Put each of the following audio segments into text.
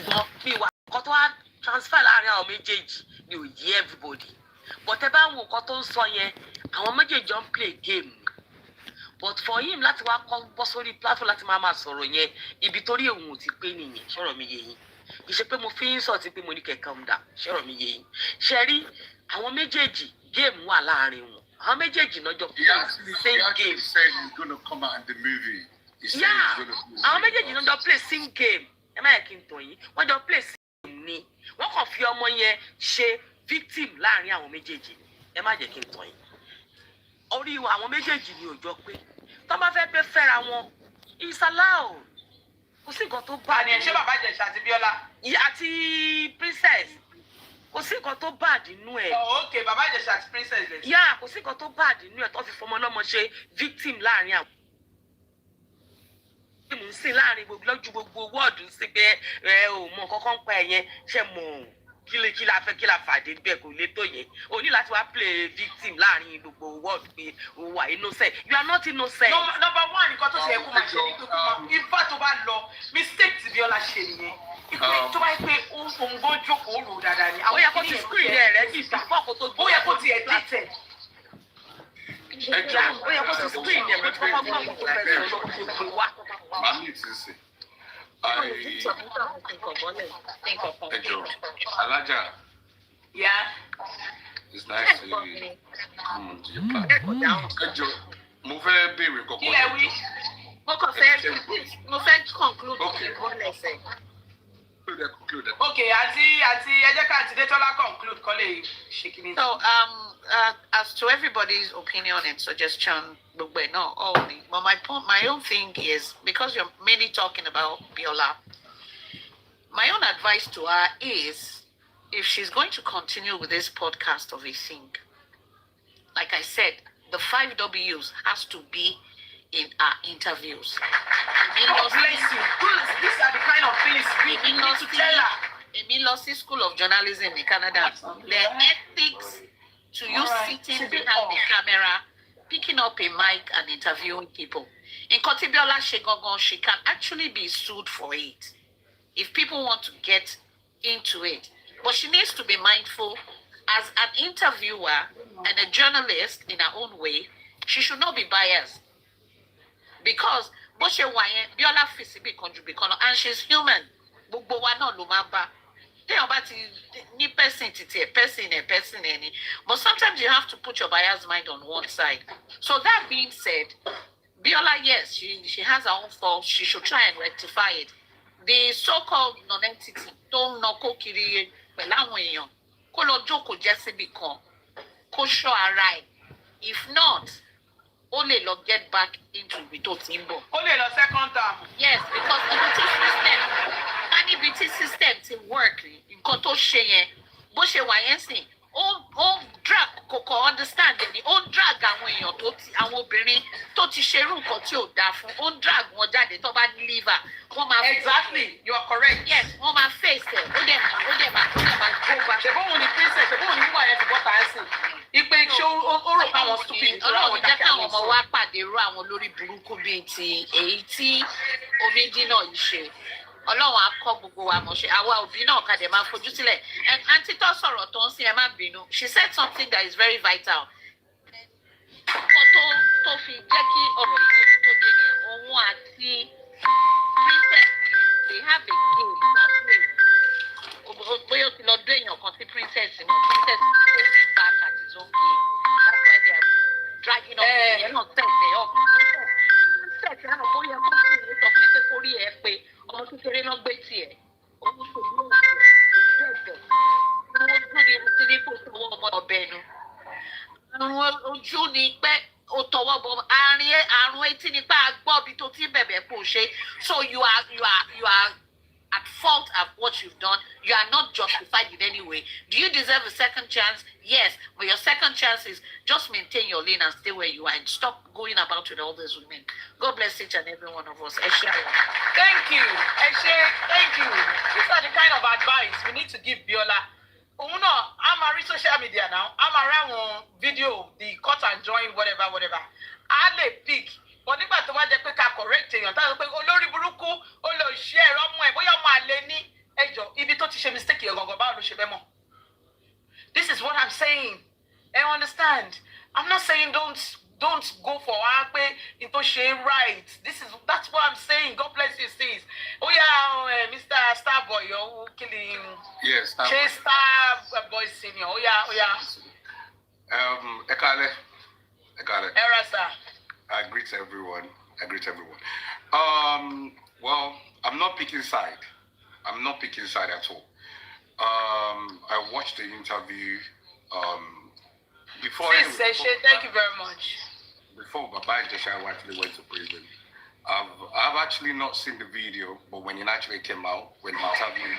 But me wa nǹkan tó wá transfer láàrin àwọn méjèèjì ni ò yé everybody. But ẹ bá wo nǹkan tó ń sọ yẹn, àwọn méjèèjì ń play game. But for him láti wá kọ́ bọ́ sórí platform láti máa sọ̀rọ̀ yẹn, ibi torí òun ò ti pé nìyẹn, ṣọ̀rọ̀ mi yé yín. Ìṣe pé mo fi ń sọ ti pé mo ní kẹ́ calm down, ṣọ̀rọ̀ mi yé yín. Ṣé rí àwọn méjèèjì game wà láàrin wọn. Àwọn méjèèjì náà jọ play same game. He said he's going to come out in the movie. He said Yeah, he's going to àwọn méjèèjì náà jọ play same game. Ẹ má yẹ kí n tọ̀ yín. Wọ́n jọ play same game ni. Wọ́n kàn fi ọmọ yẹn ṣe victim láàrin àwọn méjèèjì. Ẹ má jẹ́ kí n tọ̀ yín. Orí àwọn méjèèjì ni ò jọ pé. Tó bá fẹ́ pé fẹ́ra wọn, it's allowed. Kò sí nǹkan tó bá ní ṣé bàbá Ìjẹ̀ṣà àti Bíọ́lá àti princess. Kò sí nǹkan tó bad nínú ẹ̀. Oh, okay, bàbá Ìjẹ̀ṣà àti princess lè. Yeah, kò sí nǹkan tó bad nínú ẹ̀ tó fi fọmọ náà mọ ṣe victim láàrin àwọn. Mo ń sìn láàrin gbogbo wọ́ọ̀dù sí pé ẹ ò mọ nǹkan kan pa ẹ̀yẹn ṣe mọ̀ kí la fẹ́ kí la fàdé bẹ́ẹ̀ kò lè tó yẹn. O ní láti wá play victim láàrin gbogbo wọ́ọ̀dù pé o wà innocent. You are not innocent. Number one, nǹkan tó ṣe yẹ kó máa ṣe ní pé kó máa ifá tó bá lọ mistake tí Bíọ́lá ṣe nìyẹn. Ìpè tó bá yẹ pé ó ń fòun gbọ́ jókòó rò dáadáa ni. Ó yẹ kó ti screen rẹ̀ rẹ̀ bí ìfipá kó tó gbé. Ó yẹ kó ti edited. Ó yẹ kó ti screen rẹ̀ kó tó kọ́kọ́ gbọ́ kó tó fẹ́ sọ lọ́kùn tó gbé wá. Mami ti sè. Ẹjọ́ Alájà. Yeah. It's nice to you. Ẹjọ́ mo fẹ́ béèrè kọ̀kọ́. Kí lẹ wí? Mo fẹ́ conclude Okay. ìbọ̀lẹ̀ ẹsẹ̀. Conclude. Okay, àti ẹ jẹ́ ká àti Détọ́lá conclude kọ́ lè ṣe kí ni. So, as to everybody's opinion and suggestion, but my own thing is, because you're mainly talking about Biola, my own advice to her is, if she's going to continue with this podcast of a thing, like I said, the 5 W's has to be in our interviews. God bless you. These are the kind of things we need to tell her. Emilosi School of Journalism in Canada. The ethics to you sitting behind the camera, picking up a mic and interviewing people. In Kotibiola Shegogon, she can actually be sued for it if people want to get into it. But she needs to be mindful as an interviewer and a journalist in her own way. She should not be biased. Because Biola Fisibi contribute and she's human. Gbogbo wa náà ló máa bá. Téèyàn bá ti ní person any. But sometimes you have to put your biased mind on one side. So that being said, Biola, yes, she has her own faults. She should try and rectify it. The so-called non-entity tó ń nọkó kiri pẹ̀lú àwọn èèyàn kó lọ jókòó jẹ́ síbì kan kó ṣọ́ ara ẹ̀. If not, ó lè lọ get back into ibi tó ti ń bọ̀. Ó lè lọ second term. Yes, because ibi tí system ti work nǹkan tó ṣe yẹn bó ṣe wà yẹn sìn ó drag kò understand ni ó drag àwọn èèyàn àwọn obìnrin tó ti ṣerú nǹkan tí ò dáa fún ó drag wọn jáde tó bá ní liver wọ́n máa Exactly, you are correct. Yes, wọ́n máa face ẹ̀ ó dẹ̀ máa go back. Ṣèbóhùn ni princess, ṣèbóhùn ni wíwà yẹn ti bọ́ta ẹ̀ sìn. Ipe ṣé ó rò pé àwọn stupid Ọlọ́run jẹ́ káwọn ọmọ wa pàdé irú àwọn lórí burúkú bíi ti èyí tí Omidina yìí ṣe. Ọlọ́run á kọ́ gbogbo wa mọ̀ ṣe àwa òbí náà ká dẹ̀ máa fojú sílẹ̀. Àǹtí tó sọ̀rọ̀ tó ń sin ẹ má bínú. She said something that is very vital. Nǹkan tó fi jẹ́ kí ọ̀rọ̀ yìí tó dé yẹn òun àti princess they have a game to play. Bóyá o ti lọ dé èèyàn kan sí princess náà princess is holding back at his own game. That's why they are dragging up the not set there up. Set náà bóyá kó sì ní sọ fún ẹ pé kórí ẹ pé ọmọ kékeré náà gbé tiẹ̀ owó ṣògbó bẹ̀bẹ̀ owó ojú ni mo ti ní kó tọwọ́ ọmọ ọbẹ̀ nu àrùn ojú ni pé o tọwọ́ bọ àrùn etí ni pé a gbọ́ bí tó ti bẹ̀bẹ̀ kó ṣe so you are at fault of what you've done. You are not justified in any way. Do you deserve a second chance? Yes, but your second chance is just maintain your lane and stay where you are and stop going about with all these women. God bless each and every one of us. Thank you. Thank you. These are the kind of advice we need to give Biola. I'm a social media now. I'm around video, the cut and join, whatever. I lè pick. But nígbà tó wá jẹ́ pé ká correct èèyàn tá sọ pé olórí burúkú ó lọ share ọmọ ẹ̀ bóyá ọmọ àlè ní ẹjọ́ ṣe mistake yẹn gangan báwo ló ṣe fẹ́ mọ̀. This is what I'm saying. I understand. I'm not saying don't go for pé into shame right. That's what I'm saying. God bless you, sis. Oh yeah, Mr. Starboy, you're killing. Yes, Starboy Senior. Oh yeah. Ekale. Era, sir. I greet everyone. Well, I'm not picking side. At all. I watched the interview. Before. Thank you very much. Before Baba Ijesha actually went to prison, I've actually not seen the video, but when it actually came out, when the interview,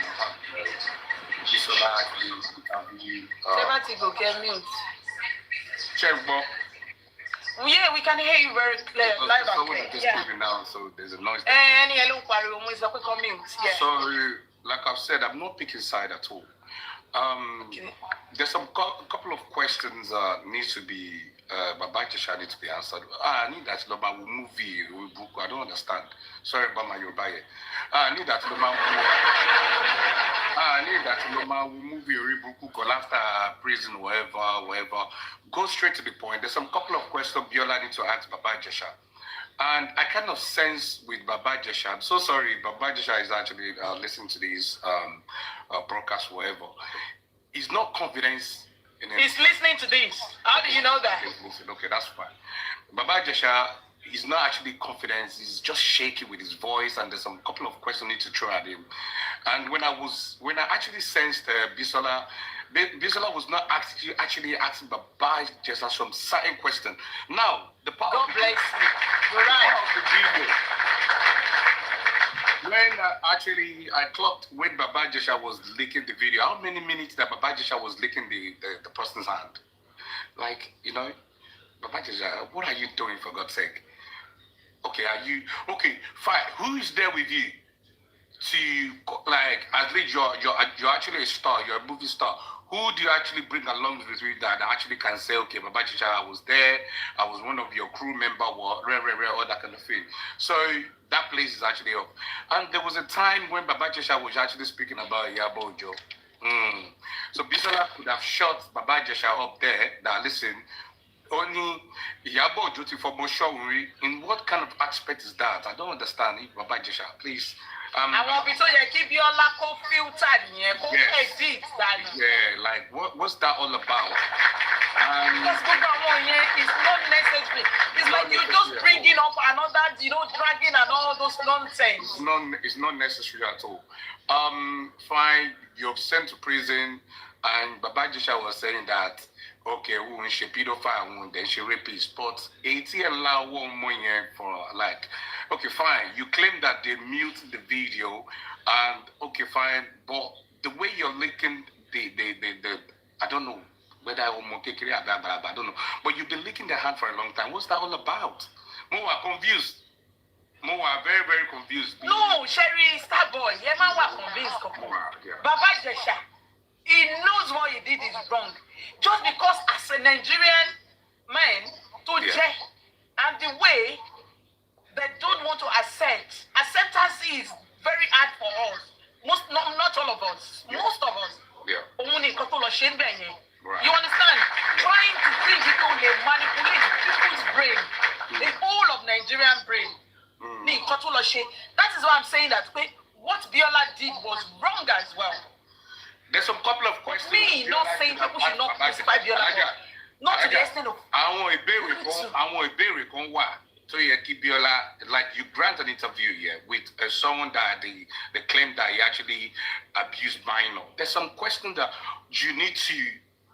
Go get mute. Check, Bob. Yeah, we can hear you very clear, live and clear. Yeah. Now, so there's a noise. So, like I've said, I'm not picking side at all. There's some couple of questions needs to be Baba Ijesha needs to be answered. I need that about movie book. I don't understand. Sorry about my Yoruba. I need that about movie or book after prison, whatever. Go straight to the point. There's some couple of questions Biola need to ask Baba Ijesha. And I kind of sense with Baba Ijesha, I'm so sorry, Baba Ijesha is actually listening to these broadcasts, whatever. He's not confident in him. He's listening to this. How do you know that? Okay, that's fine. Baba Ijesha is not actually confident. He's just shaky with his voice, and there's some couple of questions I need to throw at him. And when I actually sensed Bisola was not actually asking Baba Ijesha some certain question. Now, the part God bless you. You're right. When I clocked when Baba Ijesha was licking the video, how many minutes that Baba Ijesha was licking the person's hand? Like, Baba Ijesha, what are you doing for God's sake? Okay, fine. Who is there with you? At least you're actually a star, you're a movie star. Who do you actually bring along with you that actually can say, okay, Baba Ijesha, I was there, I was one of your crew member, all that kind of thing. So that place is actually up. And there was a time when Baba Ijesha was actually speaking about IYABO OJO. So Bisola could have shot Baba Ijesha up there that, listen, only IYABO OJO for more sure. In what kind of aspect is that? I don't understand. Baba Ijesha, please. I want to keep your lack of filter. Yeah, like what's that all about? Because it's not necessary. It's like you just bringing up another, dragging and all those nonsense. It's not necessary at all. Fine, you're sent to prison, and Baba Ijesha was saying that, okay, when she pedophile, then she rapist, but 80 allow 1 more year for okay, fine. You claim that they mute the video, and okay, fine, but the way you're licking the I don't know whether I don't know, but you've been licking their hand for a long time. What's that all about? More confused. More very, very confused. No, Sherry, Starboy, convinced. Baba Ijesha, he knows what he did is wrong. Just because as a Nigerian man, and the way they don't want to acceptance is very hard for us. Not all of us. Most of us. Yeah. Right. You understand? Trying to think people, they manipulate people's brain, the whole of Nigerian brain. That is why I'm saying that what Biola did was wrong as well. There's some couple of questions. Me not saying people should not crucify Biola. Not to the extent of. I want a berry. So yeah, Biola, like you grant an interview here with someone that they claim that he actually abused minor. There's some questions that you need to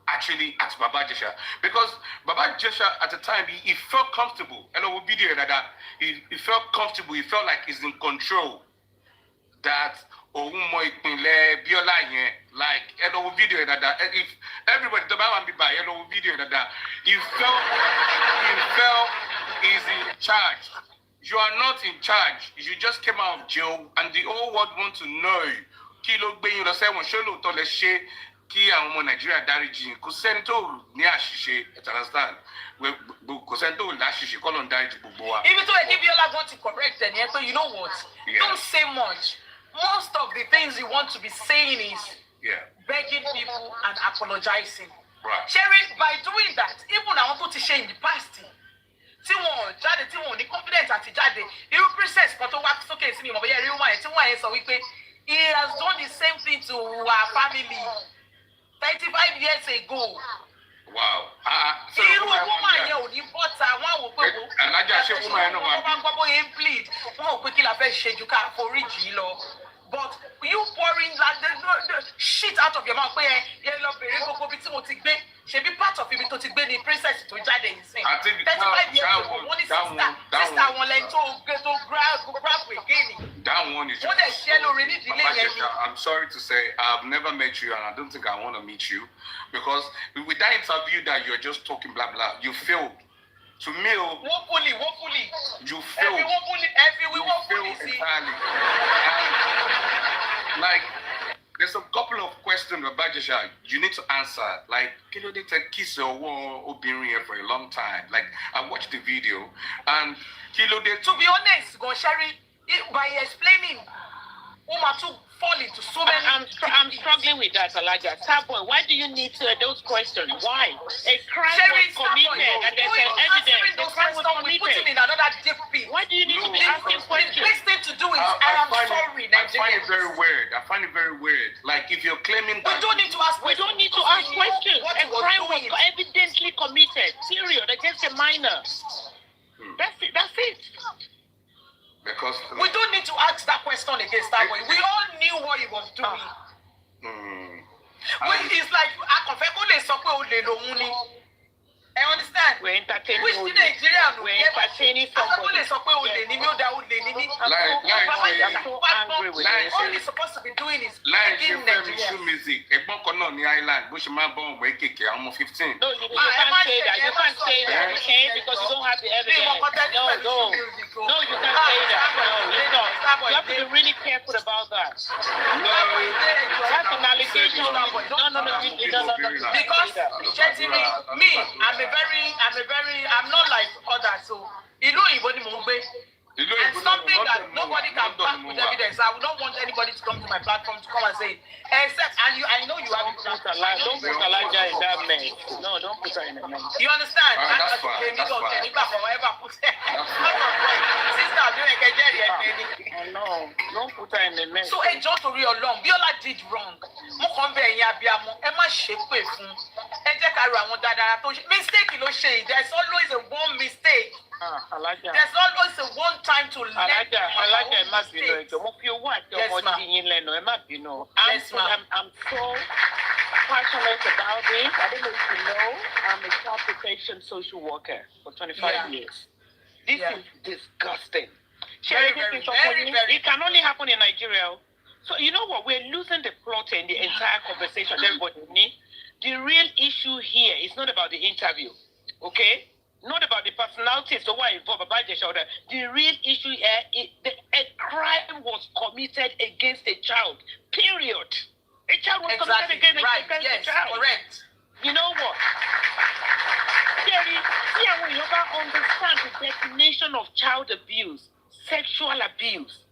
actually ask Baba Ijesha, because Baba Ijesha at the time he felt comfortable. And over video that he felt comfortable. He felt like he's in control. That Biola like over video that if everybody the Bible be by over video that he felt is in charge. You are not in charge. You just came out of jail, and the whole world want to know. Kilo gbeyin lo se won se lo to le se ki awon ọmọ Nigeria dariji kò sẹ́ni tó ní àṣìṣe, understand? Kò sẹ́ni tó ní àṣìṣe kọ́ ló ń dáríjì gbogbo wa. Even though Biola want to correct them, but you know what? Yeah. Don't say much. Most of of the things you want to be saying is begging people and apologizing. Right. Sharing, by doing that, even I want to share in the past. Tí wọ́n jáde tí wọ́n ní confidence àti jáde irú princess kan tó wá sókè sí mi mọ̀ bóyá irú wọn yẹn tí wọ́n yẹn sọ wípé he has done the same thing to our family 35 years ago. Wow. Irú woman yẹn ò ní bọ́ta wọ́n wò pé alájà ṣé woman yẹn náà wà. wọ́n bá gbọ́ bóyá ń plead wọ́n wò pé kí la fẹ́ ṣe ju ká foríjì lọ. But you pouring like the shit out of your mouth pé ẹ lọ bèrè gbogbo bí tí mo ti gbé ṣebí part of ibi tó ti gbé ni princess tó jáde yìí sìn. 35 years ago wọ́n ní sister wọn lẹ́yìn tó grab again. That one is wọ́n dẹ̀ ṣẹ́ lórí nídìílé yẹn ni. I'm sorry to say I've never met you and I don't think I want to meet you because with that interview that you're just talking blah blah you failed. To me, woefully. You failed. Every woefully entirely. Like, there's a couple of questions about Jesha you need to answer. Like, can you take kiss or been here for a long time? Like, I watched the video and to be honest, Goshari, by explaining, Uma to fall into so many. I'm struggling with that, Alaja. Starboy, why do you need those questions? Why? A crime was committed and there's an evidence. The crime was committed. In another deep pit. Why do you need to be asking questions? The best thing to do is I find it very weird. I find it very weird. Like if you're claiming that we don't need to ask questions. We don't need to ask questions. A crime was evidently committed. Period. Against a minor. That's it. That's it. Because we don't need to ask that question against that way. We all knew what he was doing. When it's like I confess I understand. We're entertaining. Which in Nigeria, we're entertaining somebody. I'm so angry with it. All he's supposed to be doing is making Nigeria music. On the island, Bushman born way kick. I'm 15. No, you can't say that. You can't say that. You can't because you don't have the evidence. No, you can't say that. No, you don't. You have to be really careful about that. No, that's an allegation. No. Because I'm not like others, so you know even and something that nobody can back with evidence. I would not want anybody to come to my platform to come and say, except, and I know you have it. Don't put Elijah in that mess. No, don't put her in the mess. You understand? That's fine. Sister, I know. Don't put her in the mess. So enjoy to real long. Biola did wrong. Mistake, there's always a one mistake. There's always a one time to learn. I'm so passionate about it. I don't know if you know, I'm a child protection social worker for 25 years. This is disgusting. It can only happen in Nigeria. So you know what? We're losing the plot and the entire conversation. Everybody, the real issue here is not about the interview, okay? Not about the personalities, so why involved about the shoulder. The real issue here is a crime was committed against a child. Period. A child was committed against a child. Correct. You know what? Jerry, see how we never understand the definition of child abuse, sexual abuse.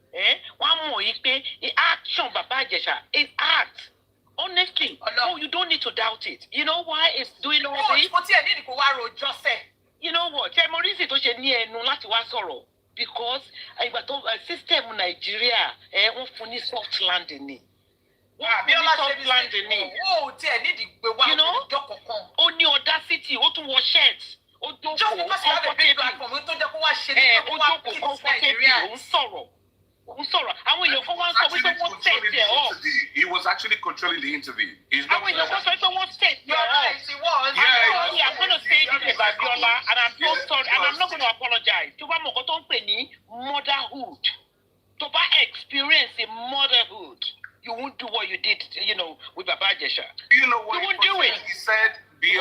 One more, action, Baba Jesha, is act. Honestly, you don't need to doubt it. You know why it's doing all this? You know what? Because system in Nigeria, soft landing. You know, only audacity, to wash shirts. Just because you have a big platform, he was actually controlling the interview. He's not. You're right, he was. I'm going to say this about Biola, and I'm so sorry, and I'm not going to apologize. Motherhood. To experience in motherhood, you won't do what you did, with Baba Jesha. You know what? You won't do it. He said, he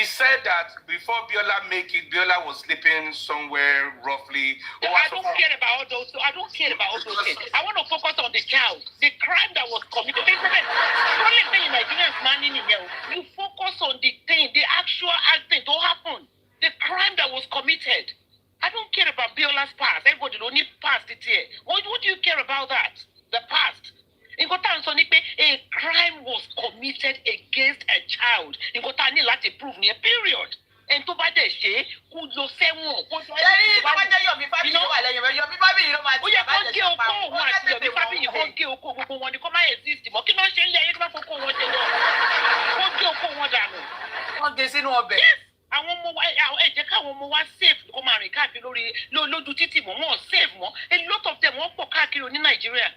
said that before Biola make it, Biola was sleeping somewhere roughly. I don't care about all those. I don't care about all those things. I want to focus on the child, the crime that was committed. The only thing in Nigeria is money in here. You focus on the thing, the actual thing that happened, the crime that was committed. I don't care about Biola's past. Everybody don't need past it here. What do you care about that? The past. Nǹkan tá à ń sọ ni pé a crime was committed against a child. Nǹkan tá a ní láti prove ní period. Ẹni tó bá dẹ̀ ṣe kó lọ sẹ́wọ̀n. Ṣé tó bá jẹ́ Yomi Fábíyì ló wà lẹ́yìn rẹ̀? Yomi Fábíyì ló máa ó yẹ kó gé okó òun àti Yomi Fábíyì kó gé okó gbogbo wọn ni kó má exist mọ́. Kí ló ń ṣe ń lé ayé kí wọ́n fokó wọn jẹ lọ? Kó gé okó wọn dànù. Wọ́n gé sínú ọbẹ̀. Àwọn ọmọ wa ẹ jẹ́ káwọn ọmọ wa safe kó máa rìn káàkiri lójú títì mọ́ wọn safe mọ́. A lot of them wọ́n pọ̀ káàkiri ní Nàìjíríà.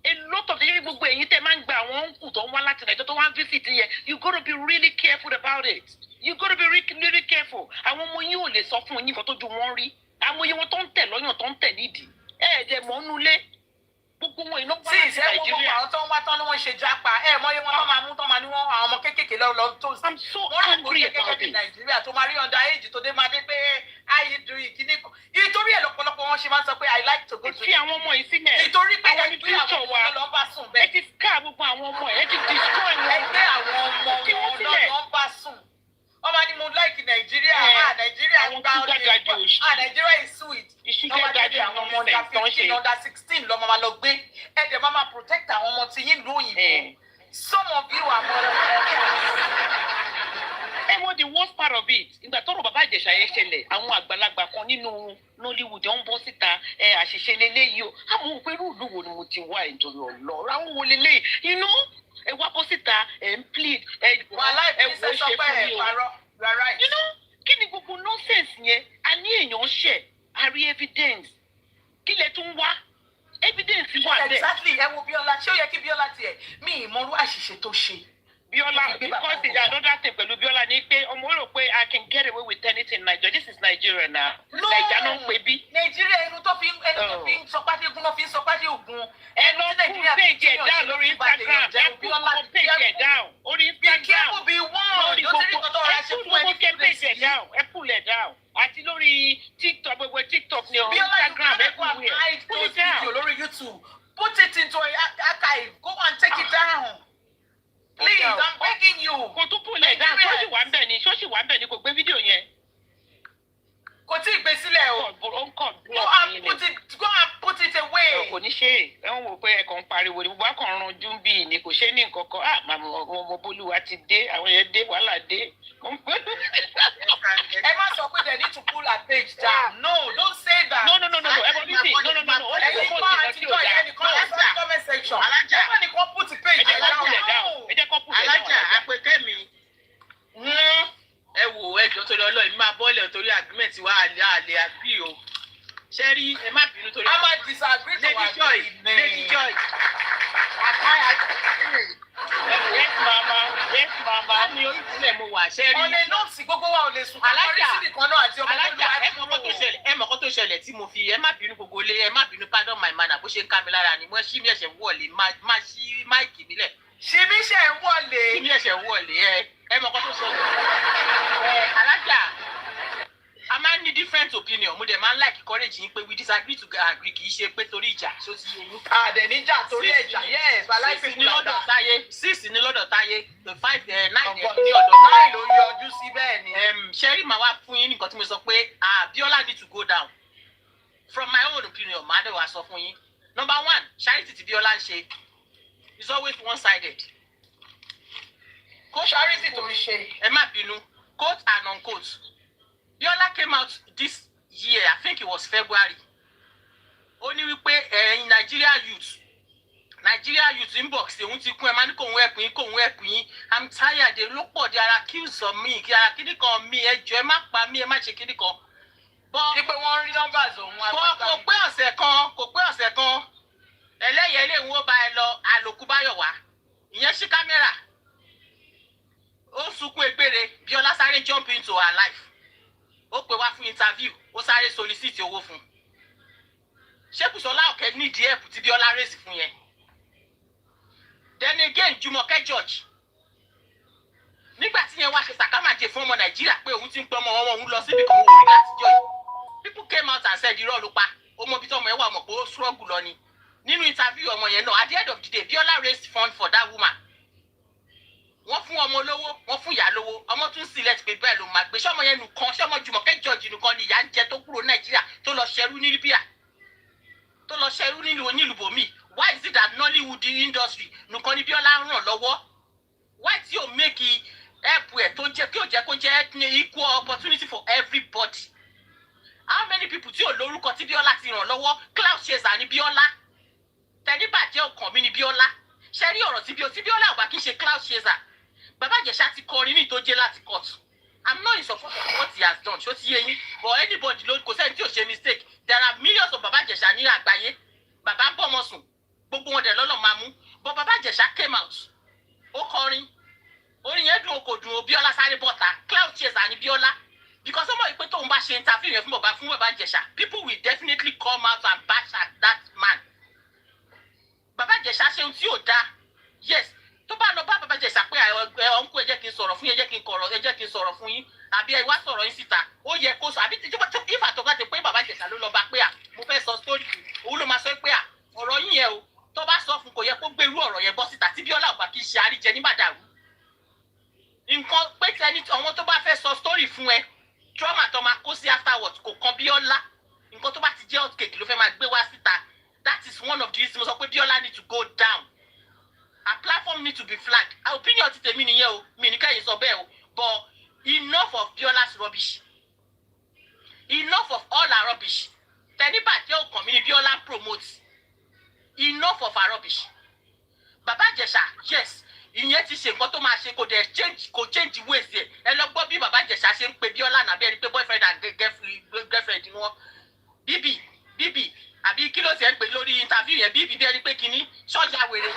A lot of them gbogbo èyí tẹ́ máa ń gba àwọn ọ̀nkù tó ń wá láti Nàìjíríà tó wá ń visit yẹn. You gotta be really careful about it. You gotta be really careful. Àwọn ọmọ yín ò lè sọ fún yín nǹkan tó ju wọn rí. Àwọn iye wọn tó ń tẹ̀ lọ́yàn tó ń tẹ̀ nídìí. Ẹ̀ẹ́dẹ̀ mọ́ nulẹ̀. Gbogbo wọn iná wá láti Nàìjíríà. Sí ìṣẹ́ àwọn tó ń wá tán ni wọ́n ṣe jápa. Mọ́yé wọn tó máa mú tán máa ní wọ́n àwọn ọmọ kéékèèké lọ́wọ́ tó sí. I'm so angry about it. Nàìjíríà tó máa rí under age tó dé máa dé pé ayé du ìkíní kan. Nítorí ẹ̀ lọ́pọ̀lọpọ̀ wọn ṣe máa ń sọ pé I like to go to. Fi àwọn ọmọ yìí sílẹ̀. Nítorí pé àwọn ẹgbẹ́ àwọn ọmọ lọ́ bá sùn bẹ́ẹ̀. Ẹ ti ká gbogbo àwọn ọmọ ẹ̀ ti destroy wọn. Ẹgbẹ́ àwọn ọmọ wọn lọ́ bá sùn. Ọmọ ni mo like Nàìjíríà. Nàìjíríà ń gbá ọdún. Nàìjíríà is sweet. Ìṣúgà dájú àwọn ọmọ under 15 under 16 lọ́mọ máa lọ gbé. Ẹ̀dẹ̀ máa máa protect àwọn ọmọ tí yín lóyìnbó. Some of you are more the worst part of it. Ìgbà tọ́rọ̀ bàbá Ìjẹ̀ṣà yẹn ṣẹlẹ̀, àwọn àgbàlagbà kan nínú Nollywood ń bọ́ síta àṣìṣe leléyìí o. Àmọ́ òpin irú ìlú wo ni mo ti wá ìjọba ọ̀lọ́? Àwọn wo leléyìí? Inú ẹ wá bọ́ síta ẹ ń plead ẹ wò ṣe fún mi o. You know, kí ni gbogbo nonsense yẹn? A ní èèyàn ṣẹ̀, a rí evidence. Kí lẹ tún wá? Evidence wà bẹ́ẹ̀. Exactly, ẹ wo Bíọ́lá, ṣé ó yẹ kí Bíọ́lá tiẹ̀ mi ìmọ̀rú àṣìṣe tó ṣe. Bíọ́lá, because the another thing pẹ̀lú Bíọ́lá ni pé ọmọ rò pé I can get away with anything in Nigeria. This is Nigeria now. No, Naija ló ń pè bí. Nàìjíríà ẹnu tó fi ń sọpádé ogun náà fi ń sọpádé ogun. Ẹ lọ kún page ẹ̀ down lórí Instagram. Ẹ kún gbogbo page ẹ̀ down orí Instagram. Be careful, be warned. Ẹ kún gbogbo page ẹ̀ down. Ẹ pull ẹ̀ down. Àti lórí TikTok, gbogbo TikTok ni o, Instagram, everywhere. Pull it down. Lórí YouTube. Put it into an archive. Go and take it down. Please, I'm begging you. Kò tún pull ẹ̀ down. Ṣọ́ọ̀ṣì wà ń bẹ̀ ni, ṣọ́ọ̀ṣì wà ń bẹ̀ ni kò gbé fídíò yẹn. Kò tí ì gbé sílẹ̀ o. Go and put it away. Kò ní ṣe é. Ẹ ń wò pé ẹ̀kan pariwo ni gbogbo akàn ranjú bí ni kò ṣe ní nǹkan kan. Màmá ọmọ Bólúwa ti dé, àwọn yẹn dé, wàhálà dé. Ẹ má sọ pé they need to pull her page down. No, don't say that. No. Ẹ bọ̀ bíbí. No. Ó lè kó pọ̀ sí ìdájọ́ ìdá. Ẹnìkan comment section. Ẹnìkan put the page down. Ẹ jẹ́ kó pull ẹ̀ down. Alájà àpèké mi. Ẹ wò ẹjọ́ torí Ọlọ́run máa bọ́ọ̀lẹ̀ torí agreement wa àlè àbí o. Ṣé rí ẹ má bínú torí. A máa disagree to agree. Lady Joy. Yes, mama. Ní orí ìpínlẹ̀ mo wà ṣẹ́ rí. Ọ̀nà nọ́ọ̀sì gbogbo wa ò lè sùn. Alájà ẹ mọ̀ kó tó ṣẹlẹ̀ tí mo fi ẹ má bínú gbogbo ilé ẹ má bínú pardon my manner bó ṣe ń ká mi lára ni mo ṣí mi ẹ̀ṣẹ̀ wọlé má ṣí máìkì nílẹ̀. Ṣí mi ṣe ń wọlé. Ṣí mi ẹ̀ṣẹ̀ wọlé ẹ mọ̀ kó tó ṣẹlẹ̀. Alájà a máa ń ní different opinion mo dẹ̀ máa ń like courage yín pé we disagree to agree kì í ṣe pé torí ìjà ṣó ti yé yín. Àdẹ̀níjà torí ẹ̀jà yes but life is like that. 6 ní lọ́dọ̀ Táyé 5 9 ní ọ̀dọ̀ 9 ló yọjú sí bẹ́ẹ̀ ni. Ṣẹ́rí màá wá fún yín nǹkan tí mo sọ pé Bíọ́lá need to go down from my own opinion màá dẹ̀ wá sọ fún yín. Number 1 charity tí Bíọ́lá ń ṣe is always one-sided. Charity tó ń ṣe. Ẹ má bínú quote and unquote. Bíọ́lá came out this year, I think it was February. Ó ní wípé ẹ̀yin Nigeria youth inbox òun ti kún ẹ máa ní kò ń help yín. I'm tired, they ló pọ̀ di ara kills on me, kí ara kíní kan mi, ẹ jọ̀ọ́ ẹ má pa mí, ẹ má ṣe kíní kan. Ṣé pé wọ́n rí numbers òun wá? Kò pé ọ̀sẹ̀ kan, ẹlẹ́yẹlé ń wó ba ẹ lọ, àlòkù báyọ̀ wá. Ìyẹn ṣí kámẹ́rà. Ó sunkún egbére, Bíọ́lá sáré jump into her life. Ó pè wá fún interview, ó sáré solicit owó fún. Ṣé Bùsọ́lá Ọ̀kẹ́ nídìí ẹ̀pù tí Bíọ́lá raise fún yẹn? Then again, Jùmọ̀kẹ́ George. Nígbà tí yẹn wá ṣe sàkámàjẹ fún ọmọ Nàìjíríà pé òun ti ń pẹ́ ọmọ wọn òun lọ síbi kan òun látijọ́ yìí. People came out and said irọ́ ló pa. Ọmọ ibi tí ọmọ yẹn wà mọ̀ pé ó struggle lọ ni. Nínú interview ọmọ yẹn náà, at the end of the day, Bíọ́lá raised fund for that woman. wọ́n fún ọmọ lówó wọ́n fún ìyá lówó ọmọ tún sílẹ̀ pé bẹ́ẹ̀ ló máa gbé ṣọ́mọ yẹn nìkan ṣọ́mọ Jùmọ̀kẹ́ George nìkan ni ìyá ń jẹ tó kúrò Nàìjíríà tó lọ ṣẹrú ní Libya tó lọ ṣẹrú nílùú bòmí. Why is it that Nollywood industry nìkan ni Bíọ́lá ń ràn lọ́wọ́? Why tí o make help ẹ̀ tó jẹ́ kí o jẹ́ kó jẹ́ equal opportunity for everybody? How many people tí o lórúkọ tí Bíọ́lá ti ràn lọ́wọ́? Cloud chaser ni Bíọ́lá, tẹ̀lébàjẹ́ ọkàn mi ni Bíọ́lá. Ṣé rí ọ̀rọ̀ tí Bíọ́lá ò bá kí n ṣe cloud chaser? Bàbá Ìjẹ̀ṣà ti kọrin ní tó jẹ́ láti court. I'm not in support of what he has done. Ṣó ti yé yín? But anybody ló kò sẹ́ni tí ò ṣe mistake. There are millions of Bàbá Ìjẹ̀ṣà ní àgbáyé. Bàbá ń bọ̀ mọ́ sùn. Gbogbo wọn dẹ̀ lọ́lọ́ máa mú. But Bàbá Ìjẹ̀ṣà came out. Ó kọrin. Orin yẹn dùn kò dùn o. Bíọ́lá sáré bọ́ta. Cloud chaser ni Bíọ́lá. Because ọmọ ìpè tóun bá ṣe interview yẹn fún Bàbá Ìjẹ̀ṣà, people will definitely come out and bash at that man. Bàbá Ìjẹ̀ṣà ṣe ohun tí ò dáa. Yes. Tó bá lọ bá Bàbá Ìjẹ̀ṣà pé ọ̀nkú ẹ jẹ́ kí n sọ̀rọ̀ fún yín, ẹ jẹ́ kí n sọ̀rọ̀ fún yín, àbí ẹ wá sọ̀rọ̀ yín síta, ó yẹ kó sọ, àbí ìfà tó bá ti pé Bàbá Ìjẹ̀ṣà ló lọ bá pé mo fẹ́ sọ story òun ló máa sọ pé ọ̀rọ̀ yín yẹn o, tó bá sọ fún kò yẹ kó gbèrú ọ̀rọ̀ yẹn bọ́ síta tí Bíọ́lá ò bá kí ṣe àríjẹ ní Màdàrú. Nǹkan pé tẹni àwọn tó bá fẹ́ sọ story fún ẹ, trauma tó máa kó sí afterwards kò kan Bíọ́lá. Nǹkan tó bá ti jẹ́ hot cake ló fẹ́ máa gbé wá síta. That is one of the reasons mo sọ pé Bíọ́lá need to go down. Our platform need to be flagged. Our opinion ti tèmi nìyẹn o, mi ní kẹ́yìn sọ bẹ́ẹ̀ o. But enough of Biola's rubbish. Enough of all our rubbish. Tẹnibàjẹ́ ọkàn mi ni Bíọ́lá promotes. Enough of our rubbish. Bàbá Ìjẹ̀ṣà, yes, ìyẹn ti ṣe nǹkan tó máa ṣe kò change ways ẹ̀. Ẹ lọ gbọ́ bí Bàbá Ìjẹ̀ṣà ṣe ń pe Bíọ́lá nàbẹ́ ẹni pé boyfriend and girlfriend ni wọ́n. Bíbí àbí kí ló ti ẹ̀ ń pè lórí interview yẹn bíbí bí ẹni pé kínní ṣọ́ọ̀jà wèrè.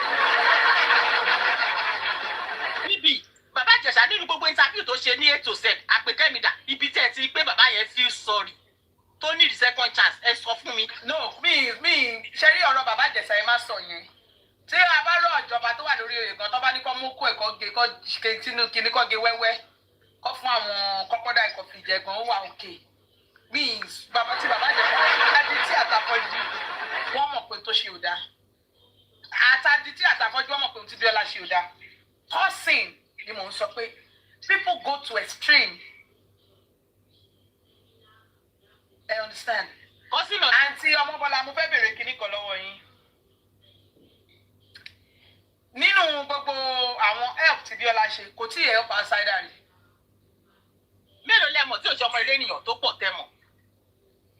Bíbí Bàbá Ìjẹ̀ṣà nínú gbogbo interview tó ṣe ní 8 to 7 àpèkẹ́mìdà ibi tẹ́ ẹ ti pé bàbá yẹn feel sorry tó need second chance ẹ sọ fún mi. No, mi ṣe rí ọ̀rọ̀ Bàbá Ìjẹ̀ṣà ẹ má sọ yẹn. Tí a bá rọ ìjọba tó wà lórí oyè kan tó bá ní kó mú kó ẹ̀kọ́ gé kó sínú kíní kó gé wẹ́wẹ́ kó fún àwọn kọ́kọ́dá ìkọ̀fì ìjẹ̀gàn ó wà òkè. Bàbá Ìjẹ̀ṣà àti tí àtàkọ́jú wọ́n mọ̀ pé tó ṣe ò dáa. Àtàdí tí àtàkọ́jú wọ́n mọ̀ pé tí Bíọ́lá ṣe ò dáa. Cursing ni mò ń sọ pé people go to extreme. I understand. Cursing náà. Àǹtí Ọmọbọ́lá mo fẹ́ bèrè kíní kan lọ́wọ́ yín. Nínú gbogbo àwọn help tí Bíọ́lá ṣe kò tí ì help outsider rí. Mélòó lẹ́mọ̀ tí ò ṣe ọmọ ilé ènìyàn tó pọ̀ tẹ́mọ̀?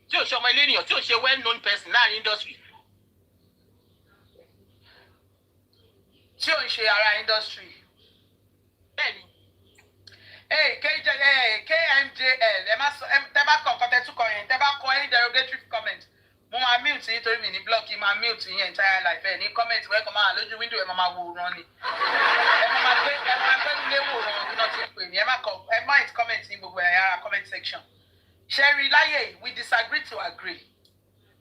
Tí ò ṣe ọmọ ilé ènìyàn tí ò ṣe well known person láàrin industry. Tí ò ń ṣe ara industry. Bẹ́ẹ̀ni. KMJL tẹ́ bá kọ nǹkan tẹ́ tún kọ yẹn tẹ́ bá kọ any derogatory comment mo máa mute yín torí mi ní block yín máa mute yín entire life ẹ̀ ní comment wẹ́ẹ̀kan máa lójú window ẹ̀ máa wòran ni ẹ máa gbé nílé wòran kí náà ti ń pè ní ẹ má hit comment ní gbogbo ẹ̀yà comment section. Sherry láyé we disagree to agree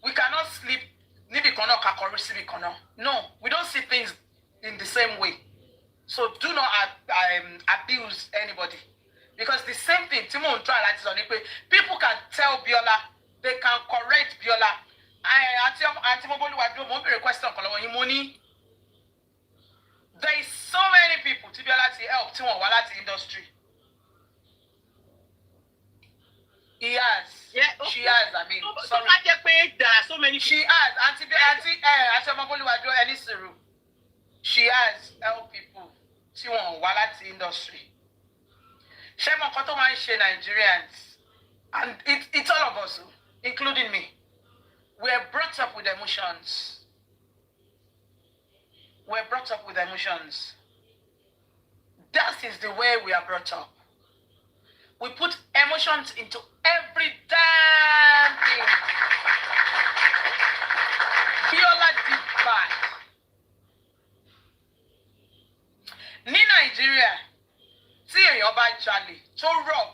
we cannot sleep níbi kan náà kakọrí síbi kan náà no we don't see things in the same way so do not abuse anybody because the same thing tí mò ń try láti sọ ni pé people can tell Bíọ́lá they can correct Bíọ́lá àti mo bọ́lúwa dúró mo ń bèrè question kan lọ́wọ́ yín mo ní there is so many people tí Bíọ́lá ti help tí wọ́n wá láti industry. He has. Yeah, okay. She has. I mean, sorry. There are so many. She has. Auntie Omoboluwado any suru. She has helped people. Tí wọ́n wá láti industry. Ṣé mo kọ́ tó máa ń ṣe Nigerians, and it's all of us, including me. We are brought up with emotions. We're brought up with emotions. That is the way we are brought up. We put emotions into every damn thing. Bíọ́lá did bad. Ní Nàìjíríà, tí èèyàn bá jalè, tó rob,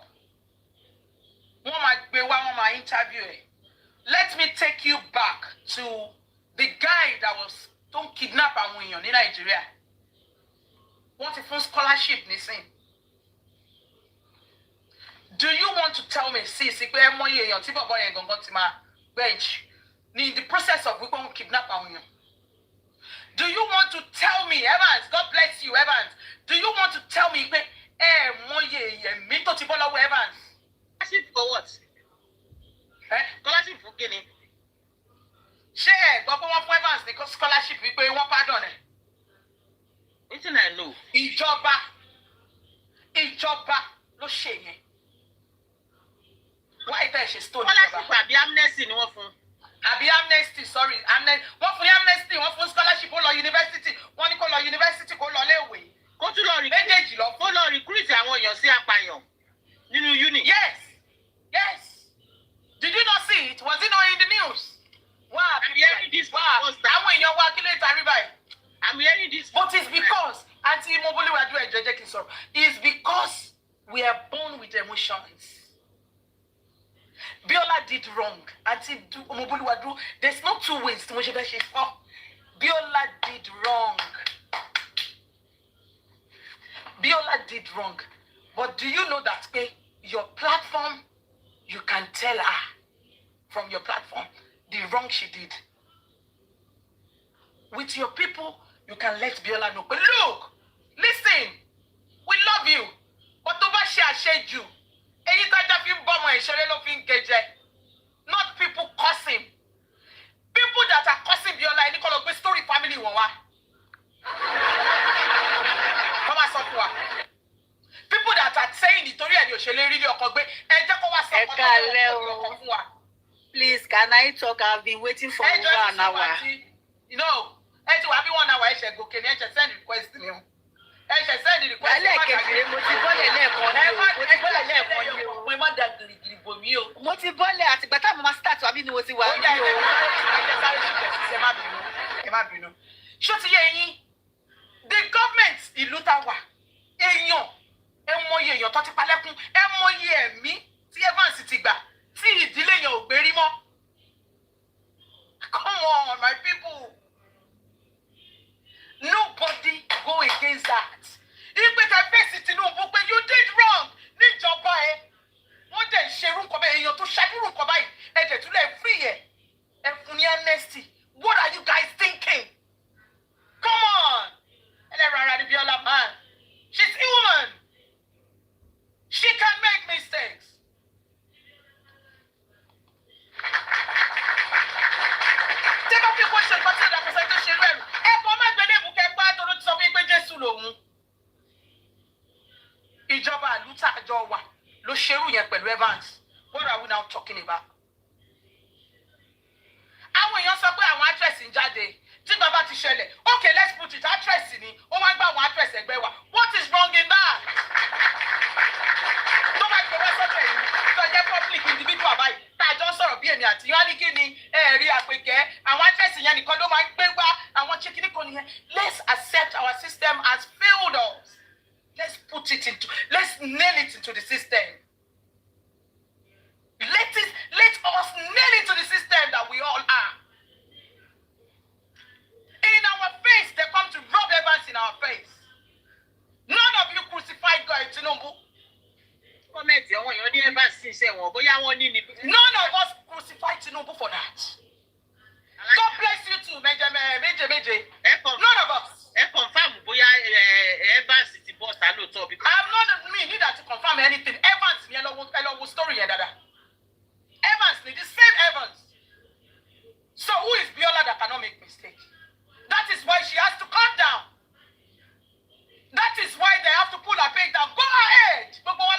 wọ́n máa gbé wá, wọ́n máa interview ẹ̀. Let me take you back to the guy that was don't kidnap àwọn èèyàn ní Nàìjíríà. Wọ́n ti fún scholarship nísìn. Do you want to tell me, sí pé ẹ mọ iye èèyàn tí bọ̀bọ̀ yẹn gangan ti máa bench ní the process of wípé wọ́n kidnap àwọn èèyàn? Do you want to tell me, Evans, God bless you, Evans, do you want to tell me, me to Tibola Evans? Scholarship for what? Scholarship for Guinea. Share, but one for Evans because scholarship we pay one pardon. It's I know. Ìjọba ló ṣe yẹn. Why is she stone? Scholarship àbí amnesty ni wọ́n fún. Àbí amnesty, sorry. Wọ́n fún amnesty, wọ́n fún scholarship kó lọ university. Wọ́n ní kó lọ university kó lọ léèwé. Kó tún lọ méjèèjì lọ kó lọ recruit àwọn èèyàn sí apààyàn nínú uni. Yes. Did you not see it? Was it not in the news? Wow. I'm hearing this. Àwọn èèyàn wa kí lè tarí báyìí. I'm hearing this. But it's because Auntie Moboli wa do ejeje kin sọ̀rọ̀. It's because we are born with emotions. Biola did wrong. Auntie Moboli wa do. There's no two ways to moje be she for. Biola did wrong. Biola did wrong. But do you know that your platform, you can tell her from your platform the wrong she did. With your people, you can let Biola know. But look, listen, we love you. But over share you. Not people cursing. People that are cursing Biola, any call of story family. People that are saying the story and you shall really please, can I talk? I've been waiting for over an hour. You know, I have 1 hour. I shall go. Can I send request to you? I shall send the request. Motibole àti gbàtà mo ma start wa bi ni mo ti wà ní o. Ṣó ti yé yín? The government ìlú tá wà. Èèyàn mọye èèyàn tó ti palẹ́kún, mọye ẹ̀mí tí Evans ti gbà, tí ìdílé yẹn ò gbérí mọ́. Come on, my people. Nobody go against that. If we can face it, but you did wrong. Níjọba wọ́n dẹ̀ ṣerú nǹkan bẹ́ẹ̀, èèyàn tó ṣàdúrú nǹkan báyìí, ẹ̀jẹ̀ tún lè free ẹ̀. Ẹ fún ní amnesty. What are you guys thinking? Come on. Ẹlẹ́rọ Biola, man. She's human. She can make mistakes. Take up your question, consider that presentation. Ìjọba àlùtà àjọ wa ló ṣerú yẹn pẹ̀lú Evans. What are we now talking about? Àwọn èèyàn sọ pé àwọn actress ń jáde tí bàbá ti ṣẹlẹ̀. Okay, let's put it, actress ni ó wá ń gbà àwọn actress ẹgbẹ́ wa. What is wrong in that? Tó bá gbé wá sọ́dọ̀ yìí tó jẹ́ public individual báyìí tá a jọ ń sọ̀rọ̀ bí èmi àti yín wá ní kí ni ẹ̀rí àpèkẹ́ àwọn actress yẹn nìkan ló máa ń gbé wá àwọn chicken kan nìyẹn. Let's accept our system has failed us. Let's nail it into the system. Let us nail it to the system that we all are. In our face, they come to rub Evans in our face. None of you crucified God Tinubu. None of us crucified Tinubu for that. God bless you too, Meje. None of us. I'm not me neither to confirm anything. Evans, hello, story and that. Evans, the same Evans. So who is Biola that cannot make mistake? That is why she has to calm down. That is why they have to pull her peg down. Go ahead. Come on.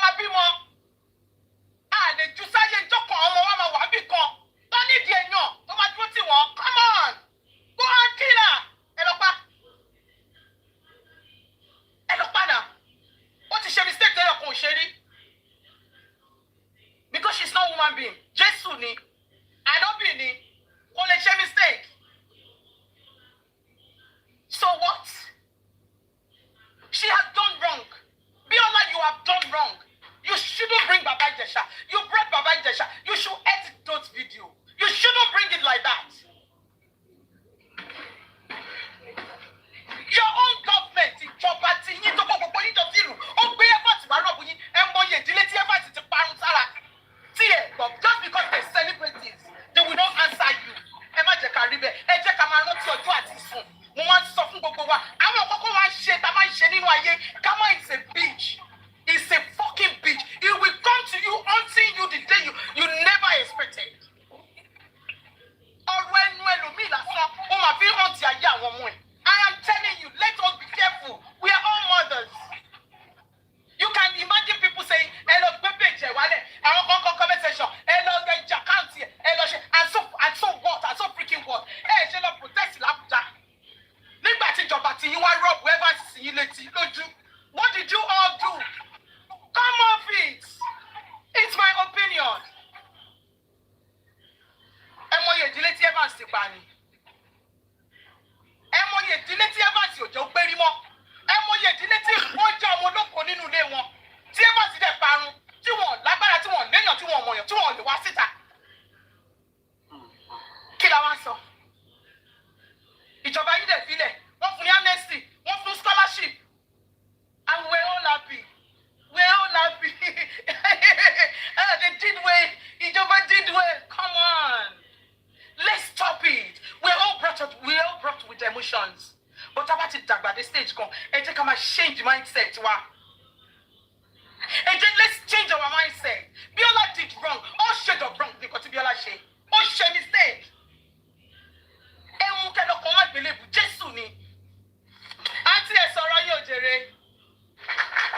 Go and kill her. What is she mistake there? Because she's not a human being. Jesus ni. I don't be ni. Only she mistake. So what? She has done wrong. Biola, you have done wrong. You shouldn't bring Baba Ijesha. You brought Baba Ijesha. You should edit those videos. You shouldn't bring it like that. Your own government, property, you talk about what you do. Oh, be able to run up with you and more yet, delete your party to Parusara. See, but just because they celebrate this, they will not answer you. Emma Jacaribe, and Jacamano to your party soon. mo máa sọ fún gbogbo wa àwọn kọ́kọ́ wa ṣe tá a máa ń ṣe nínú ayé Kama is a bitch. It's a fucking bitch. It will come to you until you the day you never expected. Ọ̀rọ̀ ẹnu ẹlòmíì lásán ó máa fi hàn ti ayé àwọn ọmọ ẹ̀. I am telling you, let us be careful. We are all mothers. You can imagine people saying, hello, baby, I want to comment section. Hello, get your account here. Hello, and so what? And so freaking what? Hey, she not protest Abuja. Nígbà tí ìjọba tí yín wá rub whoever sí yín létí lójú. What did you all do? Come off it. It's my opinion. Ẹ mọ iye ìdílé tí Evans ti pa ni. Ẹ mọ iye ìdílé tí Evans ò jẹ́ gbérí mọ́. Ẹ mọ iye ìdílé tí wọ́n jẹ́ ọmọ olóko nínú ilé wọn. Tí Evans dẹ̀ parun, tí wọ́n lágbára, tí wọ́n léèyàn, tí wọ́n mọ̀yàn, tí wọ́n lè wá síta. Kí la wá sọ? Ìjọba yìí dẹ̀ filẹ̀, wọ́n fún ní amnesty, wọ́n fún scholarship. And we're all happy. We're all happy. They did well. Ìjọba did well. Come on. Let's stop it. We're all brought with emotions. But about it dàgbà the stage kan, ẹ jẹ́ ká máa change mindset wa. Let's change our mindset. Biola did wrong. All shade of wrong because Biola ṣe. Ó ṣe mistake. Ẹ mú kẹ́lọ́ kan má gbélébù Jésù ni. Àǹtí ẹ̀ sọ̀rọ̀ yóò jèrè.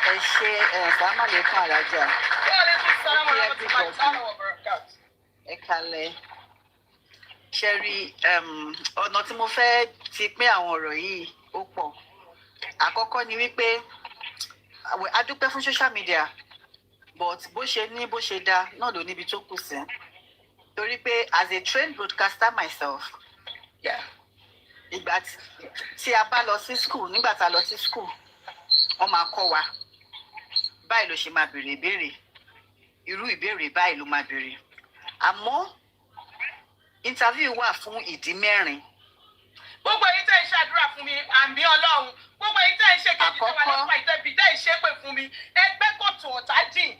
Ẹ ṣe sáàmà lè fún àrájà. Ẹ kalẹ̀. Ṣé rí ọ̀nà tí mo fẹ́ ti pín àwọn ọ̀rọ̀ yìí ó pọ̀. Àkọ́kọ́ ni wípé a dúpẹ́ fún social media but bó ṣe ní bó ṣe dá náà ló níbi tó kù sí. Torí pé as a trained broadcaster myself, ìgbà tí a bá lọ sí school, nígbà tá a lọ sí school, wọ́n máa kọ́ wa. Báyìí ló ṣe máa béèrè ìbéèrè. Irú ìbéèrè báyìí ló máa béèrè. Àmọ́ interview wà fún ìdí mẹ́rin. Gbogbo èyí tẹ́ ẹ ṣàdúrà fún mi, àmì Ọlọ́run. Gbogbo èyí tẹ́ ẹ ṣe kejì tẹ́ wà lọ́pàá ìtẹ́bí tẹ́ ẹ ṣe pé fún mi. Ẹgbẹ́ kò tó ọ̀tá jìn.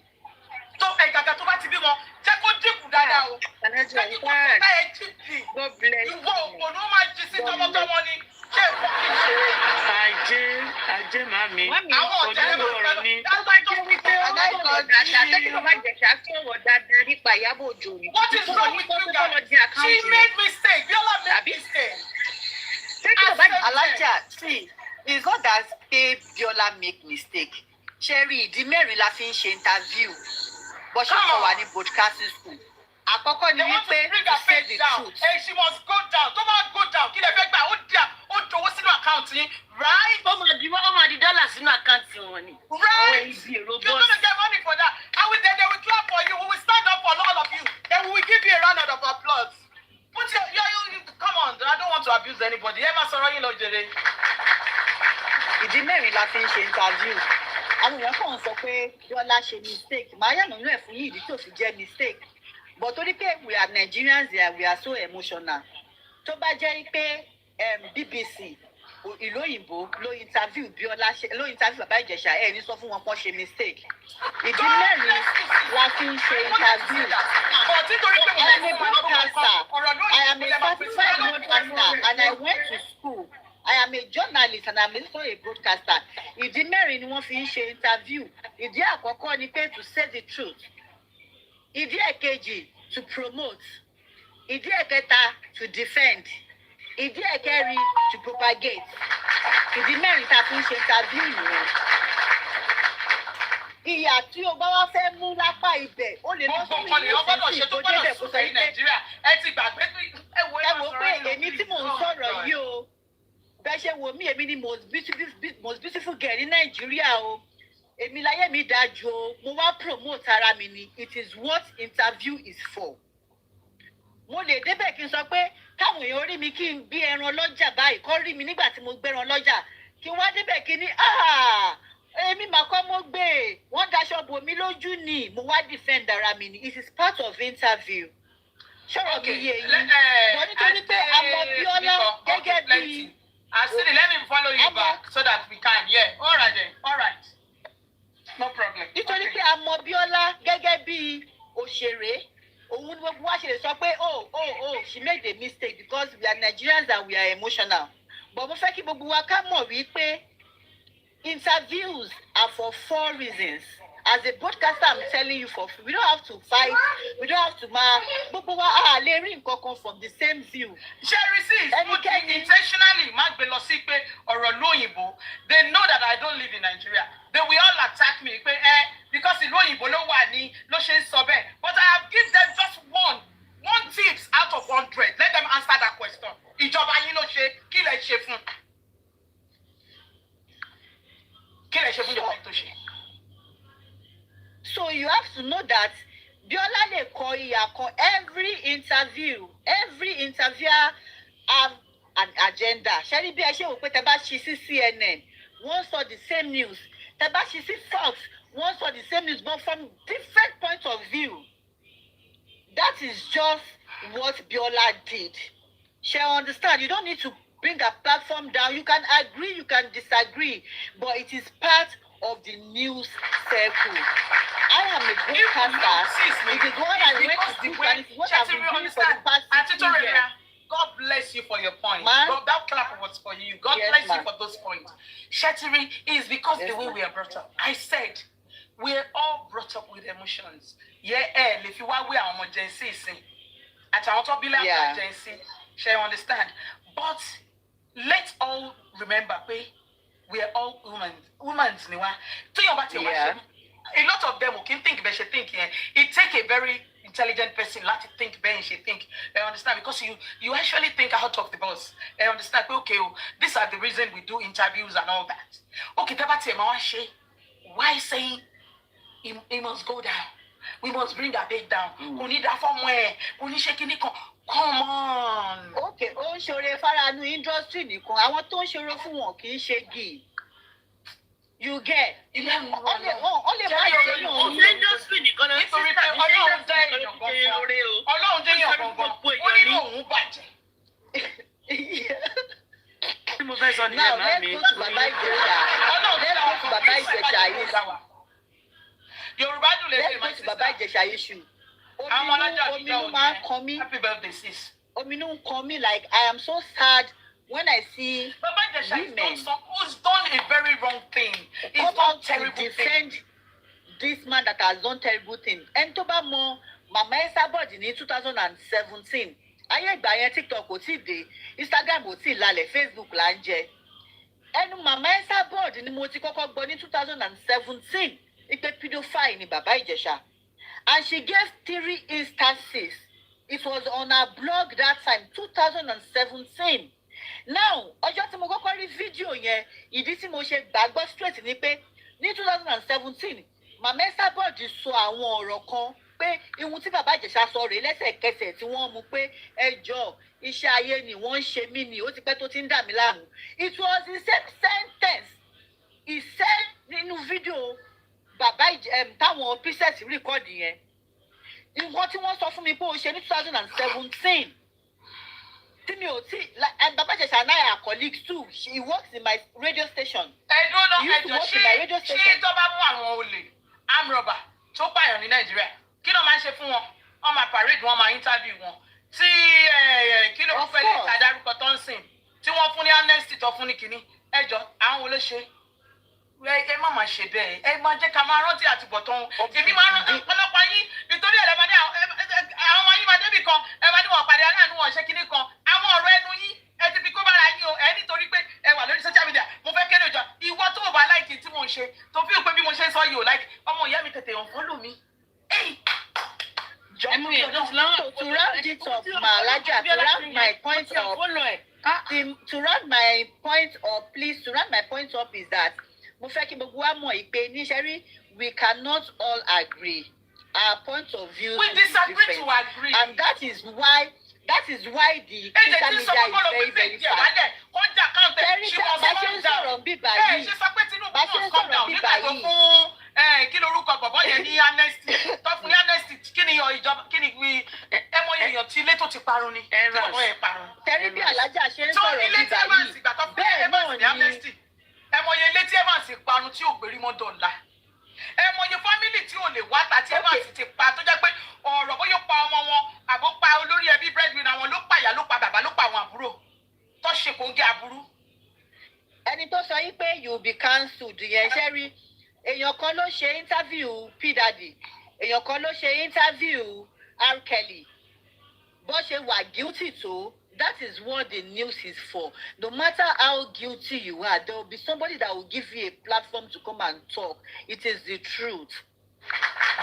Tó ẹ̀gàgà tó bá ti bímọ, jẹ́ kó dínkù dáadáa o. Jẹ́ kí kò tó táyà jìbì. Ìwọ òpònú máa jí sí tọmọtọmọ ni. Ṣé ìfọ̀ kí n ṣe? Ajé màmí. Àwọn ọ̀tẹ̀lẹ̀ ọ̀rọ̀ ni. Tó bá jẹ́ wípé ó ń sọ̀rọ̀ dáadáa, tẹ́kí bá jẹ̀ṣà sọ̀rọ̀ dáadáa nípa Ìyábọ̀ Òjó ni. What is wrong with you guys? She made mistake. Biola made mistake. Alájà, see, it's not that Biola make mistake. Ṣẹ́rí ìdí mẹ́rin la fi ń ṣe interview. Bó ṣe kọ́ wa ní broadcasting school. Àkọ́kọ́ ni wípé to say the truth. Hey, she must go down. Tó bá go down, kí lè fẹ́ gbà ó dowó sínú àkáǹtì yín, right? Ó máa di dọ́là sínú àkáǹtì wọn ni. Right? You're gonna get money for that. And they will clap for you. We will stand up for all of you. Then we will give you a round of applause. Put you come on. I don't want to abuse anybody. Ẹ máa sọ̀rọ̀ yín lọ jèrè. Ìdí mẹ́rin la fi ń ṣe interview. Àwọn èèyàn kàn sọ pé Biola ṣe mistake. Màá yànnà nínú ẹ̀ fún yín ìdí tó fi jẹ́ mistake. But torí pé we are Nigerians here, we are so emotional. Tó bá jẹ́ pé BBC ìlú òyìnbó ló interview Biola ló interview Bàbá Ìjẹ̀ṣà ẹ̀ ní sọ fún wọn pọ́n ṣe mistake. Ìdí mẹ́rin la fi ń ṣe interview. I am a broadcaster. I am a certified broadcaster and I went to school. I am a journalist and I am also a broadcaster. Ìdí mẹ́rin ni wọ́n fi ń ṣe interview. Ìdí àkọ́kọ́ ni pé to say the truth. Ìdí ẹ̀kejì to promote. Ìdí ẹ̀kẹta to defend. Ìdí ẹ̀kẹrin to propagate. Ìdí mẹ́rin tá a fi ń ṣe interview nìyẹn. Ìyà tí o bá wá fẹ́ mú lápá ibẹ̀, ó lè lọ fún mi ní ìfẹ̀sì tó débẹ̀ kó sọ pé ẹ ti gbàgbé ẹ wò pé èmi tí mò ń sọ̀rọ̀ yìí o, bẹ́ẹ̀ ṣe wò mí èmi ni most beautiful girl ní Nàìjíríà o. Èmi láyé mi dájú o, mo wá promote ara mi ni. It is what interview is for. Mo lè débẹ̀ kí n sọ pé káwọn èèyàn rí mi kí n gbé ẹran lọ́jà báyìí kọ́ rí mi nígbà tí mo gbẹ́ran lọ́jà kí n wá débẹ̀ kí ni èmi mà kọ́ mo gbé wọ́n daṣọ bò mí lójú ni mo wá defend ara mi ni. It is part of interview. Ṣọ́rọ̀ mi yé yín. Bọ̀ nítorí pé àmọ́ Biola gẹ́gẹ́ bí. Asiri, let me follow you back so that we can. Yeah, all right then, all right. No problem. Nítorí pé àmọ́ Biola gẹ́gẹ́ bí òṣèré. Òun ni gbogbo wa ṣe lè sọ pé she made a mistake because we are Nigerians and we are emotional. but mo fẹ́ kí gbogbo wa ká mọ̀ wípé interviews are for 4 reasons. As a broadcaster, I'm telling you for free. We don't have to fight. We don't have to gbogbo wa lè rí nǹkan kan from the same view. Sherry says, intentionally, má gbé lọ sí pé ọ̀rọ̀ lóyìnbó. They know that I don't live in Nigeria. They will all attack me pé because ìlú òyìnbó ló wà ní ló ṣe ń sọ bẹ́ẹ̀. But I have given them just one tips out of 100. Let them answer that question. Ìjọba yín ló ṣe, kí lẹ ṣe fún? Kí lẹ ṣe fún ìjọba tó ṣe? So you have to know that Biola lè kọ ìyà kan every interviewer have an agenda. Ṣẹ́rí bí ẹ ṣe wò pé tẹ bá ṣí sí CNN, wọ́n sọ the same news. Tẹ bá ṣí sí Fox, wọ́n sọ the same news, but from different points of view. That is just what Biola did. She understand. You don't need to bring a platform down. You can agree, you can disagree, but it is part of the news circle. I am a broadcaster. It is what I went to do, and it's what I've been doing for the past 15 years. God bless you for your point. Man. God, that clap was for you. God Yes, bless man. you for those points. Shetiri is because Yes, the way man. we are brought up. I said, we're all brought up with emotions. Yeah, if you are, we are emergency. At our top, emergency. Shall you understand? But let's all remember, we are all humans. Yeah. A lot of them can think they should think. It takes a very intelligent person to think they should think. I understand, because you actually think out of the box. I understand. Okay, these are the reason we do interviews and all that. Okay, why saying he must go down? We must bring our bed down. We need that from where? We need shaking it. Come on. Okay, ó ń ṣoore fáránú industry nìkan. Àwọn tó ń ṣoore fún wọn kì í ṣe gì. You get. Only my industry nìkan náà. Nítorí pé Ọlọ́run jẹ́ èèyàn gangan. Ọlọ́run jẹ́ èèyàn gangan. Ó ní òun bàjẹ́. Mo fẹ́ sọ Now nìyẹn let's màmí. go to Baba Ijesha. Let's go to Baba Ijesha issue. Yorùbá dùn lè Let's ṣe go to Baba Ijesha issue. Àwọn alájà Ominú máa ń kan mí. Happy birthday, sis. Ominú ń kan mí, like I am so sad when I see Baba Ijesha women who's done a very wrong thing. He's come done out to terrible defend thing. this man that has done terrible thing. Ẹni tó bá mọ Mama Esabod ní 2017, ayé ìgbà yẹn TikTok kò tíì dé, Instagram kò tíì lálẹ̀, Facebook là ń jẹ. Ẹnu Mama Esabod ni mo ti kọ́kọ́ gbọ́ ní 2017 ipe pedophile ni Baba Ijesha. And she gave 3 instances. It was on her blog that time, 2017. Now, ọjọ́ tí mo kọ́kọ́ rí fídíò yẹn, ìdí tí mo ṣe gbàgbọ́ straight ni pé ní 2017, Mama Esabod sọ àwọn ọ̀rọ̀ kan pé ihun tí Baba Ijesha sọ rèé lẹ́sẹ̀kẹsẹ̀ tí wọ́n mú pé ẹjọ́ iṣẹ́ ayé ni wọ́n ń ṣe mí ni ó ti pẹ́ tó ti ń dà mí láàmú. It was the same sentence. He said nínú fídíò Baba táwọn princess record yẹn. Nǹkan tí wọ́n sọ fún mi pé ó ṣe ní 2017. Tí mi ò tí Baba Ijesha and I are colleagues too. He works in my radio station. Ẹ̀dùn náà He used to work in my radio ṣé station. tó bá mú àwọn olè amrọ̀bà tó pààyàn ní Nàìjíríà kí ló máa ń ṣe fún wọn? Wọ́n máa parade wọn máa interview wọn. Tí kí ló ń fẹ́ lè ta dárúkọ tó ń sìn tí wọ́n fún ní amnesty tó fún ní kínní ẹjọ́ àwọn wo ló ṣe? Ẹ má máa ṣe bẹ́ẹ̀, ẹ máa jẹ́ ká máa rántí àtìbọ̀tán. Èmi máa rántí ọ̀pọ̀lọpọ̀ yín nítorí ẹ̀rọ máa ní àwọn ọmọ yín máa débì kan ẹ máa ní wọn pàdé aláàánú wọn ṣe kínní kan àwọn ọ̀rọ̀ ẹnu yín ẹ ti fi kó bára yín o ẹ nítorí pé ẹ wà lórí social media mo fẹ́ kéde ìjọ ìwọ tó o bá láìkì tí mo ń ṣe tó fi pé bí mo ṣe ń sọ yìí ò láìkì ọmọ ìyá mi tètè hàn fọ́lù mi. To round it up, Malaja, to round my point up, to round my point up, please, to round my point up is that mo fẹ́ kí gbogbo wa mọ̀ ìpè níṣẹ́rí we cannot all agree. Our point of view We is disagree different. to agree. And that is why the social media is very, very fast. Very fast. Bá ṣe ń sọ̀rọ̀ bíbá yìí. Bá ṣe ń sọ̀rọ̀ bíbá yìí. Kí lorúkọ bọ̀bọ̀ yẹn ní amnesty tó fún ní amnesty kí ni ìjọba kí ni ẹ mọ èèyàn tí ilé tó ti parun ni tí bọ̀bọ̀ yẹn parun. Tẹ́rí bí Alájà ṣe ń sọ̀rọ̀ bíbá yìí. Bẹ́ẹ̀ náà ni. Ẹ mọ iye ilé tí Evans parun tí ò gbérí mọ́ dọ̀la. Ẹ mọ iye fámìlì tí ò lè wá ta tí Evans ti pa tó jẹ́ pé ọ̀rọ̀ bóyá pa ọmọ wọn àbó pa olórí ẹbí breadwinner wọn ló pa ìyá ló pa bàbá ló pa àwọn àbúrò tó ṣe kò ń gé aburú. ẹni tó sọ yín pé you will be cancelled yẹn ṣe rí èèyàn kan ló ṣe interview P Daddy èèyàn kan ló ṣe interview R Kelly bó ṣe wà guilty tó. That is what the news is for. No matter how guilty you are, there will be somebody that will give you a platform to come and talk. It is the truth.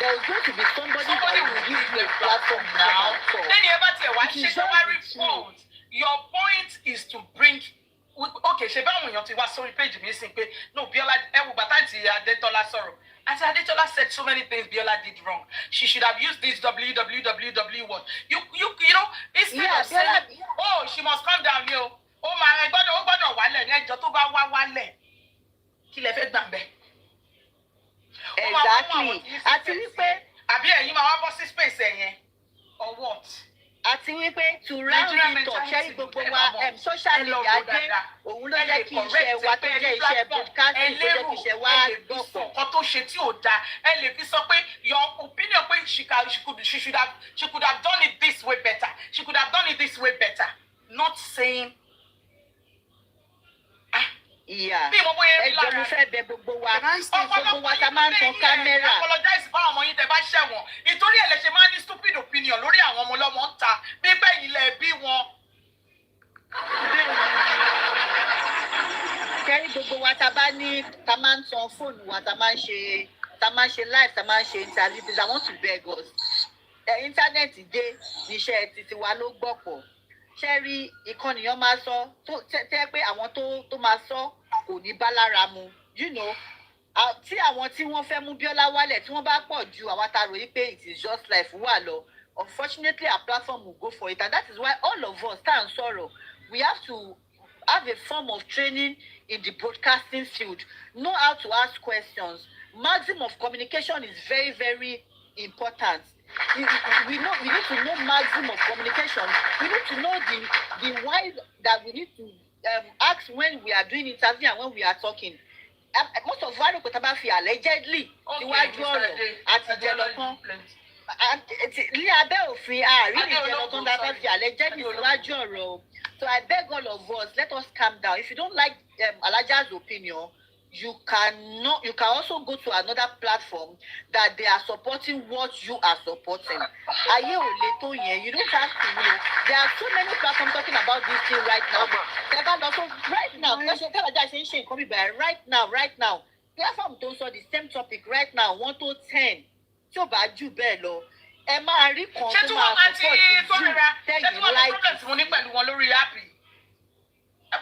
There is going to be somebody that will give you a platform now. Then you ever tell what she report. Your point is to bring. Okay, she bá wọn ti wá sórí page mi sin pé no Biola ewu bàtà tí Adetola sọ̀rọ̀. And Adetola said so many things Biola did wrong. She should have used this www1. You know, instead of saying, oh, she must come down here. Oh my God, ó gbọ́dọ̀ wálẹ̀ ní ẹjọ́ tó bá wá wálẹ̀. Kí lẹ fẹ́ gbà ńbẹ̀? Exactly. Àti wípé àbí ẹ̀yin máa wá bọ́ sí space ẹ̀yẹn or what? Àti wípé to round it up ṣẹ́rí gbogbo wa social media dé òun ló jẹ́ kí iṣẹ́ wa tó jẹ́ iṣẹ́ broadcasting tó jẹ́ kí iṣẹ́ wa gbọ̀pọ̀. Nǹkan tó ṣe tí ò dáa ẹ lè fi sọ pé your opinion pé she could have done it this way better. She could have done it this way better. Not saying. Ìyá ẹjọ́ mo fẹ́ bẹ̀ gbogbo wa ta máa ń tan kámẹ́rà. Apologize fún àwọn ọmọ yín tẹ́ bá ṣẹ̀wọ̀n nítorí ẹ̀ lè ṣe máa ní stupid opinion lórí àwọn ọmọ ọlọ́mọ ń ta bí bẹ́ẹ̀ ilẹ̀ bí wọn. Kẹ́rí gbogbo wa ta bá ní ta máa ń tan fóònù wa ta máa ń ṣe live ta máa ń ṣe interview because I want to beg us. Íńtánẹ́ẹ̀tì dé níṣẹ́ títí wa ló gbọ̀pọ̀. Ṣẹ́rí ìkànnìyàn máa sọ tẹ́ pé àwọn tó máa sọ kò ní bá lára mu you know tí àwọn tí wọ́n fẹ́ mú Bíọ́lá wálẹ̀ tí wọ́n bá pọ̀ ju àwa ta ròyìn pé it is just life wà lọ unfortunately our platform will go for it and that is why all of us tá à ń sọ̀rọ̀ we have to have a form of training in the broadcasting field know how to ask questions maximum of communication is very very important. We need to know maximum of communication. We need to know the why that we need to ask when we are doing interview and when we are talking. Most of our people feel allegedly níwájú ọ̀rọ̀ àti jẹlọtán. Ní abẹ́ òfin àárín ìjẹlọtán dábàá fi allegedly níwájú ọ̀rọ̀. So I beg all of us, let us calm down. If you don't like Alaja's opinion, you can also go to another platform that they are supporting what you are supporting. Ayé ò le tó yẹn. You don't have to know. There are so many platforms talking about this thing right now. So right now, right now, platform tó sọ the same topic right now 1 to 10. Tí ó bá jù bẹ́ẹ̀ lọ, ẹ máa rí kan tó máa support you. Tẹ́yìn láìpẹ́. Ṣé tí wọ́n ní pẹ̀lú wọn lórí áàpì?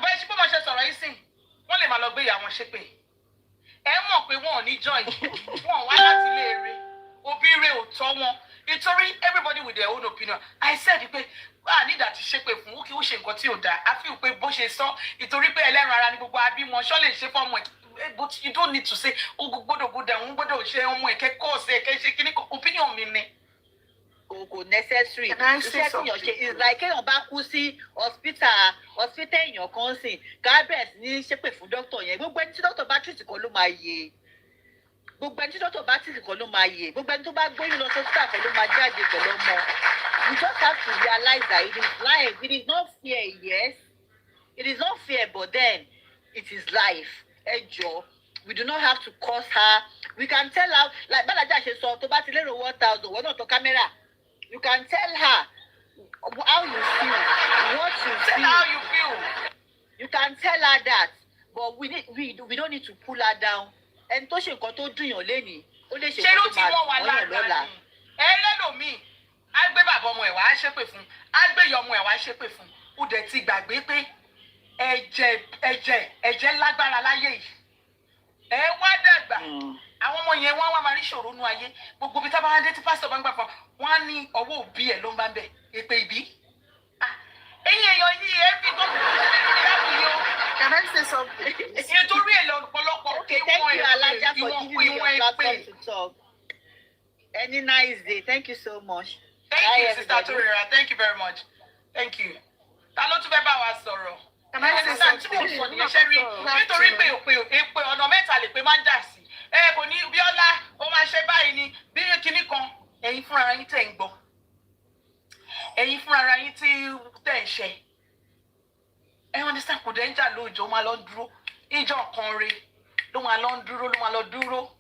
Bẹ́ẹ̀ ṣe bó máa ṣe sọ̀rọ̀ yìí sìn, wọ́n lè máa lọ gbé ìyá wọn ṣépè. Ẹ mọ̀ pé wọn ò ní join wọn wá láti ilé eré òbí rẹ̀ ò tọ́ wọn nítorí everybody with their own opinion. I said pé a ní ìdàtí ṣépè fún ó kí ó ṣe nǹkan tí ò dáa a fi pé bó ṣe sọ nítorí pé ẹlẹ́ran ara ni gbogbo abí wọn ṣọ́ lè ṣe fọ́ọ̀mù ẹ̀ but you don't need to say ó gbọ́dọ̀ gbọ́dọ̀ àwọn gbọ́dọ̀ ṣe ọmọ ẹ̀kẹ́ kọ́ọ̀sì ẹ̀kẹ́ ṣe kíní opinion mi ni. Kò necessary iṣẹ́ tíyàn ṣe is like kéèyàn bá kú sí hospital èèyàn kan sìn kábẹ́ẹ̀sì ní ṣépè fún dókítà yẹn gbogbo ẹni tí dókítà bá tìrìtì kan ló máa yè gbogbo ẹni tí dókítà bá tìrìtì kan ló máa yè gbogbo ẹni tó bá gbóyún lọ hospital kan ló máa jáde pẹ̀lú ọmọ. You just have to realize that it is life. It is not fair, yes. It is not fair, but then it is life. Ẹ jọ̀ọ́, we do not have to curse her. We can tell her like Balaja ṣe sọ tó bá ti lérò 1,000 wọ́n náà tó kámẹ́rà. You can tell her how you feel, what you feel. Tell her how you feel. You can tell her that, but we don't need to pull her down. And tó ṣe nǹkan tó dùn yàn lénìí, ó lè ṣe nǹkan tó máa dùn yàn lọ́la. Ẹlẹ́lòmíì, á gbé bàbá ọmọ ẹ̀ wá ṣépè fún, á gbé ìyá ọmọ ẹ̀ wá ṣépè fún. Ó dẹ̀ ti gbàgbé pé ẹ̀jẹ̀ lágbára láyé yìí. Ẹ wá dàgbà. Àwọn ọmọ yẹn wọ́n wá máa rí ṣòro nú ayé. Gbogbo bí tá bá dé tí pásítọ̀ bá ń gbà fún wọn á ní ọwọ́ òbí ẹ̀ ló ń bá ń bẹ̀ èpè ìbí. Ẹ̀yin èèyàn yìí ẹ fi tó kúrò lórí láàbù yìí o. Can I say something? Nítorí ẹ̀ lọ́pọ̀lọpọ̀ Okay, thank you Alaja for giving me your platform to talk. Any nice day. Thank you so much. Thank you, Sister Torera. Thank you very much. Thank you. Ta ló tún fẹ́ bá wa sọ̀rọ̀? Can I say something? Nítorí pé ọ̀nà mẹ́ta lè pé máa ń jà sí. Kò ní Bíọ́lá ó máa ṣe báyìí ni bí kinní kan ẹ̀yin fúnra yín tẹ̀ ń gbọ́. Ẹ̀yin fúnra yín tí tẹ̀ ń ṣe. Ẹ understand kò dẹ́ ń jà lóòjọ́ máa lọ dúró. ìjọ kan re ló máa lọ dúró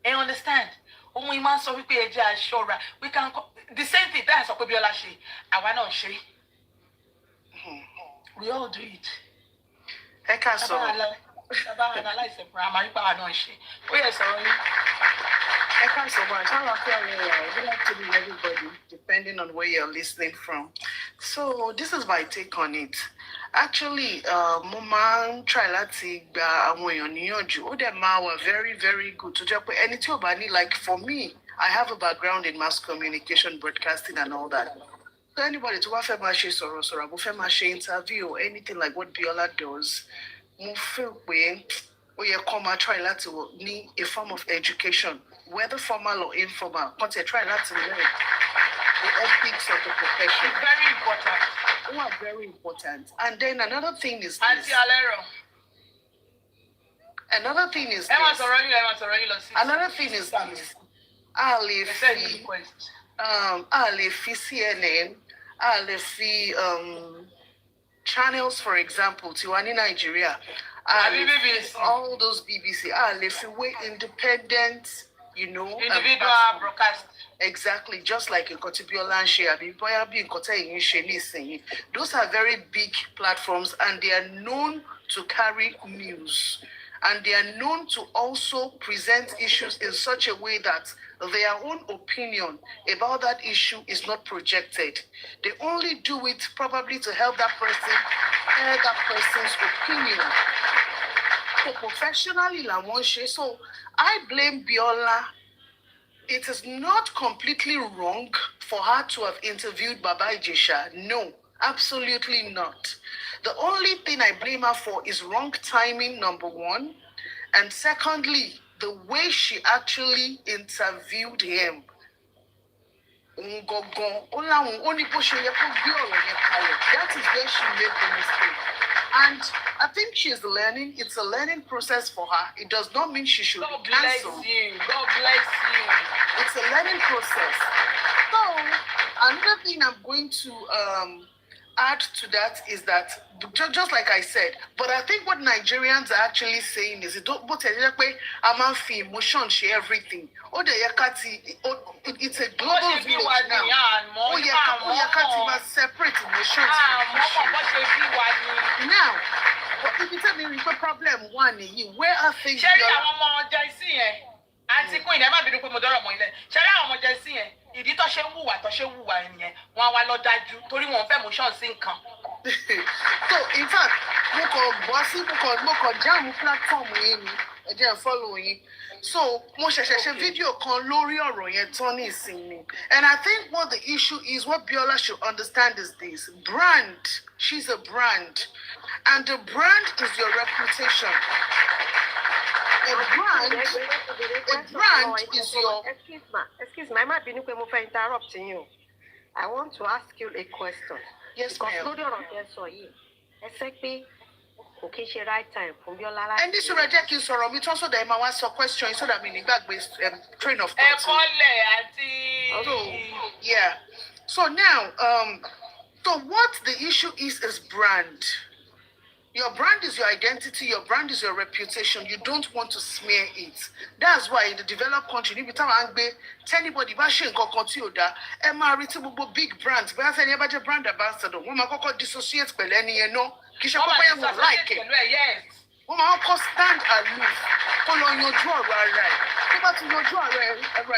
ẹ understand ohun ìmọ̀ ń sọ wípé ẹ jẹ́ aṣọ́ra we can the same thing bẹ́ẹ̀ sọ pé Bíọ́lá ṣe àwa náà ṣe we all do it. Ẹ ká sọ̀rọ̀. Bàbá analyse fún àmàrí pàwọn náà ṣe ó yẹ sọ̀rọ̀ yín. I can't so much. How I feel good afternoon, everybody, depending on where you're listening from. So this is my take on it. Actually, mo máa ń try láti gba àwọn èèyàn níyànjú. Ó dẹ̀ máa wà very, very good. Tó jẹ́ pé ẹni tí ò bá ní, like for me, I have a background in mass communication, broadcasting and all that. So anybody tó bá fẹ́ máa ṣe sọ̀rọ̀sọ̀rọ̀, àbò fẹ́ máa ṣe interview or anything like what Biola does, mo feel pé ó yẹ kó máa try láti ní a form of education, whether formal or informal. Kó tiẹ̀ try láti learn the ethics of the profession. It's very important. They are very important. And then another thing is Àǹtí this. Alẹ́rọ̀. Another thing is Ẹ máa this. sọ̀rọ̀ yín lọ sí. Another thing is this. A lè fi CNN, a lè fi channels, for example, Tiwa ní Nigeria, a lè fi all those BBC, a lè fi way independent, you know. Individual broadcast. Exactly, just like nǹkan tí Bíọ́lá ń ṣe àbí bóyá bí nǹkan tẹ́yìn ń ṣe nísìnyí. Those are very big platforms and they are known to carry news. And they are known to also present issues in such a way that their own opinion about that issue is not projected. They only do it probably to help that person hear that person's opinion. So professionally, so I blame Biola. It is not completely wrong for her to have interviewed Baba Ijesha. No, absolutely not. The only thing I blame her for is wrong timing, number one. And secondly, the way she actually interviewed him. That is where she made the mistake. And I think she's learning. It's a learning process for her. It does not mean she should God be bless cancelled. you. God bless you. It's a learning process. So another thing I'm going to add to that is that, just like I said, but I think what Nigerians are actually saying is, it's a emotion, share everything. It's a global village now. Separate emotions. Now, but if you tell me the problem one, where are things? Àǹtí Queen ẹ má bínú pé mo dọ́rọ̀ mọ́ ilẹ̀ ṣẹ́rí àwọn ọmọ jẹ́sí yẹn ìdí tó ṣe ń wùwà ẹnìyẹn wọn á wá lọ dájú torí wọn fẹ́ motion sí nǹkan. So in fact mo kàn jáàmù platform yín ni ẹ jẹ́ follow yín. So mo ṣẹ̀ṣẹ̀ ṣe fídíò kan lórí ọ̀rọ̀ yẹn tán ní ìsinmi. And I think what the issue is, what Biola should understand is this. Brand. She's a brand. And the brand is your reputation. A brand is your... Excuse me, I might be interrupting you. I want to ask you a question. Yes, ma'am. Right time from Biola. And this will reject you, so me also that I ask a question so that I mean back with train of thought. So, yeah. So now, so what the issue is brand. Your brand is your identity, your brand is your reputation. You don't want to smear it. That's why in the developed country, if you tell anybody about big brands, but I say brand ambassador, woman dissociate like it. Woman stand aloof. Follow your draw right. Tó bá ti yanjú ọ̀rọ̀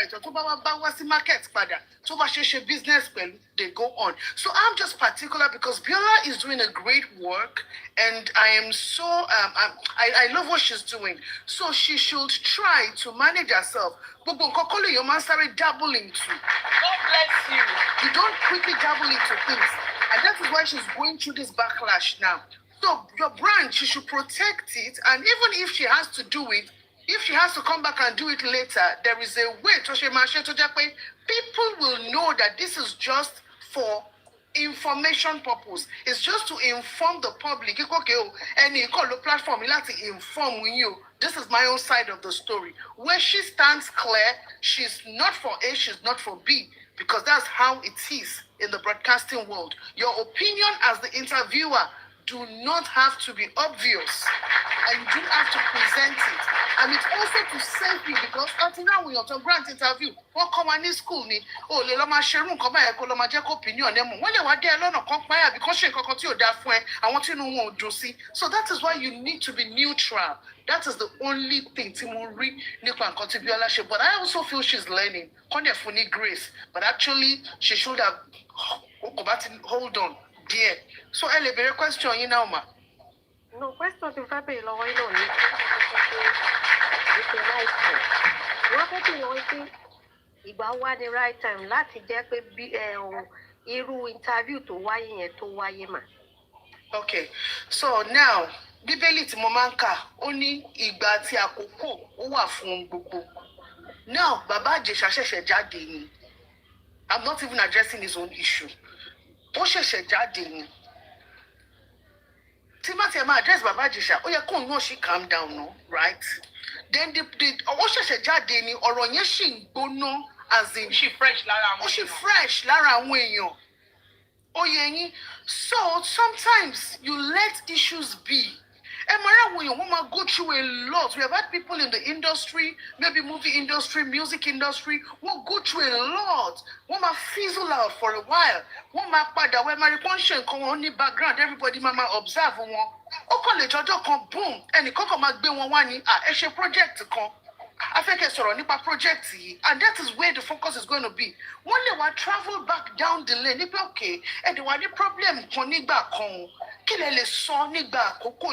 ẹ̀tọ́ tó bá wá sí market padà tó bá ṣe business pẹ̀lú, they go on. So I'm just particular because Biola is doing a great work and I am so I love what she's doing. So she should try to manage herself. Gbogbo nǹkan kọ́ lèèyàn máa ń sáré dabble into. God bless you. You don't quickly dabble into things. And that is why she's going through this backlash now. So your brand, she should protect it, and even if she has to do it, if she has to come back and do it later, there is a way people will know that this is just for information purpose. It's just to inform the public. Any platform to inform you. This is my own side of the story. Where she stands clear, she's not for A, she's not for B, because that's how it is in the broadcasting world. Your opinion as the interviewer do not have to be obvious. and you do have to present it. And it's also to save you because until now when you're to grant interview, wọ́n kọ́ wa ní school ni, o lè lọ máa ṣerú nǹkan báyẹn kó lọ máa jẹ́ kó opinion ẹ mọ̀. Wọ́n lè wá dé ẹ lọ́nà kan pa ẹ́ àbí kán ṣe nǹkan kan tí ò dáa fún ẹ, àwọn tí inú wọn ò dùn sí. So that is why you need to be neutral. That is the only thing tí mo rí nípa nǹkan tí Bíọ́lá ṣe. But I also feel she's learning. Kọ́ dẹ̀ fún ní grace. But actually, she should have hold on there. So ẹ lè bèrè question yín náà mà. No, question tí mo fẹ́ bèèrè lọ́wọ́ yín náà ni the right time. Wọ́n fẹ́ bèèrè lọ́wọ́ pé ìgbà wá ní right time láti jẹ́ pé irú interview tó wáyé yẹn tó wáyé mà. Okay, so now Bíbélì tí mo máa ń kà ó ní ìgbà àti àkókò ó wà fún gbogbo. Now Bàbá Ìjẹ̀ṣà ṣẹ̀ṣẹ̀ jáde ni. I'm not even addressing his own issue. Ó ṣẹ̀ṣẹ̀ jáde ni. Tí bá tiẹ̀ máa address Bàbá Ìjẹ̀ṣà, ó yẹ kóun náà ṣì calm down no, right? Then ó ṣẹ̀ṣẹ̀ jáde ni ọ̀rọ̀ yẹn ṣì ń gbóná as in. She fresh lára àwọn èèyàn. Ó ṣì fresh lára àwọn èèyàn. Ó yé yín. So sometimes you let issues be. Woman go through a lot. We have had people in the industry, maybe movie industry, music industry, will go through a lot. Woman fizzle out for a while. Woman pada when my conscience come on the background, everybody mama observe one. O call it jojo come boom. And the koko mag be one ni project come. I think it's already a project, and that is where the focus is going to be. One day we'll travel back down the lane. It's okay. And the one problem for nigba kon. Kile le son nigba koko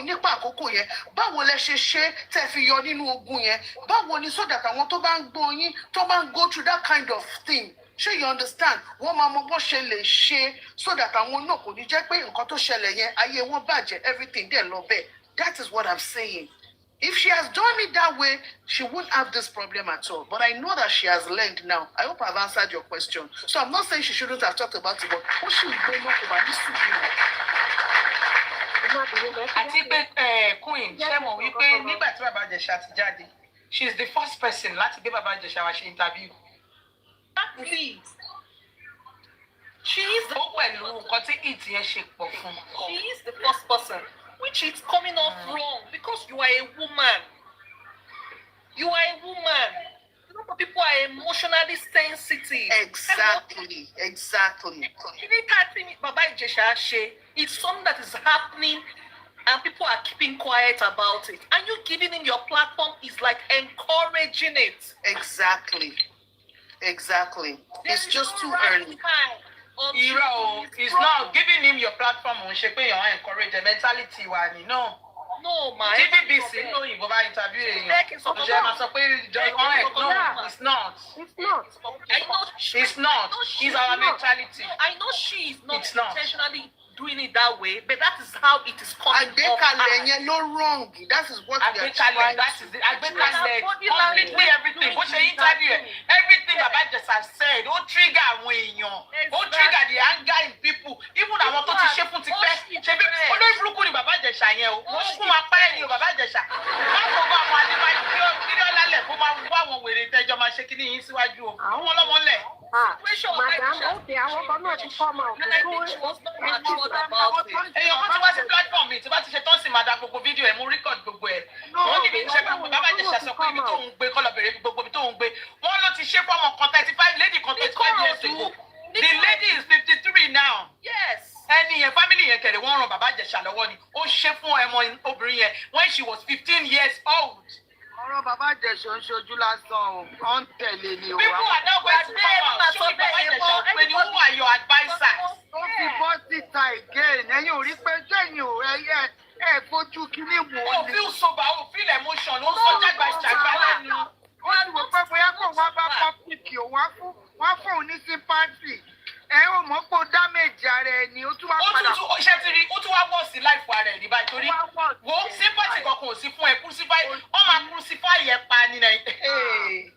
ye. Báwo lẹ ṣe ṣe tẹ́ fi yọ nínú ogun yẹn. Báwo ni so that àwọn tó bá ń gbọ́ yín tó bá ń go through that kind of thing. Sure you understand? Wọ́n máa mọ bó ṣe lè ṣe so that àwọn náà kò ní jẹ́ pé nǹkan tó ṣẹlẹ̀ yẹn ayé wọn bàjẹ́ everything dẹ̀ lọ bẹ́ẹ̀. That is what I'm saying. If she has done it that way, she wouldn't have this problem at all. But I know that she has learned now. I hope I've answered your question. So I'm not saying she shouldn't have talked about it, but what should we go about this to Àti pé Queen ṣé mọ̀ wípé nígbà tí Bàbá Ìjẹ̀ṣà ti jáde, she is the first person láti gbé Bàbá Ìjẹ̀ṣà wá ṣe interview. Please. She is ó pẹ̀lú nǹkan tí it yẹn ṣe pọ̀ fún. She is the first person, which is coming off wrong because you are a woman. You are a woman. You know, people are emotionally sensitive. Exactly. Baba Ìjẹ̀ṣà, it's something that is happening and people are keeping quiet about it. And you giving him your platform is like encouraging it. Exactly. It's just too early. It's not giving him your platform on ṣe pé you encourage the mentality wa ni no. No, my. TVBC no you go by interview èèyàn. Ṣé ma sọ pé no, it's not. I know It's not. It's our mentality. I know she is not It's not. intentionally doing it that way, but that is how it is coming off. Àgbékalẹ̀ yẹn ló wrong. That is what we are trying. That is it. Àgbékalẹ̀ completely everything. Bó ṣe interview everything Baba Ìjẹ̀ṣà said, ó trigger àwọn èèyàn. Ó trigger the anger in people. Even àwọn tó ti ṣe fún ti pẹ́. Ṣebí olórí burúkú ni Baba Ìjẹ̀ṣà yẹn o. Wọ́n kún máa pẹ́ ni o Baba Ìjẹ̀ṣà. Báwo bá àwọn adébáyé kí ó lálẹ̀ kó máa wá àwọn wèrè tẹ́jọ́ máa ṣe kíní yín síwájú o. Àwọn ọlọ́mọ lẹ̀. Madam, okay, àwọn kan náà ti come out. Èèyàn kan ti wá sí platform mi tí bá ti ṣe tán sí máa da gbogbo fídíò ẹ̀ mú record gbogbo ẹ̀. Wọ́n ní kí n ṣe pé Bàbá Ìjẹ̀ṣà sọ pé ibi tó ń gbé kọ́lọ̀ bèrè gbogbo ibi tó ń gbé. Wọ́n ló ti ṣe fọ́mọ kan 35 lady kan 35 years ago. The lady is 53 now. Yes. Ẹni yẹn family yẹn kẹ̀lé wọ́n ràn Bàbá Ìjẹ̀ṣà lọ́wọ́ ni. Ó ṣe fún ọmọ obìnrin yẹn when she was 15 years old. Ọ̀rọ̀ Bàbá Ìjẹ̀ṣà ń ṣojú lásán o, wọ́n ń tẹ̀lé ni o. People are now going to come out. Show Bàbá Ìjẹ̀ṣà pé ni who are your advisers? Ó fi bọ́ síta again, ẹ̀yin ò rí pé sẹ́yìn ò ẹ̀ fojú kíní wò O ni. feel sober, o feel emotion, o sọ jágbàjàgbà lẹ́nu. Ó ti wò pé bóyá kò wá bá pọ́pìkì ò wá fún òun ní sympathy. Ẹ ò mọ̀ pé ó dámèjì ara ẹ̀ ni ó tún wá padà. Ṣé ti rí, ó tún wá wọ̀ sí láìfọ ara ẹ̀ ní báyìí torí wo sympathy kankan ò sí fún ẹ crucify, ó máa crucify ẹ pa ni náà.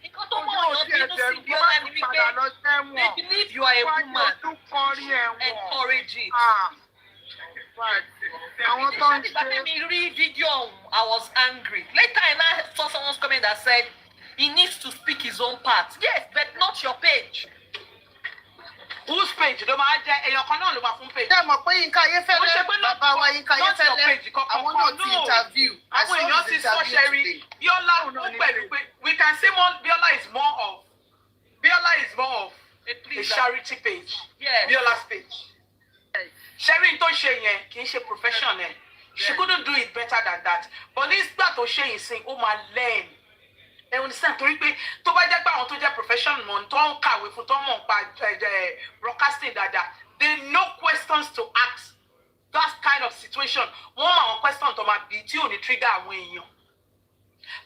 Nǹkan tó mọ̀ ọ́ bínú sí Bíọ́lá ni wípé they believe you are a woman. Encourage it. Àwọn tó ń Nígbà tí mi rí fídíò ọ̀hún, I was angry. Later I now saw someone's comment that said he needs to speak his own part. Yes, but not your page. whose page ló máa jẹ́ èèyàn kan náà ló máa fún page. Ṣé mọ̀ pé Yínká Ayéfẹ́lẹ́ bàbá wa Yínká Ayéfẹ́lẹ́ àwọn náà ti interview. Àwọn èèyàn ti sọ ṣẹ́rí Bíọ́lá ó pẹ̀lú pé we can say more Bíọ́lá is more of a charity page. Yes. Biola's page. Sharing tó ṣe yẹn kì í ṣe profession ẹ̀. She couldn't do it better than that. But nígbà tó ṣe ìsìn ó máa learn. Ẹ understand torí pé tó bá jẹ́ pé àwọn tó jẹ́ profession mọ̀ tó ń kàwé fún tó ń mọ̀ pa broadcasting dáadáa, they know questions to ask. That kind of situation. Wọ́n mọ àwọn questions tó máa bí tí ò ní trigger àwọn èèyàn.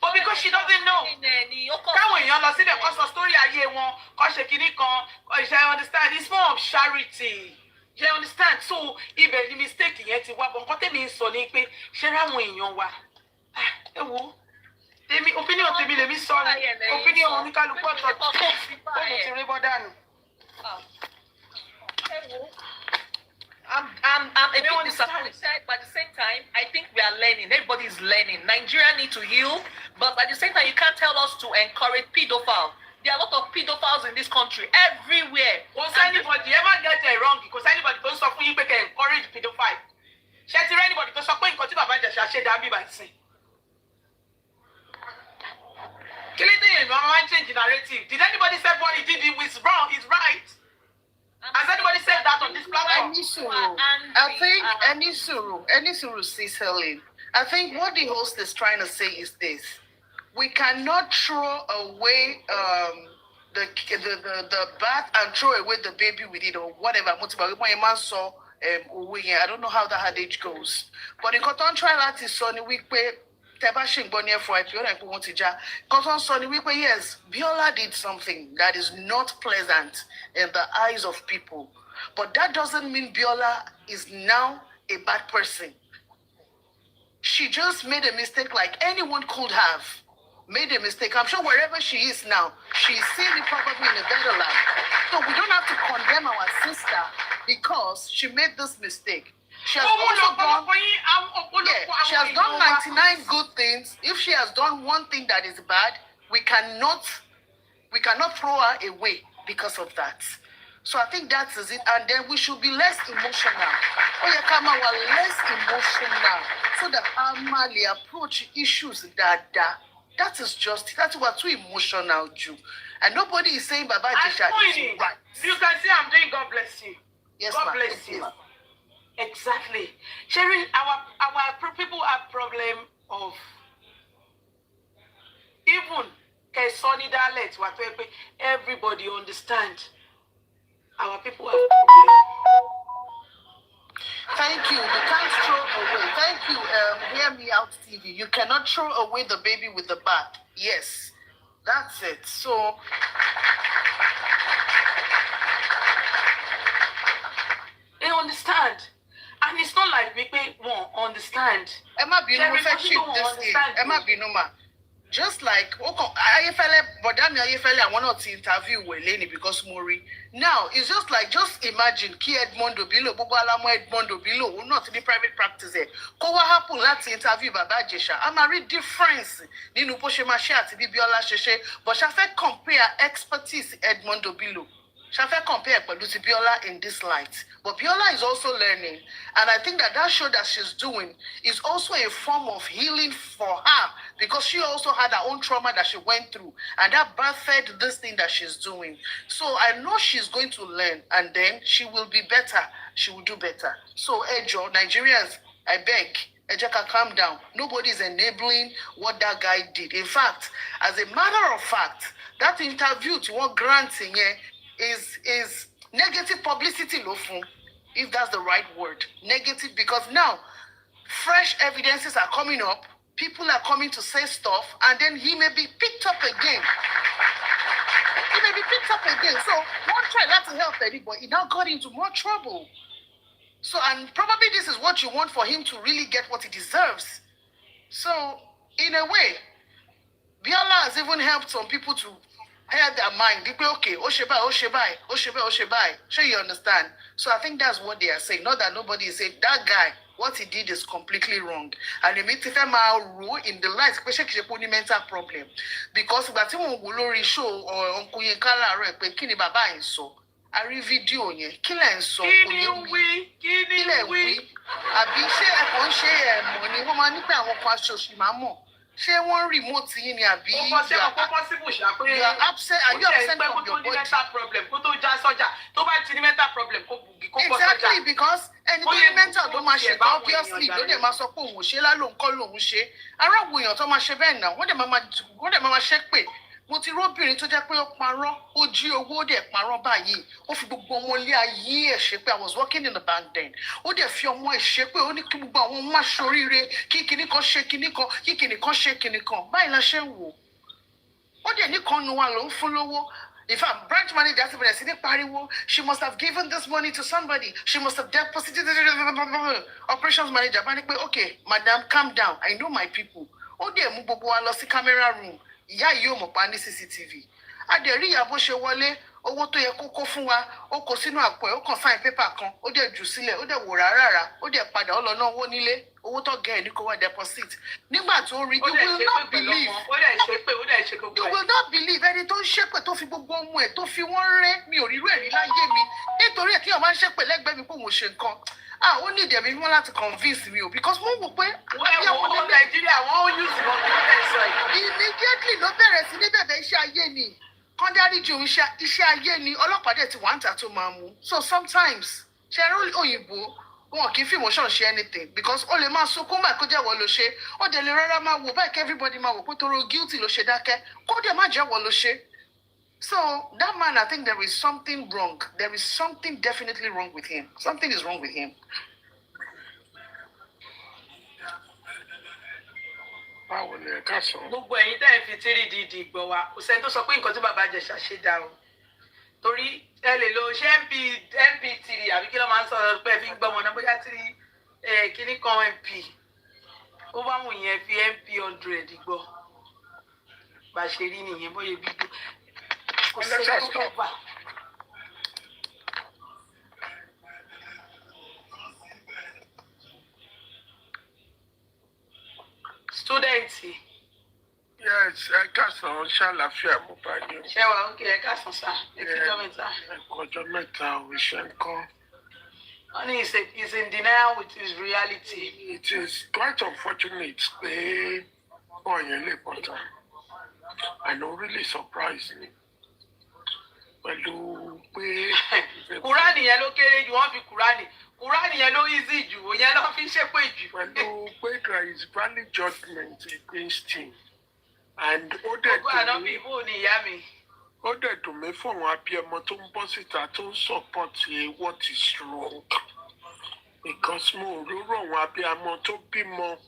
But because she doesn't know. Káwọn èèyàn lọ síbẹ̀ kó sọ story ayé wọn, kó ṣe kinní kan, ṣe understand, it's more of charity. You understand? So, ibẹ̀ ni mistake yẹn ti wá. But nǹkan tèmi ń sọ ni pé ṣé ráwọn èèyàn wa? Ẹ wo, opinion tèmi lèmi sọ ni. Opinion oníkálukú ọ̀tọ̀ tó ti rí bọ́ dànù. I'm a bit disappointed, but at the same time, I think we are learning. Everybody is learning. Nigeria need to heal, but at the same time, you can't tell us to encourage pedophiles. There are a lot of pedophiles in this country, everywhere. Was anybody ever get it wrong? Because anybody don't suffer you can encourage pedophile. She has anybody to support in continue about the Shashe Dabi by saying. Killing the change the narrative. Did anybody say what he did is wrong? Is right? Has anybody said that on this platform? I think Anisuru Cecily. I think what the host is trying to say is this: we cannot throw away the bath and throw away the baby with it or whatever. I don't know how that adage goes, but in Cotton trial artist Sonny Wikwe. Yes, Biola did something that is not pleasant in the eyes of people. But that doesn't mean Biola is now a bad person. She just made a mistake like anyone could have made a mistake. I'm sure wherever she is now, she's seeing it probably in a better light. So we don't have to condemn our sister because she made this mistake. She has done 99 good things. If she has done one thing that is bad, we cannot throw her away because of that. So I think that is it. And then we should be less emotional. Less emotional. So that Amali approach issues that is just, that's what too emotional, Jew. And nobody is saying Baba Jesha is right. You can see I'm doing God bless you. Yes, God bless you. Exactly. Sharing our people have problem of even everybody understand. Our people have problem. Thank you. You can't throw away. Thank you. Hear me out, TV. You cannot throw away the baby with the bath. Yes, that's it. So. They understand. And it's not like we won't understand. Emma Bino just like I want to interview Lenny because Mori. Now it's just like imagine Ki Edmondo Bilo, Bobalamo Edmondo Bilo, will not be private practice. Kowa happen lati interview Baba Jesha. I'm a real difference. Ninu Poshe Masha to Biola Sheshe, but shall I compare expertise Edmondo Bilo? Shall I compare Lucy Biola in this light? But Biola is also learning. And I think that show that she's doing is also a form of healing for her because she also had her own trauma that she went through. And that birthed this thing that she's doing. So I know she's going to learn and then she will be better. She will do better. So, Ejo, Nigerians, I beg, Ejeka, calm down. Nobody is enabling what that guy did. In fact, as a matter of fact, that interview to what granting here is negative publicity, if that's the right word. Negative because now fresh evidences are coming up, people are coming to say stuff, and then he may be picked up again. So one try not to help anybody, he now got into more trouble. So, and probably this is what you want for him to really get what he deserves. So, in a way, Biola has even helped some people to hear their mind. They go, okay, Oshebai. Sure, you understand? So I think that's what they are saying. Not that nobody is saying, that guy, what he did is completely wrong. And they make rule in the light, especially the mental problem. Because that's when we show or Uncle Yinkala, Kini Baba is so. a rí fídíò yẹn kí lẹ̀ ń sọ kí ni wí kí ni wí. àbí ṣé ẹ̀kọ́ ń ṣe ẹ̀mọ́ ni wọ́n máa ní pé àwọn kan aṣòṣì máa mọ̀ ṣé wọ́n remote yín ni àbí. ó kọ́ sí ọkọ̀ possible ṣá pé you are absent from your body. kó tó ní mental problem kó tó já sọ́jà tó bá ti ní mental problem kó bùgì kó bọ́ sọ́jà. exactly because ẹni tó ní mental ló máa ṣe bá obviously ló dẹ̀ máa sọ pé òun ò ṣe lálóhùn kọ́ lòun ṣe aráàlú èèyàn tó máa ṣe bẹ́ẹ̀ náà wọ́n dẹ̀ máa ṣépè. Mo ti róbìnrin tó jẹ́ pé ó parọ́ ó jí owó ó dẹ̀ parọ́ báyìí ó fi gbogbo ọmọ ilé ayé ẹ̀ ṣe pé I was working in the bank then ó dẹ̀ fi ọmọ ẹ̀ ṣe pé ó ní kí gbogbo àwọn ọmọ aṣoríire kí kinní kan ṣe kinní kan kí kinní kan ṣe kinní kan báyìí la ṣe ń wò ó dẹ̀ ní kan nu wa ló ń fún lówó. In fact, branch manager ti bẹ̀rẹ̀ sí ní pariwo she must have given this money to somebody she must have deposited operations manager bá ní pé okay madam calm down I know my people ó dẹ̀ mú gbogbo wa lọ sí camera room ìyá yìí ò mọ̀ pa ní CCTV adẹ̀rí ìyá bó ṣe wọlé owó tó yẹ kó kó fún wa ó kó sínú àpò ẹ̀ ó kàn sign paper kan ó dẹ̀ jù sílẹ̀ ó dẹ̀ wò rárá ó dẹ̀ padà ó lọ ná owó nílé owó tó gẹ̀ ẹ́ ní kó wá deposit nígbà tó rí you will not believe you will not believe ẹni tó ń ṣépè tó fi gbogbo ọmọ ẹ̀ tó fi wọ́n rẹ́ mi ò rírú ẹ̀ rí láyé mi nítorí ẹ̀ kí wọ́n máa ń ṣépè lẹ́gbẹ̀ẹ́ mi pé òun ò ṣe nǹkan ó ní ìdẹ̀mí wọn láti convince mi o because mo wò pé ọmọ Nàìjíríà wọn ó use wọn kí wọn sọ yìí. immediately ló bẹ̀rẹ̀ sí ní bẹ̀bẹ̀ iṣẹ́ ayé ni kọ́ńdárì ju iṣẹ́ ayé ni ọlọ́pàá dẹ̀ ti wà ń tà tó máa mú so sometimes ṣẹ́rú òyìnbó wọn kì í fi emotion ṣe anything because ó lè máa sunkún báyìí kó jẹ́ wọ́n ló ṣe ó dẹ̀ lè rárá máa wò báyìí kí everybody máa wò pé toro guilty ló ṣe dákẹ́ kó dẹ̀ má jẹ́ wọ́n ló ṣe. So that man, I think there is something wrong. There is something definitely wrong with him. Something is wrong with him. Báwo ni ẹ ká sọ? Gbogbo ẹ̀yin tẹ́ ẹ fi tírí dìídì gbọ́ wa, kò sẹ́ni tó sọ pé nǹkan tí bàbá Ìjẹ̀ṣà ṣe dá o. Torí ẹ lè lo ṣé MP3 àbí kí ló máa ń sọ pé ẹ fi ń gbọ́ ọmọ náà bóyá tírí kíní kan MP. Ó bá wù yẹn fi MP 100 gbọ́. Bá a ṣe rí nìyẹn bóyá bí gbọ́. Kò sẹ́ni tó fẹ́ gbà. Student. Yes, ẹ ká sọ ṣàlàáfíà mo bá yín. Ṣé wàá ń kí ẹ ká sùn sá? Ẹ̀kọ́jọ́ mẹ́ta. Ẹ̀kọ́jọ́ mẹ́ta òrìṣẹ́ nǹkan. Honey, he's in denial with his reality. It is quite unfortunate pé ọ̀yẹ́ lè bọ̀tà. I know really surprised me. Pẹ̀lú pé. Kùránì yẹn ló kéré jù, wọ́n fi Kùránì yẹn ló easy jù, òyìn ló fi ṣépè jù. Pẹ̀lú pé there is valid judgment against him. And ó dẹ̀ dùn mí. Ìbò ni ìyá mi. Ó dẹ̀ dùn mí fún àwọn abiyamọ tó ń bọ́ síta tó ń support what is wrong. Because mo róró àwọn abiyamọ tó bímọ.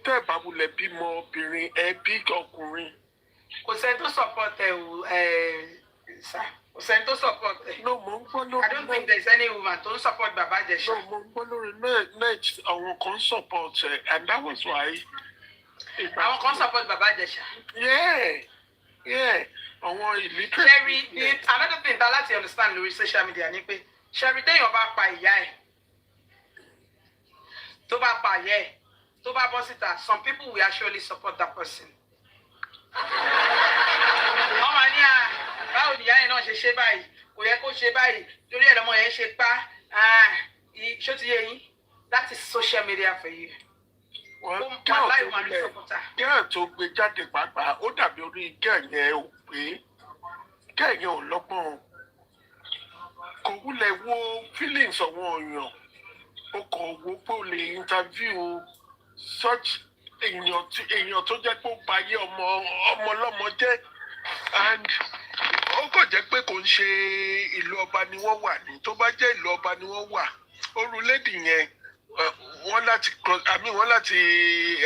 Tẹ́ ẹ̀ bá wulẹ̀ bímọ obìnrin ẹ bí ọkùnrin. Kò sẹ́ni tó support sir. Kò sẹ́ni tó support ẹ̀. No, mo ń gbọ́ lórí. I don't think there is any woman tó ń support Baba Ìjẹ̀ṣà. No, mo ń gbọ́ lórí net àwọn kan support ẹ̀ and that was why. Àwọn kan support Baba Ìjẹ̀ṣà. Yeah. Àwọn illiterate. Sherry, another thing that láti understand lórí social media ni pé Sherry téèyàn bá pa ìyá ẹ̀ tó bá pa ìyá ẹ̀ tó bá bọ́ síta some people will actually support that person. Wọ́n máa ní báwo ni ìyá yẹn náà ṣe báyìí kò yẹ kó ṣe báyìí torí ẹ̀ lọ́mọ yẹn ṣe pa ṣó ti yé yín that is social media for you. Gẹ́ẹ̀ tó gbé jáde pàápàá ó dàbí orí gẹ́ẹ̀yẹn ò pé gẹ́ẹ̀yẹn ò lọ́gbọ́n kò wúlẹ̀ wo feelings àwọn èèyàn o kò wo pé o lè interview such èèyàn tó jẹ́ pé ó ba ayé ọmọ ọlọ́mọ jẹ́ and ó kò jẹ́ pé kò ń ṣe ìlú ọba ni wọ́n wà ní tó bá jẹ́ ìlú ọba ni wọ́n wà orílẹ̀-èdè yẹn wọ́n láti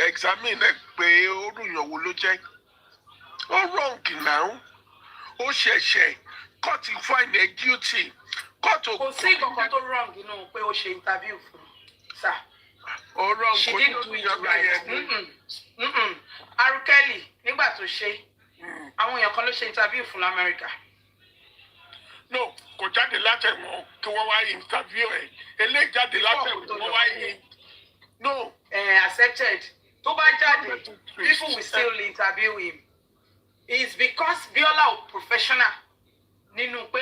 examine ẹ̀ pé orúyàn wo ló jẹ́ ó wrong now ó ṣẹ̀ṣẹ̀ court find ẹ̀ guilty court ò kò sí ìkọ̀kan tó wrong nínú pé ó ṣe interview fún sir. ó wrong kò ní tó yọgbà yẹn ni. Arukeli nígbà tó ṣe àwọn èèyàn kan ló ṣe interview fún lamẹ́ríkà. No, kò jáde látẹ̀wọ̀n kí wọ́n wá interview ẹ̀ eléyìí jáde látẹ̀wọ̀n kí wọ́n wá yí. No. Accepted. Tó bá jáde, people will still interview him. It's because Biola is professional. Nínú pé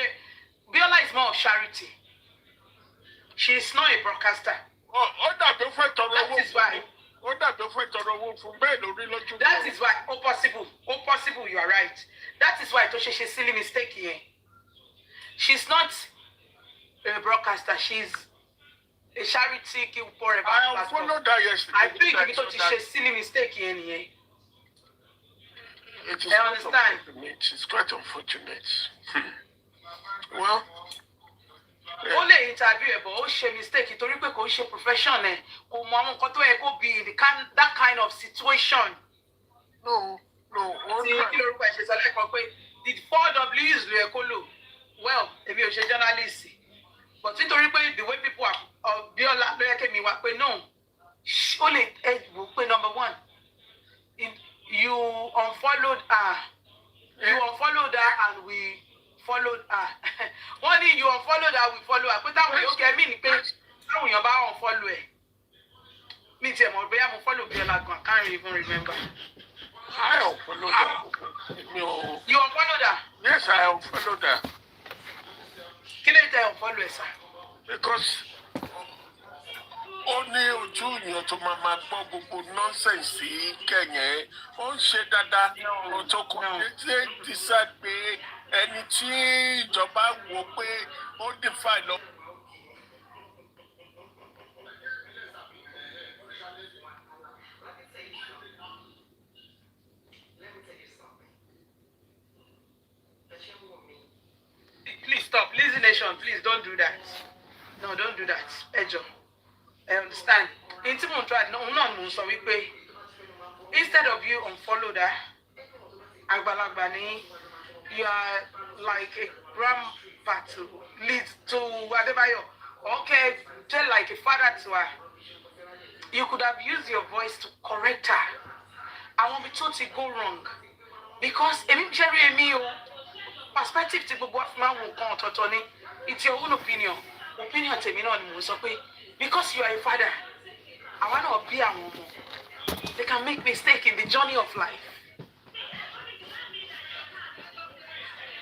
Biola is more of charity. She is not a broadcaster. That is why. That is why. Oh, possible, you are right. That is why Toshe she's silly mistake here. She's not a broadcaster. She's a charity kill for a I followed that yesterday. I think because she's silly mistake here. I understand. It's quite unfortunate. Well, ó lè interview ẹ̀ bọ̀ ó ṣe mistake torí pé kò ń ṣe profession ẹ̀ kò mọ àwọn nǹkan tó yẹ kó be in that kind of situation. No. tí kí lorúkọ ẹ̀ ṣe sọ lẹ́kọ̀ọ́ pé the 4Ws ló yẹ kó lò well èmi ò ṣe journalist but nítorí pé the way people are Biola ló yẹ kémi wá pé no ó lè wò pé number one you unfollowed her and we followed her. One thing you unfollowed her, we follow her. But that way, okay, I mean, táwọn èèyàn bá unfollow ẹ. Mi tiẹ̀ mọ̀ bóyá mo follow Biola gan, I can't even remember. I unfollowed her. No. You unfollowed her? Yes, I unfollowed her. Kí ló tẹ unfollow ẹ sá? Because ó ní ojú èèyàn tó máa gbọ́ gbogbo nọ́nsẹ̀nsì kẹ̀yẹ́ ó ń ṣe dáadáa ọ̀tọ̀ kò ní tí decide pé ẹni tí ìjọba wò pé ó define lọ. Please stop. Listen, nation, please don't do that. No, don't do that. Ejo. I understand. Instead of you unfollow that, you are like a grandpa to lead to Adebayo. Okay, tell like a father to her. You could have used your voice to correct her. I won't be told to go wrong. Because perspective to go it's your own opinion. Opinion to me because you are a father. I want to be a woman. They can make mistake in the journey of life.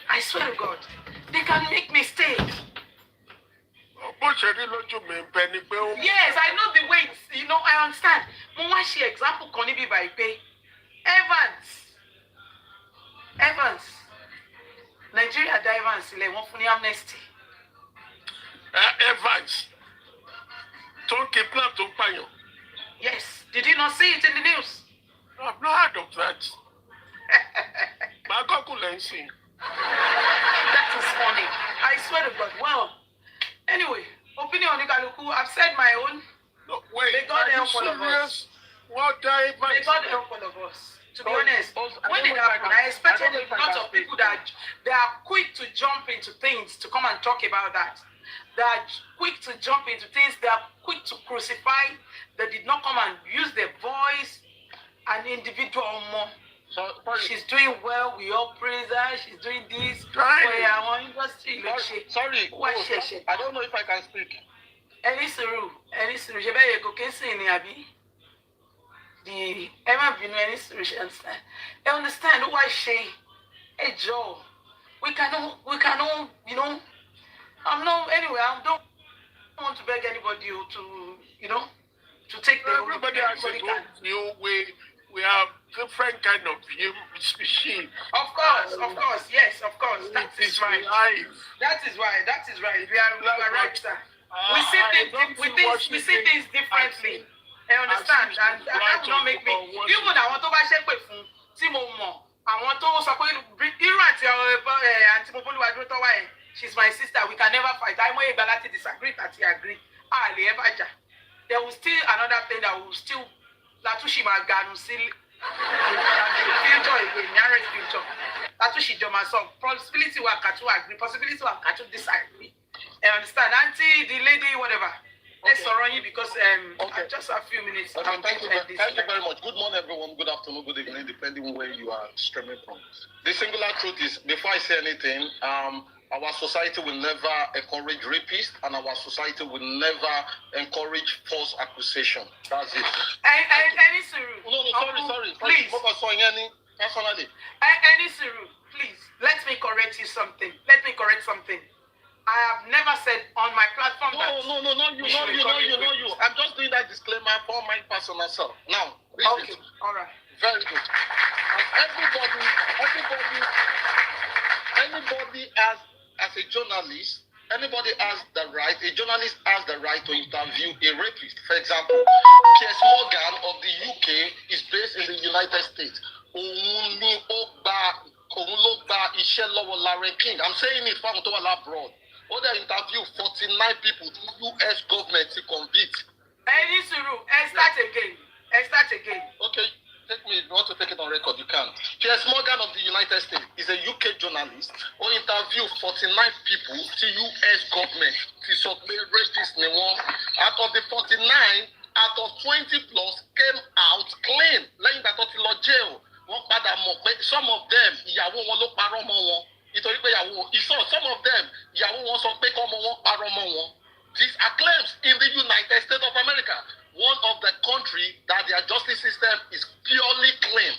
I swear to God, they can make mistakes. Yes, I know the way. I understand. Mwashi example can be by pay. Evans. Nigeria Evans. They want for amnesty. Evans. Don't kidnap, don't pay. Yes. Did you not see it in the news? No, I've not heard of that. My calculation. That is funny. I swear to God. Well, anyway, opinion on Igaluku, I've said my own. No, wait. May God help all of us. What May God help all of us. To be honest, when it happened, I expected a lot of people that they are quick to jump into things to come and talk about that. They are quick to jump into things. They are quick to crucify. They did not come and use their voice. An individual more. She's doing well. We all praise her. She's doing this. Sorry. I don't know if I can speak. Any suru. Je vais y go ni abi. The Emma Binu any solution. I understand why she. Hey Joe, we can all, I don't want to beg anybody to take the everybody has a new way. We have different kind of species. Of course, yes, of course. That is right. That is right. We are right, sir. We see things differently. I understand, and that will not make me. Even I want to buy shepe fun tí mo mọ̀. Àwọn tó sọ pé irú àti àǹtí mo bolu adúró tó wá yẹn. She's my sister. We can never fight. I want to disagree, that agree. Ali ever ja. There will still another thing that will still Latushima Ganu still future again, nearest future. Latushi Joma so possibility we can to agree, possibility we can to disagree. I understand. Auntie, the lady, whatever. Let's surround you because just a few minutes. Okay, thank you very much. Good morning, everyone. Good afternoon, good evening, depending on where you are streaming from. The singular truth is, before I say anything, our society will never encourage rapists, and our society will never encourage false accusation. That's it. Any Suru. No, sorry. Please. Focus on any personally. Any Suru, please. Let me correct something. I have never said on my platform that. No, you. I'm just doing that disclaimer for my personal self. Now, okay, all right. Very good. Anybody as a journalist, anybody has the right, a journalist has the right to interview a rapist. For example, Piers Morgan of the UK is based in the United States. Òun ló gba iṣẹ́ lọ́wọ́ Larry King. I'm saying it from abroad. They interview 49 people the US government to convict. Any suru, start again. Okay, take me. If you want to take it on record, you can. Piers Morgan of the United States is a UK journalist who interviewed 49 people to US government to submit rapist in one. Out of the 49, out of 20 plus came out clean. Lẹ́yìn that ó ti lọ jail. Wọ́n padà mọ̀ pé some of them ìyàwó wọn ló parọ́ mọ́ wọn. Nítorí pé some of them ìyàwó wọn sọ pé kọ́mọ wọn parọ́ mọ́ wọn. These are claims in the United States of America, one of the country that their justice system is purely clean.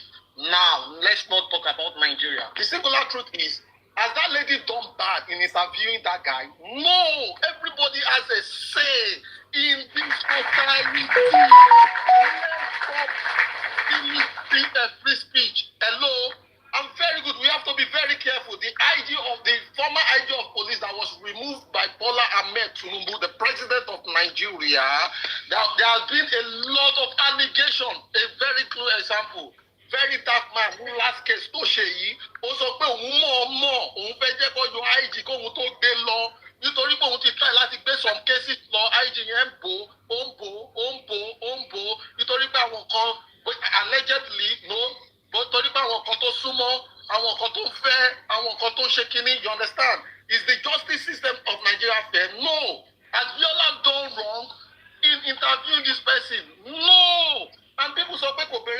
Now, let's not talk about Nigeria. The singular truth is, has that lady done bad in interviewing that guy? No! Everybody has a say in this society. Let's stop free speech. Hello? I'm very good. We have to be very careful. The former IG of police that was removed by BOLA Ahmed Tinubu, the president of Nigeria, there has been a lot of allegations. A very clear example. Very dark man who last case tó ṣe yìí, ó sọ pé òun fẹ́ jẹ́ kó yọ IG kóhun tó gbé lọ. Nítorí pé òun ti try láti gbé some cases lọ, IG yẹn ń bò. Nítorí pé àwọn kan allegedly torí pé àwọn kan tó súnmọ́, àwọn kan tó fẹ́, àwọn kan tó ṣe kíní, you understand? Is the justice system of Nigeria fair? No. Has Biola done wrong in interviewing this person? No. And people say,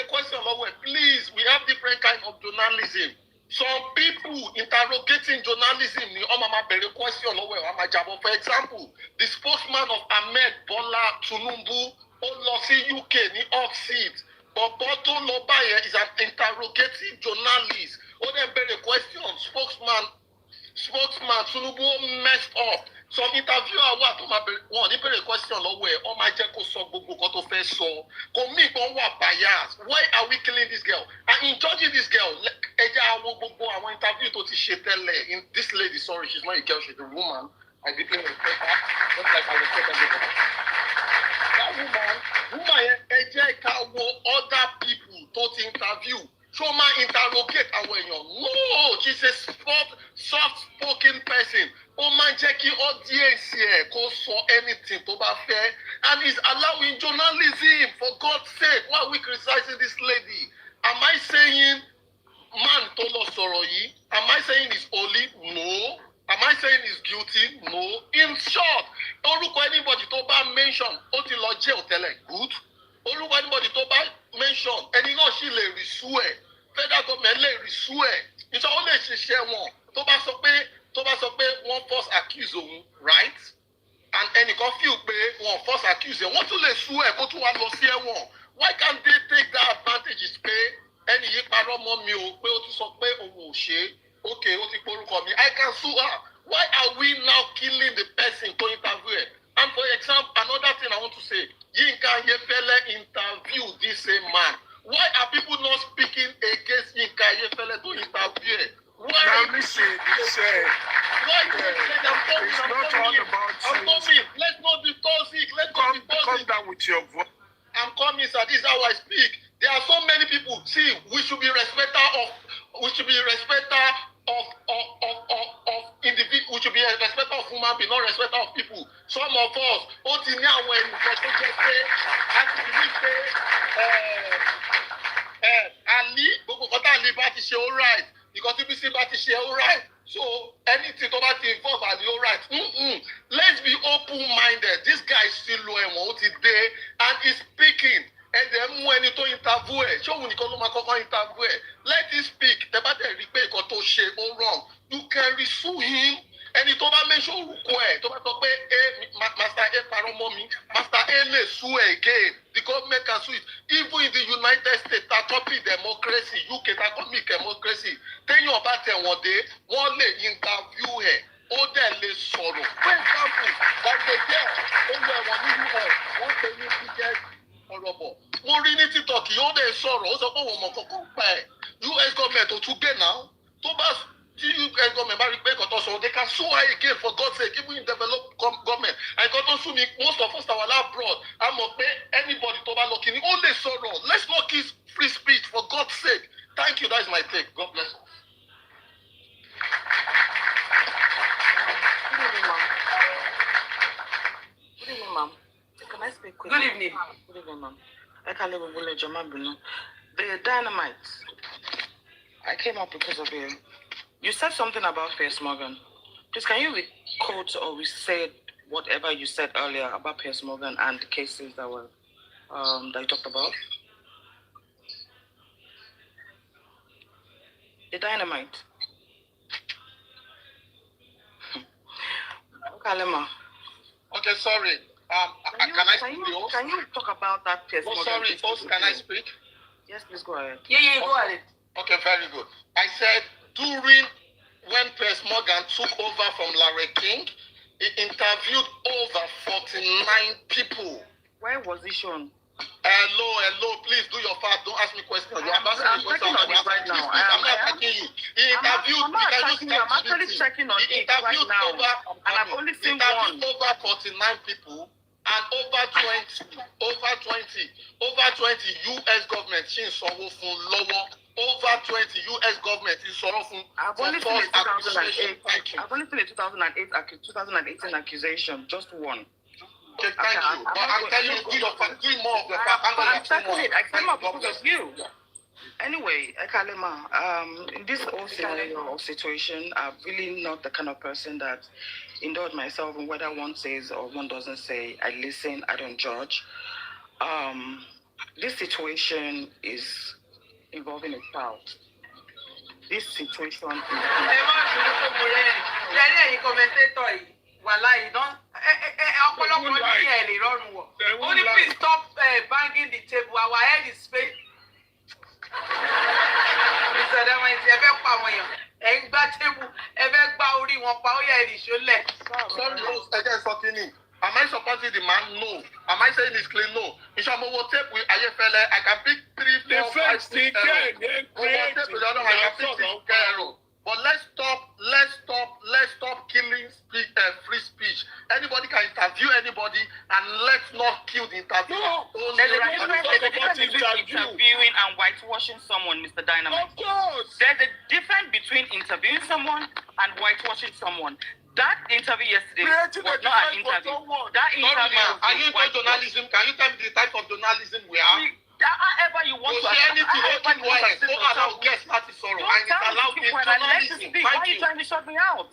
question lọ́wọ́ ẹ̀. Please, we have different kind of journalism. Some people interrogating journalism ni ọmọ máa bẹ̀rẹ̀ question lọ́wọ́ ẹ̀, ọmọ àjàbọ̀. For example, the spokesman of Ahmed Bola Tinubu ó lọ sí UK ní Oxford. Bọ̀bọ̀ tó lọ báyẹn is an interrogative journalist. Ó dẹ̀ bẹ̀rẹ̀ question. Spokesman Tinubu messed up. Some interviewer wà tó máa bẹ̀rẹ̀ wọn ní bẹ̀rẹ̀ question lọ́wọ́ ẹ̀, ọ máa jẹ́ kó sọ gbogbo nǹkan tó fẹ́ sọ. Kò mí ìbọn wà bias. Why are we killing this girl? And in judging this girl, ẹ jẹ́ àwọn gbogbo àwọn interview tó ti ṣe tẹ́lẹ̀. This lady, sorry, she's not a girl, she's a woman. I deeply respect her, just like I respect everybody. That woman yẹn, ẹ jẹ́ ká wo other people tó ti interview. Ṣó máa interrogate àwọn èèyàn? No, she's a soft-spoken person. Ó máa ń jẹ́ kí audience ẹ̀ kó sọ anything tó bá fẹ́. And he's allowing journalism, for God's sake. Why are we criticizing this lady? Am I saying man tó lọ sọ̀rọ̀ yìí? Am I saying he's holy? No. Am I saying he's guilty? No. In short, orúkọ anybody tó bá mention ó ti lọ jail tẹ́lẹ̀, good. Orúkọ anybody tó bá mention ẹni náà sì lè rìsú ẹ̀. Federal government lè rìsú ẹ̀. Ìṣọ́ ó lè ṣiṣẹ́ wọn tó bá sọ pé wọ́n first accuse òun, right? And ẹnìkan feel pé wọ́n first accuse ẹ̀, wọ́n tún lè sú ẹ̀ kó tún wá lọ sí ẹ̀wọ̀n. Why can't they take that advantage? Is pé ẹni yìí parọ́ mọ́ mi o, pé ó ti sọ pé òun ò ṣe. Okay, ó ti porúkọ mi. I can sue her. Why are we now killing the person to interview her? And for example, another thing I want to say, Yinka Ayefele interviewed this same man. Why are people not speaking against Yinka Ayefele to interview her? Why? Now listen, it's I'm coming. Let's not be toxic. Calm down with your voice. I'm coming, sir. This is how I speak. There are so many people. See, we should be respecter of individual. We should be a respecter of human being, not respecter of people. Some of us, Ali, Ali bá ti ṣe all right. Because TBC bá ti ṣe all right. So anything tó bá ti involve Ali all right. Let's be open-minded. This guy is still low and he's speaking. And then when you interview ẹ̀, ṣé òun nìkan ló máa kọ́kọ́ interview ẹ̀? Let him speak. Tẹ́ bá tẹ̀ rí pé nǹkan tó ṣe ó wrong. You can resue him. Ẹni tó bá mention orúkọ ẹ̀ tó bá sọ pé Master A parọ́ mọ́ mi, Master A lè sue ẹ̀ again. The government can sue it. Even in the United States, that copy democracy, UK, that copy democracy. Téèyàn bá tẹ̀ wọ́n dé, wọ́n lè interview ẹ̀. ó dẹ̀ lè sọ̀rọ̀. For example, like the girl ó lọ ẹ̀wọ̀n nínú wọ́n pè ní biggest ọ̀rọ̀ bọ̀. Mo rí ní TikTok yìí ó dẹ̀ sọ̀rọ̀ ó sọ pé òun mọ̀ kọ́kọ́ pa ẹ̀. US government ò tún gbé náà. Tó bá tí US government bá rí pé nǹkan tó sọ, they can sue her again for God's sake, even in developed government. And nǹkan tó sue me, most of us are abroad. A mọ̀ pé anybody tó bá lọ kí ni ó lè sọ̀rọ̀. Let's not kiss free speech for God's sake. Thank you, that is my take. God bless us. Good evening, ma'am. Good evening, ma'am. Can I speak quickly? Good evening. Good evening, ma'am. I can't live with the dynamite. I came up because of you. You said something about Piers Morgan. Please, can you quote or restate whatever you said earlier about Piers Morgan and the cases that were that you talked about? The dynamite. Kalema. Okay, sorry. Can you talk about that Piers Morgan? Sorry, boss, can I speak? Yes, please go ahead. Yeah, go ahead. Okay, very good. I said during when Piers Morgan took over from Larry King, he interviewed over 49 people. Where was he shown? Hello, please do your part. Don't ask me questions. You're asking me questions. I'm not attacking you. He interviewed. I'm not attacking you. I'm actually checking on it right now. And I've only seen one. Over 49 people and over 20 US government in lower. Over 20 US government in Sorofun. I've only seen a 2008. I've only seen a 2018 accusation. Just one. Okay, thank you. But I'm telling you, do more of the part. I'm checking it. I came up because of you. Anyway, Kalema, in this whole scenario or situation, I'm really not the kind of person that indulge myself in whether one says or one doesn't say. I listen, I don't judge. This situation is involving a child. This situation is... Only please stop banging the table. Our head is straight. Mr. Damaiti, ẹ fẹ́ pa àwọn èèyàn. Ẹ ń gbá table, ẹ fẹ́ gbá orí wọn pa, ó yẹ ẹ̀rì ṣólẹ̀. Sorry, again, fucking. Am I supporting the man? No. Am I saying it's clean? No. Ishamowo tape with Ayefele, I can pick 3, 4, 5, 6 errors. But let's stop killing free speech. Anybody can interview anybody, and let's not kill the interviewer. No. There's a difference between interviewing and whitewashing someone, Mr. Dynamite. Of course. There's a difference between interviewing someone and whitewashing someone. That interview yesterday was not an interview. That interview was are you into journalism? Can you tell me the type of journalism we are? However you want to anything open wire. Don't allow guests not to sorrow. And it's allowed in journalism. Why are you trying to shut me out?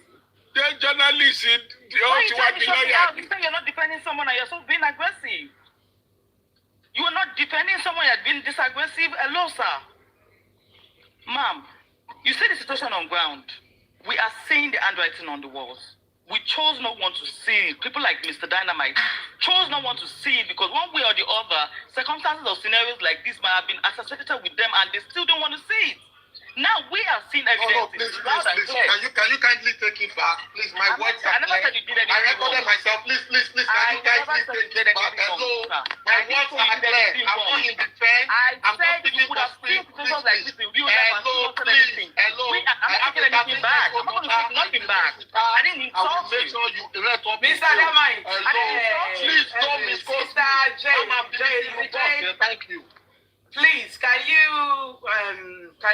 The journalist, why are you trying to shut me out? You say you're not defending someone and you're so being aggressive. You are not defending someone you're being this aggressive. Hello, sir. Ma'am, you see the situation on ground. We are seeing the handwriting on the walls. We chose not want to see it. People like Mr. Dynamite chose not want to see it because one way or the other, circumstances or scenarios like this might have been associated with them and they still don't want to see it. Now we are seeing evidence. Please. Can you kindly take it back? Please, my words are clear. I recorded myself. Please. Can you kindly take it back? Hello. My words are clear. I'm not in defense. I'm not speaking for free. Hello, please. Hello. I'm not taking anything back. I'm not going to take nothing back. I didn't insult you. Make sure you erect up. Mr. Dynamite. Please don't misquote me. Thank you. Please, can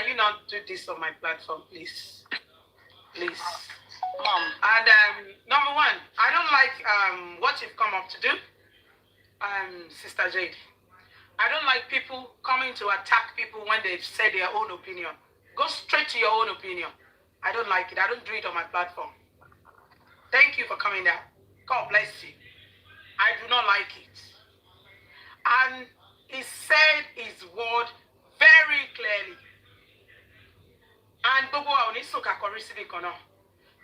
you not do this on my platform, please? Please. And number one, I don't like what you've come up to do, Sister Jade. I don't like people coming to attack people when they've said their own opinion. Go straight to your own opinion. I don't like it. I don't do it on my platform. Thank you for coming down. God bless you. I do not like it. And he said his word very clearly. And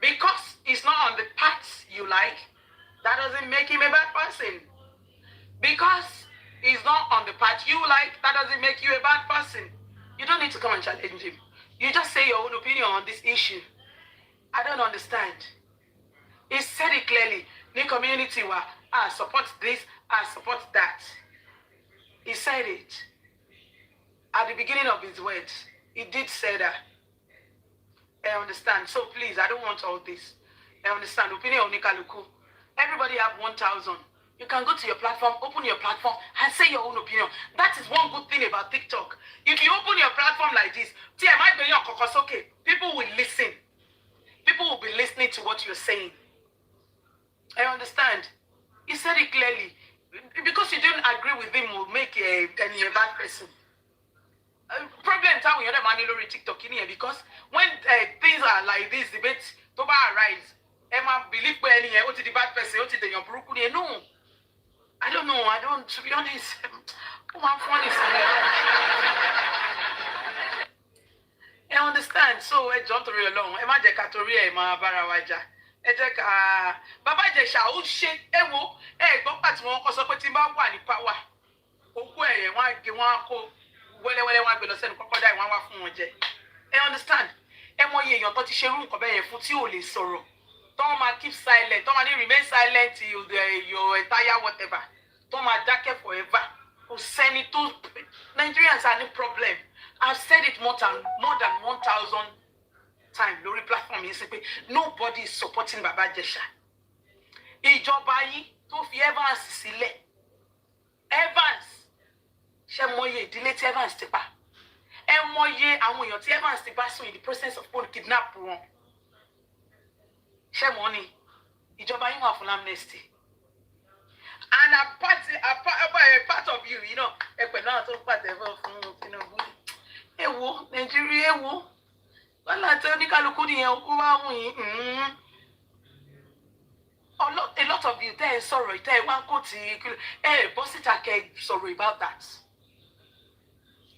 because it's not on the path you like, that doesn't make him a bad person. Because he's not on the path you like, that doesn't make you a bad person. You don't need to come and challenge him. You just say your own opinion on this issue. I don't understand. He said it clearly. The community wa, I support this, I support that. He said it. At the beginning of his words, he did say that. I understand. So please, I don't want all this. I understand. Opinion of Nikaluku. Everybody have 1,000. You can go to your platform, open your platform, and say your own opinion. That is one good thing about TikTok. If you open your platform like this, people will listen. People will be listening to what you're saying. I understand. He said it clearly. Because you don't agree with him will make a bad person. Problem time when you're the man in TikTok in here, because when things are like this, debates don't arise. Emma believe where any what is the bad person, what is the young broken? No. I don't know. I don't, to be honest. I understand. So I jump to real long. Emma Jekatoria, Emma Barawaja. Baba Jesha, oh shit, Ewo, go back to one because of Timba one power. Okay, one go where one will send crocodile one from J. I understand. Emo ye, your touchy room, Kobe, Futi, sorrow. Don't keep silent. Don't remain silent till your entire whatever. Don't jacket forever. Send it to Nigerians are no problem. I've said it more than 1,000 times. Lori platform is nobody is supporting Baba Jesha. Ìjọba yìí tó fi Evans sílẹ̀. Evans. Ṣé mọye ìdílé tí Evans ti pa? Ẹ mọye àwọn èèyàn tí Evans ti bá sùn in the process of phone kidnap wọn. Ṣé money? Ìjọba yìí wà fún amnesty. And a part of you, you know, ẹ̀pẹ̀ náà tó pàtẹ́wọ́ fún Tinubu. Ewo, Nigeria, ewo. Wọ́n láti oníkálukú nìyẹn ó wá mú yín. A lot of you tẹ́ ẹ sọ̀rọ̀ tẹ́ ẹ wá kó ti ẹ bọ́ síta kẹ́ ẹ sọ̀rọ̀ about that.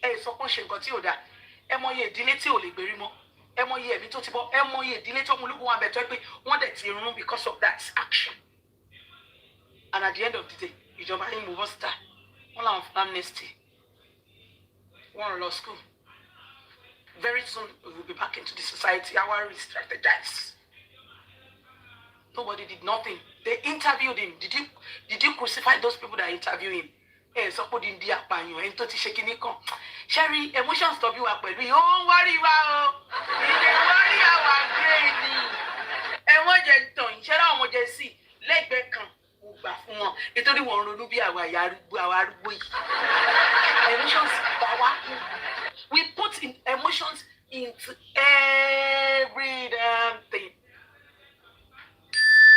Ẹ sọ pé ṣe nǹkan tí ò dáa. Ẹ mọye ìdílé tí ò lè gbèrí mọ́. Ẹ mọye ẹ̀mí tó ti bọ́. Ẹ mọye ìdílé tó mú ológun wọn abẹ́tọ́ pé wọ́n dẹ̀ ti run because of that action. And at the end of the day, ìjọba yín mú wọ́n síta. Wọ́n làwọn fún amnesty. Wọ́n lọ school. Very soon we will be back into the society. Our re-strategize. Nobody did nothing. They interviewed him. Did you crucify those people that interviewed him? So put in the appanyo and to shaking it. Sherry, emotions stop you up with me. Oh, worry about worry our brain. And what you're doing, Shara, what you see, leg back come. It only won't be our way. Emotions power. We put in emotions into every damn thing.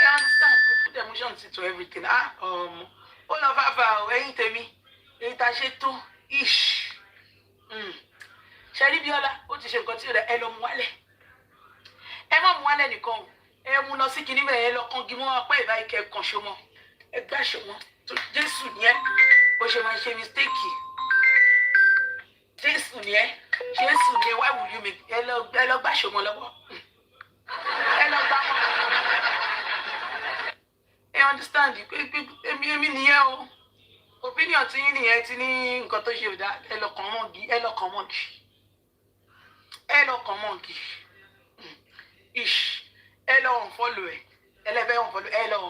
I understand. We put emotions into everything. All of our ain't me. Ain't a shit too. Ish. Shari Biola, what is your consider Elo Mwale? Emma Mwale Nicole. Emu no si kini me elo kon gi mo pa e ba ke kon shomo. E gba shomo. To Jesu yen. O se ma se mistake. Jesu yen. Why would you make elo gba shomo lowo? Elo gba. I understand you. Emi niye o. Opinion ti yin niye ti ni nkan to se da elo kan mongi. Ish. Elo unfollow it. Elo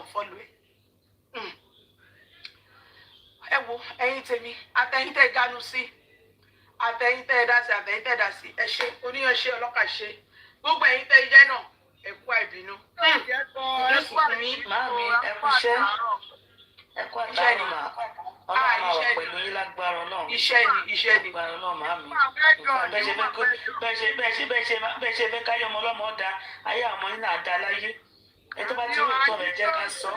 unfollow it. Ewo, ẹ̀yin tèmi, àtẹ̀yin tẹ́ ganu sí. Àtẹ̀yin tẹ́ dá sí. Ẹ ṣé, oníyan ṣe ọlọ́kà ṣe. Gbogbo ẹ̀yin tẹ́ jẹ́ náà, ẹ kú àìbínú. Mami, ẹ kú iṣẹ́. Ẹ kú àtàwọn mà. Ọlọ́run máa wà pẹ̀lú yín lágbára náà. Iṣẹ́ ni. Lágbára náà, màmí. Bẹ́ẹ̀ ṣe fẹ́ káyọ̀ ọmọ ọlọ́mọ da, ayé àwọn yín náà da láyé. Ẹ tó bá ti rí ìtọ́ rẹ̀ jẹ́ ká sọ.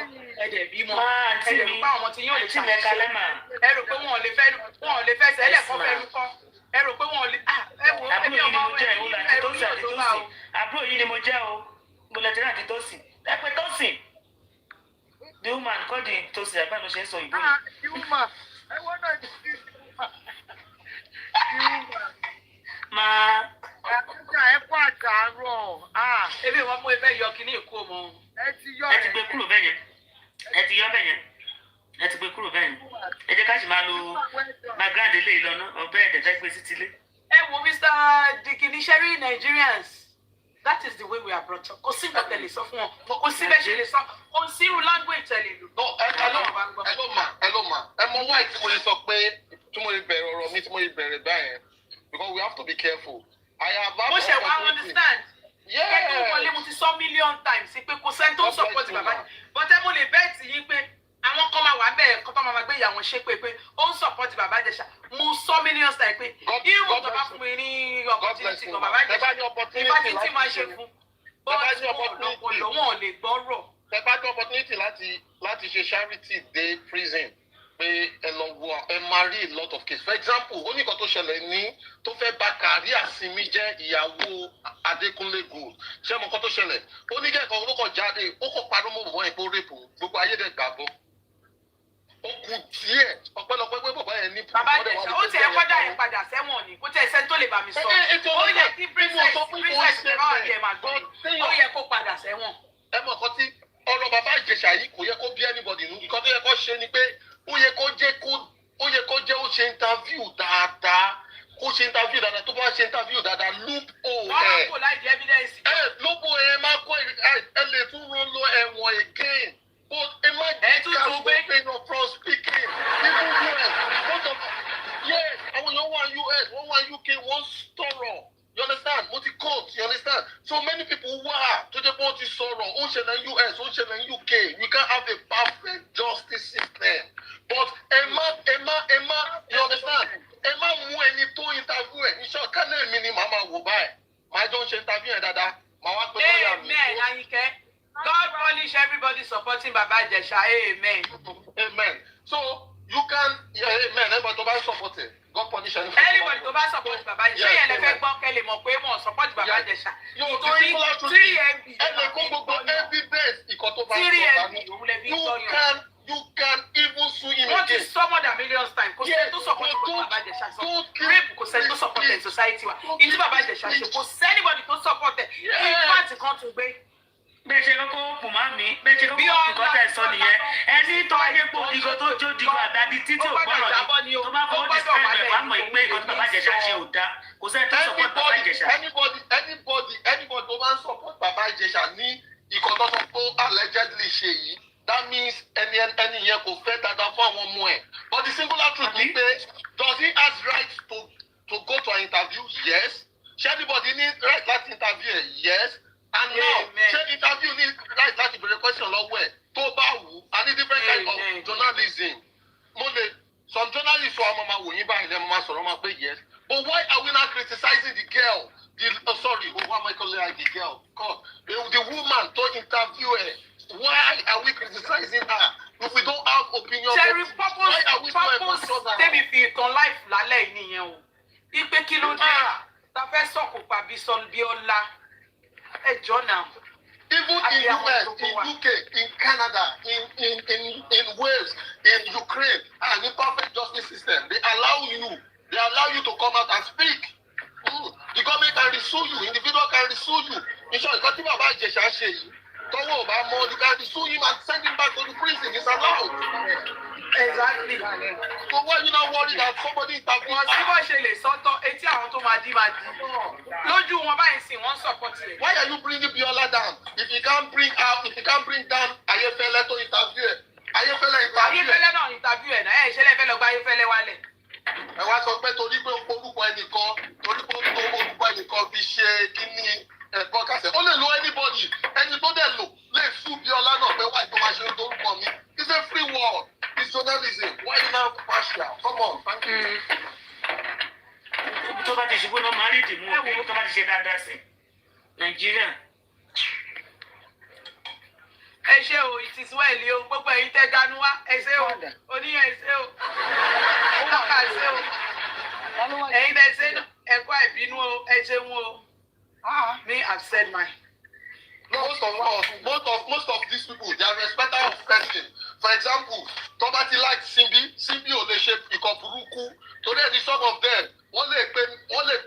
Ẹ dẹ̀ bímọ. Àǹtí mi, àǹtí mi ẹ̀ka lẹ́mà. Ẹ rò pé wọn ò lè fẹ́ sẹ́lẹ̀ kọ́ fẹ́ mi kọ́. Ẹ rò pé wọn ò lè. Àbúrò yìí ni mo jẹ́ ìwúlò àti Tósìn. Àbúrò yìí ni mo jẹ́ o. Mo lẹ tẹ́lẹ̀ àti Tósìn. Ẹ pé Tósìn. The woman called the Tósìn àgbà ló ṣe é sọ ìbò. The woman. I want to see the woman. Máa. Ẹ kú àtàárọ̀. Ebi wọn mú ẹfẹ yọ kíní èkó mọ. Ẹ ti yọ ẹ ti gbé kúrò bẹ́ẹ̀ yẹn. Ẹ ti yọ bẹ́ẹ̀ yẹn. Ẹ ti gbé kúrò bẹ́ẹ̀ yẹn. Ẹ jẹ́ ká sì máa lo background ilé ìlọ́nà ọbẹ̀ ẹ̀dẹ̀ fẹ́ gbé sí tilé. Ẹ wo Mr. Dikini Sherry Nigerians. that is the way we are brought up. Kò sí nǹkan tẹ̀lé sọ fún wọn. Kò sí bẹ́ẹ̀ ṣe lè sọ. Kò sí irú language tẹ̀lé lò. No, hello ma. Ẹ mọ why tí mo lè sọ pé tí mo lè bẹ̀rẹ̀ ọ̀rọ̀ mi tí mo lè bẹ̀rẹ̀ báyẹn because we have to be careful. I have had Mo ṣe wá understand. Kẹ́kọ̀ọ́ wọlé mo ti sọ million times pé kò sẹ́ni tó ń support bàbá yìí. But ẹ mo lè bẹ́ẹ̀ tì yín pé àwọn kan máa wà bẹ́ẹ̀ kọ́ tó máa gbé ìyàwó ṣe pé ó ń support bàbá Ìjẹ̀ṣà. Mo sọ million times pé irú tó bá fún mi ní opportunity kan bàbá Ìjẹ̀ṣà ìfàkìtì máa ṣe fún. But ọ̀pọ̀lọpọ̀ wọn ò lè gbọ́rọ̀. Ẹ bá ní opportunity láti ṣe charity day prison pé ẹ lọ wo ẹ máa rí a lot of cases. For example, ó ní nǹkan tó ṣẹlẹ̀ ní tó fẹ́ bà kárí àsinmi jẹ́ ìyàwó Adékúnlé Gold. Ṣé mo nǹkan tó ṣẹlẹ̀? Ó ní kẹ́kọ̀ọ́ orúkọ jáde, ó kọ̀ parọ́ mọ́ bọ̀bọ̀ yẹn pé ó rèpò gbogbo ayé dẹ̀ gbàgbọ́. Ó kù díẹ̀ ọ̀pẹ́lọpẹ́ pé bọ̀bọ̀ yẹn ní. Bàbá Ìjẹ̀ṣà ó tiẹ̀ kọ́dà yẹn padà sẹ́wọ̀n ni kó tẹ̀ sẹ́ni tó lè bá mi sọ. Ó yẹ kí princess ẹ̀ bá wà ní ẹ̀ máa gbọ́. Ó yẹ kó padà sẹ́wọ̀n. Ẹ mọ̀ nǹkan tí ọ̀rọ̀ bàbá Ìjẹ̀ṣà yìí kò yẹ kó bí anybody nù. Nǹkan tó yẹ kó ṣe ni pé ó yẹ kó jẹ́ ó ṣe interview dáadáa tó bá ṣe interview dáadáa loophole wọ́n kò láì di evidence. loophole ẹ máa kọ́ ẹ lè tún rán lọ ẹ̀wọ̀n again but ẹ má jẹ́ ká sọ pé no from speaking even US most of yes àwọn èèyàn wà US wọ́n wà UK wọ́n sọ̀rọ̀ you understand mo ti court you understand so many people wà tó jẹ́ pé wọ́n ti sọ̀rọ̀ ó ń ṣẹlẹ̀ US ó ń ṣẹlẹ̀ UK we can't have a perfect justice system but ẹ má you understand ẹ má mú ẹni tó interview ẹ iṣẹ́ ọ̀kánná mi ni màá máa wò báyìí màá jọ ń ṣe interview yẹn dáadáa màá wá pé lọ́ọ̀yà mi. Amen Ayinke God punish everybody supporting Baba Ìjẹ̀ṣà amen. Amen so you can amen everybody tó bá support it. God punish anybody. Anybody tó bá support Baba Ìjẹ̀ṣà. Ṣé yẹn lè fẹ́ gbọ́ kẹ́lẹ̀ mọ̀ pé mọ̀ support Baba Ìjẹ̀ṣà? Nítorí 3MB. Ẹ lè kó gbogbo evidence ìkan tó bá sọ 3MB òun lè fi sọ yẹn. You can even sue him Wọ́n again. ti sọ more than millions times. Kò sẹ́ni tó support Baba Ìjẹ̀ṣà sọ. Rape kò sẹ́ni tó support ẹ̀ society wa. Ìdí Baba Ìjẹ̀ṣà ṣe kò sẹ́nibody tó support ẹ̀. Ìfáàtì kan tún gbé. Bẹ́ẹ̀ ṣe kọ́kọ́ pò má mi bẹ́ẹ̀ ṣe kọ́kọ́ pò kọ́ tẹ̀ sọ nìyẹn ẹni tó wáyé pò digo tó jó digo àdádi títí ò gbọ́rọ̀ ni tó bá fọwọ́ describe ẹ̀ wá mọ̀ pé nǹkan tí Baba Ìjẹ̀ṣà ṣe ò dáa kò sẹ́ni tó support Baba Ìjẹ̀ṣà. Anybody tó bá ń support Baba Ìjẹ̀ṣà ní ìkan tó sọ pé allegedly ṣe yìí that means ẹni yẹn kò fẹ́ dáadáa fún àwọn ọmọ ẹ̀ but the singular truth ni pé does he has right to go to an interview? Yes. Ṣé anybody ní right láti interview ẹ̀? Yes. And now ṣé interview ní right láti bèrè question lọ́wọ́ ẹ̀ tó bá wù á ní different kind of journalism. Some journalists who are wò yín báyìí lẹ́nu máa sọ̀rọ̀ máa pé yes but why are we not criticizing the girl? Why am I calling her the girl? God, the woman to interview her. Why are we criticizing her? If we don't have opinion, why are we so emotional? Tẹ́mi fi ìtàn life lálẹ́ ìnìyẹn o. Ipe kí ló dé? Ta fẹ́ sọ̀kò pàbí Bíọ́lá. Ẹ jọ náà. Even in US, in UK, in Canada, in Wales, in Ukraine, and the perfect justice system, they allow you to come out and speak. The government can resue you, individual can resue you. In short, nǹkan tí Baba Ìjẹ̀ṣà ṣe yìí, tọ́wọ́ ò bá mọ́, you can resue him and send him back to the prison. It's allowed. Exactly. So why you not worried that somebody interviews? Wọ́n tí wọ́n ṣe lè sọ́tọ̀ etí àwọn tó máa dí. Lójú wọn báyìí sì wọ́n support rẹ̀. Why are you bringing Biola down? If you can't bring down Ayefele to interview ẹ̀. Ayefele náà interview ẹ̀ náà ṣe lẹ́fẹ̀ẹ́ lọ gba Ayefele wálẹ̀. Ẹ wá sọ pé torí pé orúkọ ẹnìkan fi ṣe kíní broadcast. Ó lè lo anybody. Ẹni tó dẹ̀ lò lè sue Biola náà pé wáyé tó máa ṣe orúkọ mi. It's a free world. It's journalism. Why you now partial? Come on, thank you. Tó bá ti ṣubú náà máa rí ìdìmú òbí tó bá ti ṣe dáadáa sí Nàìjíríà. Ẹ ṣé o, it is well o, gbogbo ẹ̀yin tẹ́ dánú wá, ẹ ṣé o, oníyàn ẹ ṣé o, ó wà ká ṣé o, ẹ̀yin tẹ́ ṣe ẹ̀kọ́ ìbínú o, ẹ ṣé wọn o. Me, I've said mine. Most of these people, they are respecter of person. For example, Tobati like Simbi ò lè ṣe ìkọ̀ burúkú. Torí ẹni some of them, wọ́n lè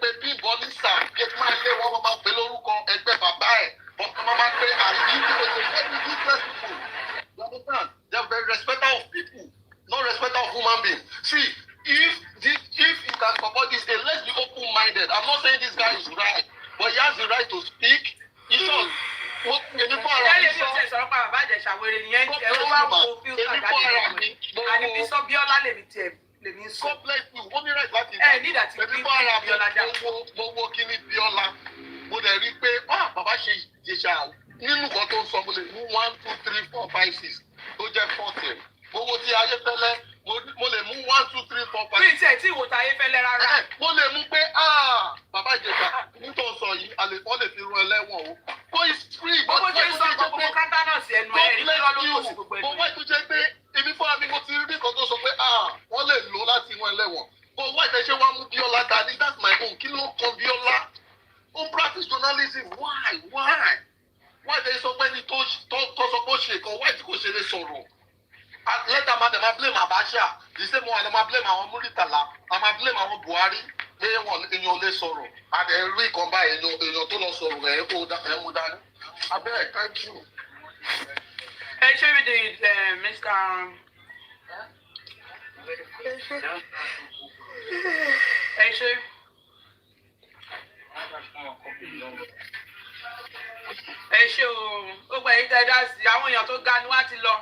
pe Bímbọ́ ní Sam, Gate Man lé wọ́n máa pè lórúkọ ẹgbẹ́ bàbá ẹ̀. But wọ́n máa pe àrídí because they very useless people. You understand? They are very respecter of people, not respecter of human beings. See, if you can support this, let's be open-minded. I'm not saying this guy is right, but he has the right to speak. Jesus. Èmi fún ara Ẹ mi lè bí o sọ. ṣe sọ̀rọ̀ pa bàbá Ìjẹ̀ṣà wèrè nìyẹn ẹ ó wá wo fíltà Èmi jáde fún ara lẹ́nu mi. ẹ̀. Àní bí sọ Bíọ́lá lèmi ń sọ. God bless you. Ó ní right láti. Ẹ nígbà tí Èmi bí fún ara Bíọ́lá dá. mi. Mo wo kíní Bíọ́lá. Mo dẹ̀ rí pé bàbá ṣe Ìjẹ̀ṣà nínú nǹkan tó ń sọ mo lè mú 1, 2, 3, 4, 5, 6 tó jẹ́ 40. Mo wo ti Ayéfẹ́lẹ́ mo lè mú 1, 2, 3, 4, 5. Bí tiẹ̀ tí ìwòta Ayéfẹ́lẹ́ rárá. Mo lè mú pé bàbá Ìjẹ̀ṣà nítorí sọ yìí wọ́n lè fi rún ẹlẹ́wọ̀n o. Kó is free. Gbogbo ṣe ń sọ gbogbo kátà náà sí ẹnu ẹ̀ rí kí lọ́ ló kó sí gbogbo ẹnu mo wá tó jẹ́ pé ibi fúnra mi mo ti rí nǹkan tó sọ pé wọ́n lè lò láti rún ẹlẹ́wọ̀n. But why they say wá mú Bíọ́lá dání? That's my own. Kí ló kan Bíọ́lá? Ó practice journalism. Why they sọ pé ní tó sọ pé ó ṣe kan? Why tí kò ṣe lè sọ̀rọ̀? Later ma dem ma blame Abacha. The same one dem ma blame àwọn Muritala. A ma blame àwọn Buhari. Pé èèyàn lè sọ̀rọ̀. Àdé rí kan báyìí èèyàn tó lọ sọ̀rọ̀ ẹ̀ mú dání. Abeg, thank you. Ẹ ṣé mi di Mr. Ẹ ṣé. Ẹ ṣé o, ó gbà yín dáadáa sí àwọn èèyàn tó ga ni wá ti lọ.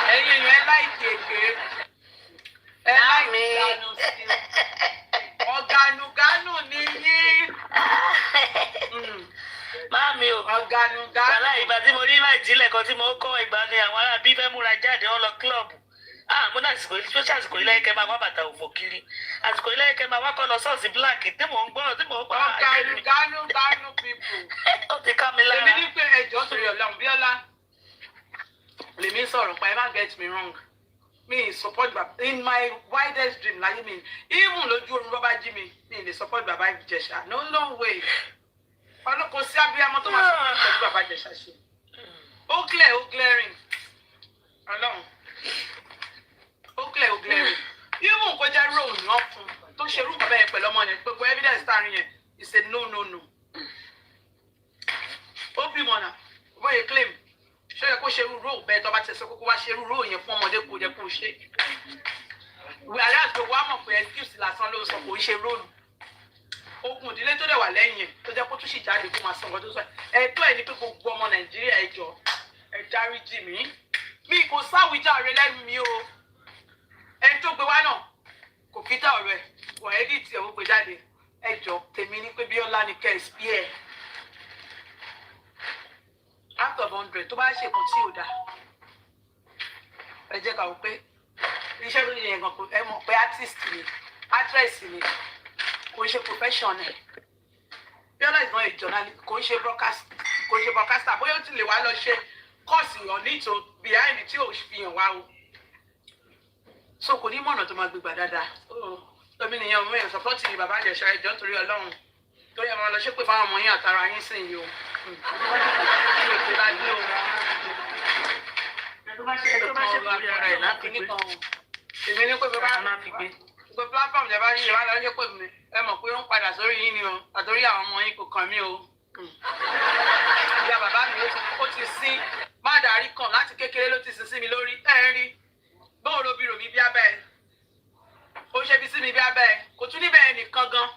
Ẹ̀yin èèyàn ẹ láìkì èké. Ẹ láìkì ganu sí. Ọ̀gànùgánù ni yín. Máàmi o. Ọ̀gànùgánù. Wàhálà ìgbà tí mo rí láì jílẹ̀ kan tí mo kọ́ ìgbà ni àwọn ará bí fẹ́ múra jáde wọn lọ kílọ̀bù. Mo ní àsìkò yìí special àsìkò yìí lẹ́yìn máa wá bàtà òfò kiri. Àsìkò yìí lẹ́yìn máa wá kọ́ lọ sọ́ọ̀sì black tí mò ń gbọ́. Ọ̀gànùgánù people. Ó ti ká mi lára. Èmi ní pé ẹjọ́ sórí Ọlọ́run Bíọ́lá. Lèmi sọ̀rọ̀ pa ẹ má get me wrong. Me support baba in my widest dream láyé mi. Even lójú oorun bàbá jí mi lè support bàbá Ìjẹ̀ṣà. No way. Kò sí abiyamọ tó máa support pẹ̀lú bàbá Ìjẹ̀ṣà ṣe. Ó clear ó glaring. Ọlọ́run. Ó clear ó glaring. Even kó jẹ́ role ní ọ̀fun tó ṣe irú bàbá yẹn pẹ̀lú ọmọ yẹn gbogbo evidence tààrin yẹn is a no. Ó bímọ náà bóyá claim ṣé yẹ kó ṣe irú role bẹ́ẹ̀ tó bá ti sọ kókó wá ṣe irú role yẹn fún ọmọdé kò yẹ kó ṣe. Wíwárẹ́ àti gbogbo àmọ̀ pé excuse lásán ló sọ kò ń ṣe role. Ogun ìdílé tó dẹ̀ wà lẹ́yìn ẹ̀ tó jẹ́ kó tún sì jáde kó máa sọ nǹkan tó sọ. Ẹ̀tọ́ ẹ̀ ní pé gbogbo ọmọ Nàìjíríà ẹ jọ̀ọ́ ẹ dáríjì mí. Mi kò sáwìjàre lẹ́nu mi o. Ẹni tó gbé wá náà kò fi dá ọ̀rẹ́ wọ̀ ẹ́díìtì ẹ̀ ó gbé jáde. Ẹ jọ̀ọ́ tèmi ní pé Bíọ́lá ni kẹ́ ẹ̀ sí ẹ̀. Out of 100 tó bá ṣe nǹkan tí ò dáa. Ẹ jẹ́ ká wò pé iṣẹ́ tó yẹ gan ẹ mọ̀ pé artist ni actress ni kò ń ṣe professional. Bíọ́lá is not a journalist kò ń ṣe broadcaster bóyá ó ti lè wá lọ ṣe course on it o behind tí ò fi hàn wá o. So kò ní mọ̀nà tó máa gbégbà dáadáa. Lómi nìyẹn ọmọ yẹn support ni bàbá Ìjẹ̀ṣà ẹjọ́ torí Ọlọ́run tó yẹ máa lọ ṣépè fáwọn ọmọ yín àtàrà yín sìn yìí o. Èmi ní pé bàbá máa fi gbé. Gbogbo platform ìjọba yìí wá lọ́jọ́ pé mi ẹ mọ̀ pé ó ń padà sórí yín ni o àtòrí àwọn ọmọ yín kò kàn mí o. Ìyá bàbá mi ó ti sín má darí kàn láti kékeré ló ti sin sí mi lórí ẹ̀ ń rí. Bóun ro bí rò mí bí abẹ́ ẹ̀. Ó ṣe bí sí mi bí abẹ́ ẹ̀. Kò tún níbẹ̀ nìkan gan.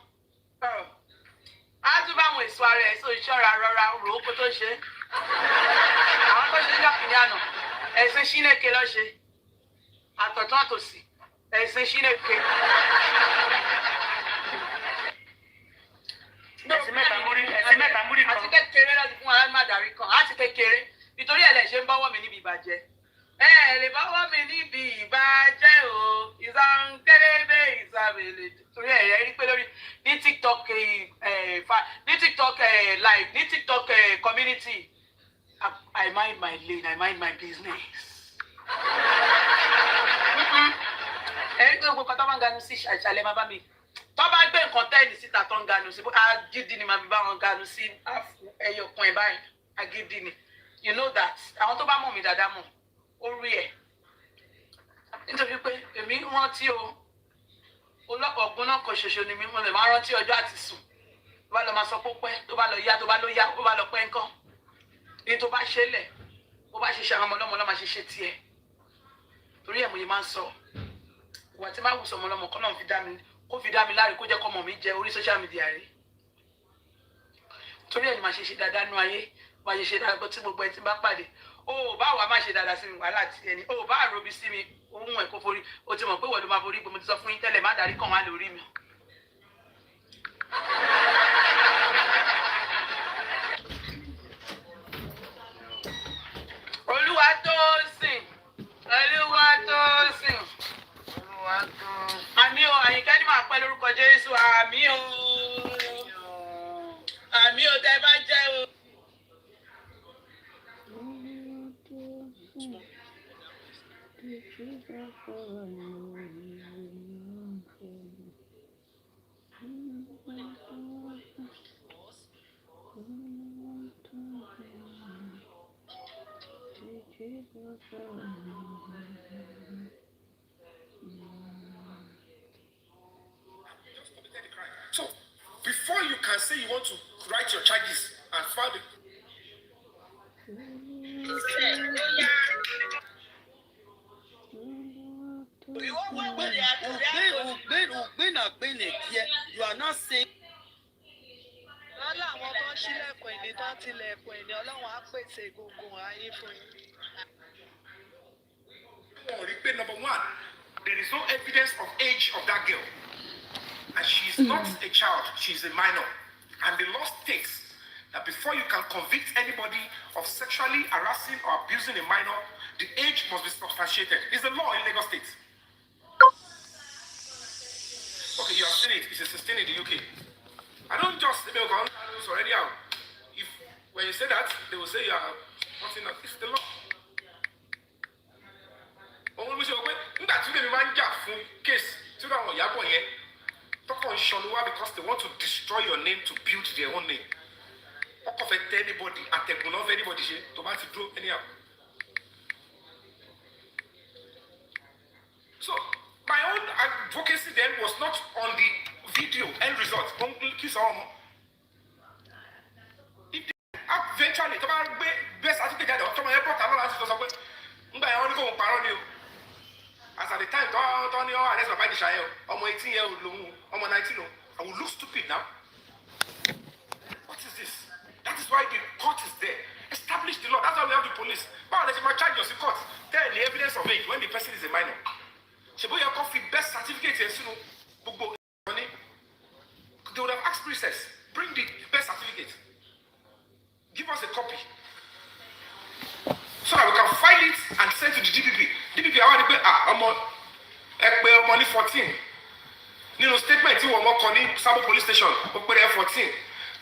Á tún bá àwọn èso ara ẹ̀ sọ ìṣọ́ra rọra rò ó kó tó ṣe. Àwọn tó ṣe jọ́kìnní àná ẹ̀sìn Ṣínèké lọ́ ṣe. Àtọ̀tún àtòsì ẹ̀sìn Ṣínèké. Ẹ̀sìn mẹ́ta múrí kan. Àti kékeré láti fún wa má darí kan. Àti kékeré nítorí ẹ̀ lẹ̀ ṣe ń bọ́wọ́ mi níbi ìbàjẹ́. Ẹ lè bọ́wọ́ mi níbi ìbàjẹ́ o. Ìsànkẹ́lẹ́bẹ̀ ìsàbẹ̀lẹ̀. Torí ẹ̀ rí pé lórí ní TikTok live ní TikTok community. I mind my lane, I mind my business. Ẹ gbé gbogbo kan tó máa ń ganu sí ìṣàlẹ̀ máa bá mi. Tó bá gbé nǹkan tẹ́ẹ̀nì síta tó ń ganu sí, agídí ni màá fi bá wọn ganu sí ẹyọkan ẹ̀ báyìí. Agídí ni. You know that. Àwọn tó bá mọ̀ mí dáadáa mọ̀, ó rí ẹ̀. Nítorí pé èmi rántí o, ọgbọ́n náà kan ṣoṣo ni mi, mo lè máa rántí ọjọ́ àti sùn. Tó bá lọ máa sọ pé ó pẹ́, tó bá lọ yá, tó bá lọ yá, tó bá lọ pẹ́ ńkọ́. Ní tó bá ṣe lẹ̀, bó bá ṣe ṣe àwọn ọmọlọ́mọ lọ́ máa ṣe ṣe tiẹ̀. Torí ẹ̀ mo yẹ máa ń sọ. Ìwà tí máa wù sọ ọmọlọ́mọ kan náà kó fi dá mi láre kó jẹ́ kọ́ ọmọ mi jẹ orí social media rí. torí ẹni máa ṣe dáadáa nú ayé máa ṣe dáadáa tí gbogbo ẹ ti bá pàdé o bá wàá má ṣe dáadáa sí mi wàhálà ti ẹni o bá àròbí sí mi ohun ẹ̀ kó forí o ti mọ̀ pé wọ́n ló máa forí mo ti sọ fún yín tẹ́lẹ̀ má darí kàn wá lórí mi. Olúwatósìn àmì o àyìnkẹ́ ni màá pẹ́ lórúkọ Jésù àmì o tẹ́ bá jẹ́ o. So, before you can say you want to write your charges and file it. You are not saying. Àwọn tó ń ṣílẹ̀kùn ìní tó ń tilẹ̀kùn ìní Ọlọ́run á pèsè gbogbo ayé fún yín. Number one, there is no evidence of age of that girl. And she is not a child, she is a minor. And the law states that before you can convict anybody of sexually harassing or abusing a minor, the age must be substantiated. It's the law in Lagos State. Okay, you have seen it. It's a 16 in the UK. I don't just say, it's already out. If when you say that, they will say you are nothing. It's the law. Case to IYABO because they want to destroy your name to build their own name. Anybody, anybody, anyhow. So my own advocacy then was not on the video end result. If eventually, as at the time, Tony or Alex Babadi Shayo, or 18-year-old, or 19, I will look stupid now. What is this? That is why the court is there. Establish the law. That's why we have the police. But there's my charge in court. Tell the evidence of age when the person is a minor. She put your coffee best certificate. They would have asked princess, bring the best certificate. Give us a copy. So that we can file it and send to the DPP. DPP, I want to pay money 14. You know, statement to Koni Sabo police station, 14.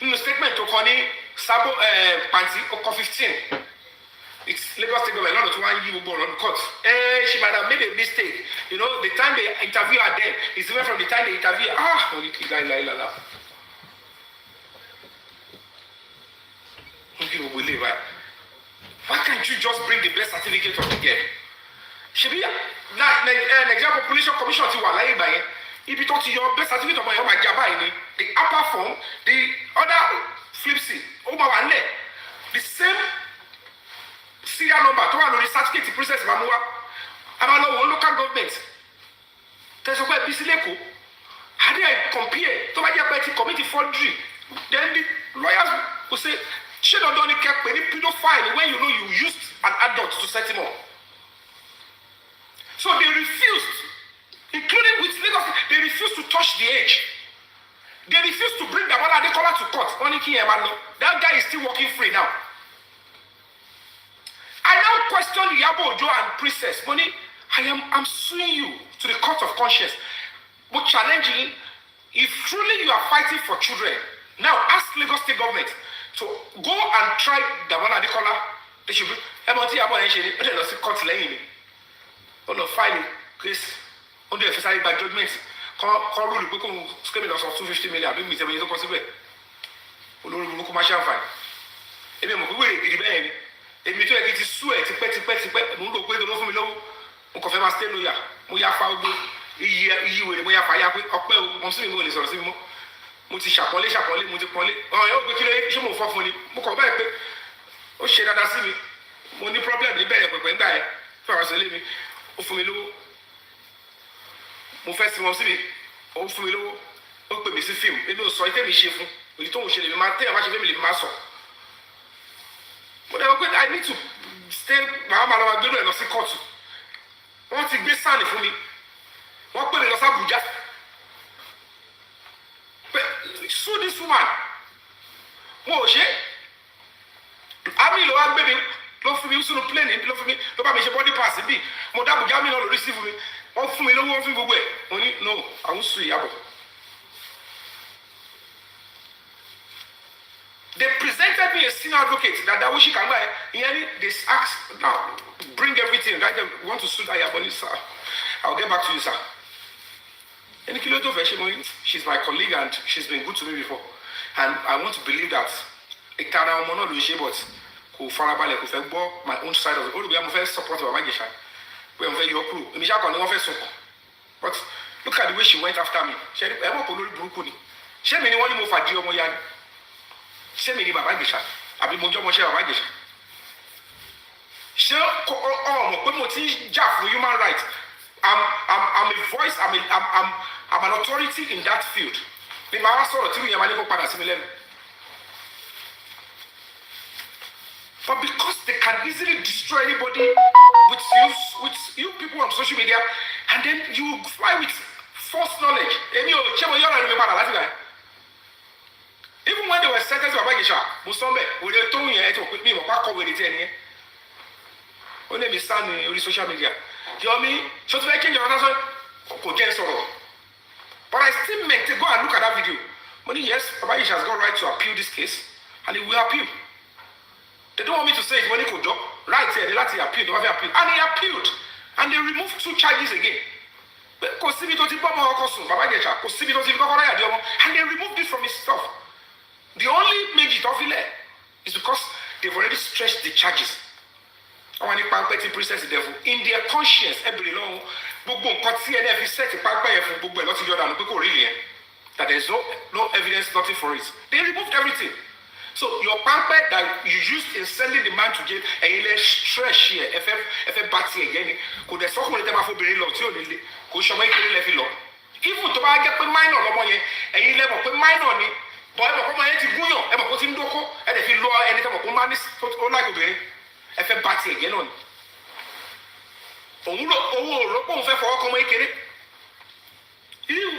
You know, statement to Koni Sabo Panti, 15. It's Lagos State government, not to one you go on court. She might have made a mistake. You know, the time they interview her then is even from the time they interview her. Why can't you just bring the best certificate of the girl? Should be an example, police commission to Walaye by if you talk to your best certificate of my Jaba, the upper form, the other flipsy, the same serial number, to one certificate to process Mamua, about local government. There's a way Bisileko. How do I compare to my committee forgery? Then the lawyers will say, she don't only kept any pedophile when you know you used an adult to set him up. So they refused, including with Lagos, they refused to touch the age. They refused to bring the Bola Adekola to court. That guy is still walking free now. I now question IYABO, OJO, and Princess Money. I'm suing you to the court of conscience. But challenging, if truly you are fighting for children, now ask Lagos State government to go and try the Bola Adekola. They should be filing case on the FSI by judgment. Call rule become screaming of 250 million. Bring me 7 years possible. Olórí commercial fine. Ebi mo gbe gidi bẹ́ẹ̀ ni. Èmi tó yẹ kí ti sú ẹ tipẹ́ mo rò pé do fún mi lọ́wọ́. Mo kàn fẹ́ máa stay lawyer. Mo ya fa ogbo iyi wèrè mo ya fa ya pé ọpẹ́ o mo sì mi mo lè sọ̀rọ̀ sí mi mo. Mo ti ṣàpọ́nlé mo ti pọ́nlé. Yóò gbé kí ló ṣé mo fọ́ fún ni. Mo kàn báyìí pé ó ṣe dáadáa sí mi. Mo ní problem ní bẹ̀rẹ̀ pẹ̀pẹ̀ nígbà yẹn. Fẹ́ wá sílé mi. Ó fún mi lówó. Mo fẹ́ sí wọn sí mi. Ó fún mi lówó. Ó pè mí sí fíìmù. Èmi ò sọ ìtẹ́ mi ṣe fún. òní tó ń ṣe lè máa tẹ́yà má ṣe fẹ́ mi lè máa sọ. Mo dẹ̀ wọ́n pé I need to stay màá máa lọ gbẹ́rù ẹ̀ lọ sí kóòtù. Wọ́n ti gbé sáànì fún mi. Wọ́n pè mí lọ sí Abuja. Pé sue this woman. Mo ò ṣe. Àmì ló wá gbé mi ló fún mi sínú plane ló fún mi ló bá mi ṣe body pass bí mo dá Abuja mi náà lórí sí fún mi. Wọ́n fún mi lówó wọ́n fún gbogbo ẹ̀. Mo ní no àwọn sùn ìyàbọ̀. They presented me a senior advocate that Dawoshi Kangba, they asked, now, bring everything, right? They want to sue that Yaboni, sir. I'll get back to you, sir. And she's my colleague and she's been good to me before. And I want to believe that it can not be but my own side of the I'm very supportive of Magisha. We're very your crew. But look at the way she went after me. She said, she made one move for Dio Moyan. Ṣé mi ni bàbá Ìjẹ̀ṣà àbí mo jọ́ mọṣẹ́ bàbá Ìjẹ̀ṣà? Ṣé ọmọ pé mo ti ń jà fún human rights? I'm a voice, I'm an authority in that field. Ní màá wá sọ̀rọ̀ tí ìyẹn máa ní kó padà sí mi lẹ́nu. But because they can easily destroy anybody with you people on social media, and then you fly with false knowledge. Èmi ò ṣé mo yọ̀rọ̀ ẹni mi padà láti gbà yẹn. Even when they were sentenced to Abagisha, Musombe, we were told me to put me on back over the 10 years. Only me stand on social media. You know me? So to make your answer, but I still meant to go and look at that video. Money, yes, Abagisha has got right to appeal this case, and he will appeal. They don't want me to say it when he could do. Right here, they let him appeal, they have to appeal. And he appealed. And they removed 2 charges again. And they removed it from his stuff. The only major of it is because they've already stretched the charges. I want to petty princess the devil in their conscience. Every long that there's no evidence, nothing for it. They removed everything. So your pamper that you used in sending the man to jail and you let stress here, if batty again, could the so many time for being law to could show make it law. Even to buy get minor and you level put minor. Boy, I'm going to go. I'm going to go. And if you lower anything, I'm going to like obey. If a batty again on. He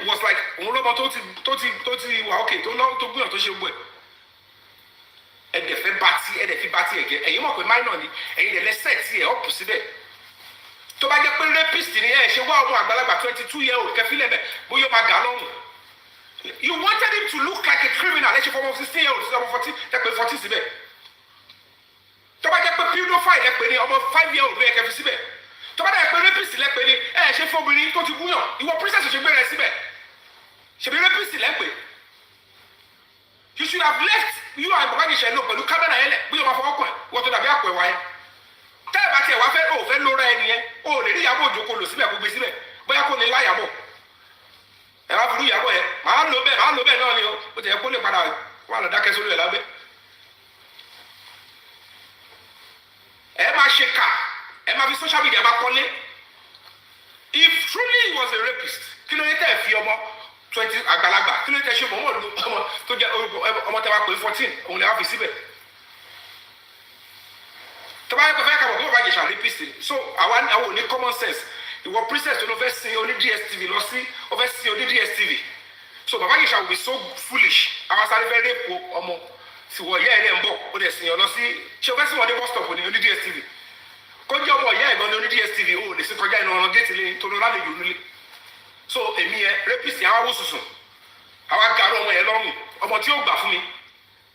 was like, okay, don't know to go to show. And if a batty again, and you want to mind on it, and let's set here opposite it. To buy a rapist in the air, she was 22-year-old, Kafilebe, Boyo Magalon. You wanted him to look like a criminal, actually from 16-year-old, 14, 40. To buy a pedophile, almost 5-year-old, like a Sibe. To buy a rapist, like a chef for Billy, to Buyon. You were princess, she be a Sibe. She be a rapist, like you should have left you and Bagisha look, but you come in and we have a what would have been why? Tell about your wife, oh, then Laura, oh, the Yabo Joko, Sibe, who be Sibe, but I couldn't lie about. I have to do your way. I know better on you, but they're pulling about one of the darkest of the lab. Emma Sheka, Emma social media about calling. If truly he was a rapist, kilometer if you're 20 Agalagba, kilometer show more to get over 14, only have a civet. Tobacco rapist. So I will need common sense. You were princess to oversee only DSTV, oversee only DSTV. So Babagisha will be so foolish. I was very poor. So yeah, or the senior, she oversee on the bus stop on the DSTV. Could you on the DSTV? Oh, the second guy no get to the so a mere rapist, I was so. I got on my long about your baffle me.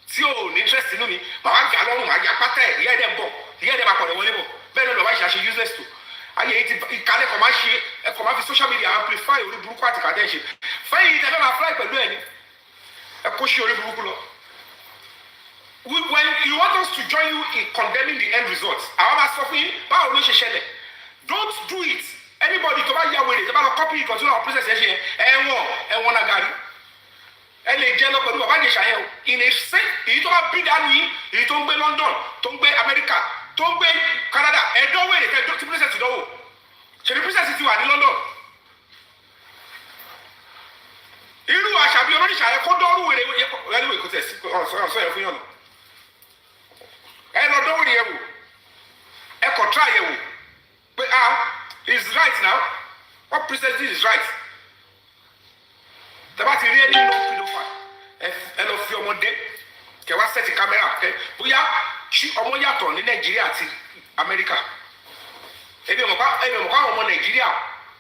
So interest in me, but I got on my yapate, yeah, them book, yeah, them up on the window. Better know why she useless to. I hate it can't come out social media amplify the blue party attention. Find it never fly by doing it. A push your blue. When you want us to join you in condemning the end results, I am asking, don't do it. Anybody to buy your way, about a copy because you are princess and one agari. And they gel up in a set, you don't have big army, you don't be London, don't be America, don't be Canada, and don't wait, they don't princess to know. So the princess is in London. You know, I shall be premonition ẹ kó dọ́rù wèrè anyway kò tẹ̀ sí ọ̀sọ́ yẹn fún yàn ẹ lọ dọ́wọ́ yẹn wò ẹ kọ̀ try yẹn wò pé is right now what president is right tẹ́bá ti rí ẹni ló pedophile ẹ lọ fi ọmọdé kẹ wá sẹ́ẹ̀tì kámẹ́rà kẹ bóyá ọmọ yàtọ̀ ní Nàìjíríà àti Amẹ́ríkà ebi ọmọ káwọn ọmọ Nàìjíríà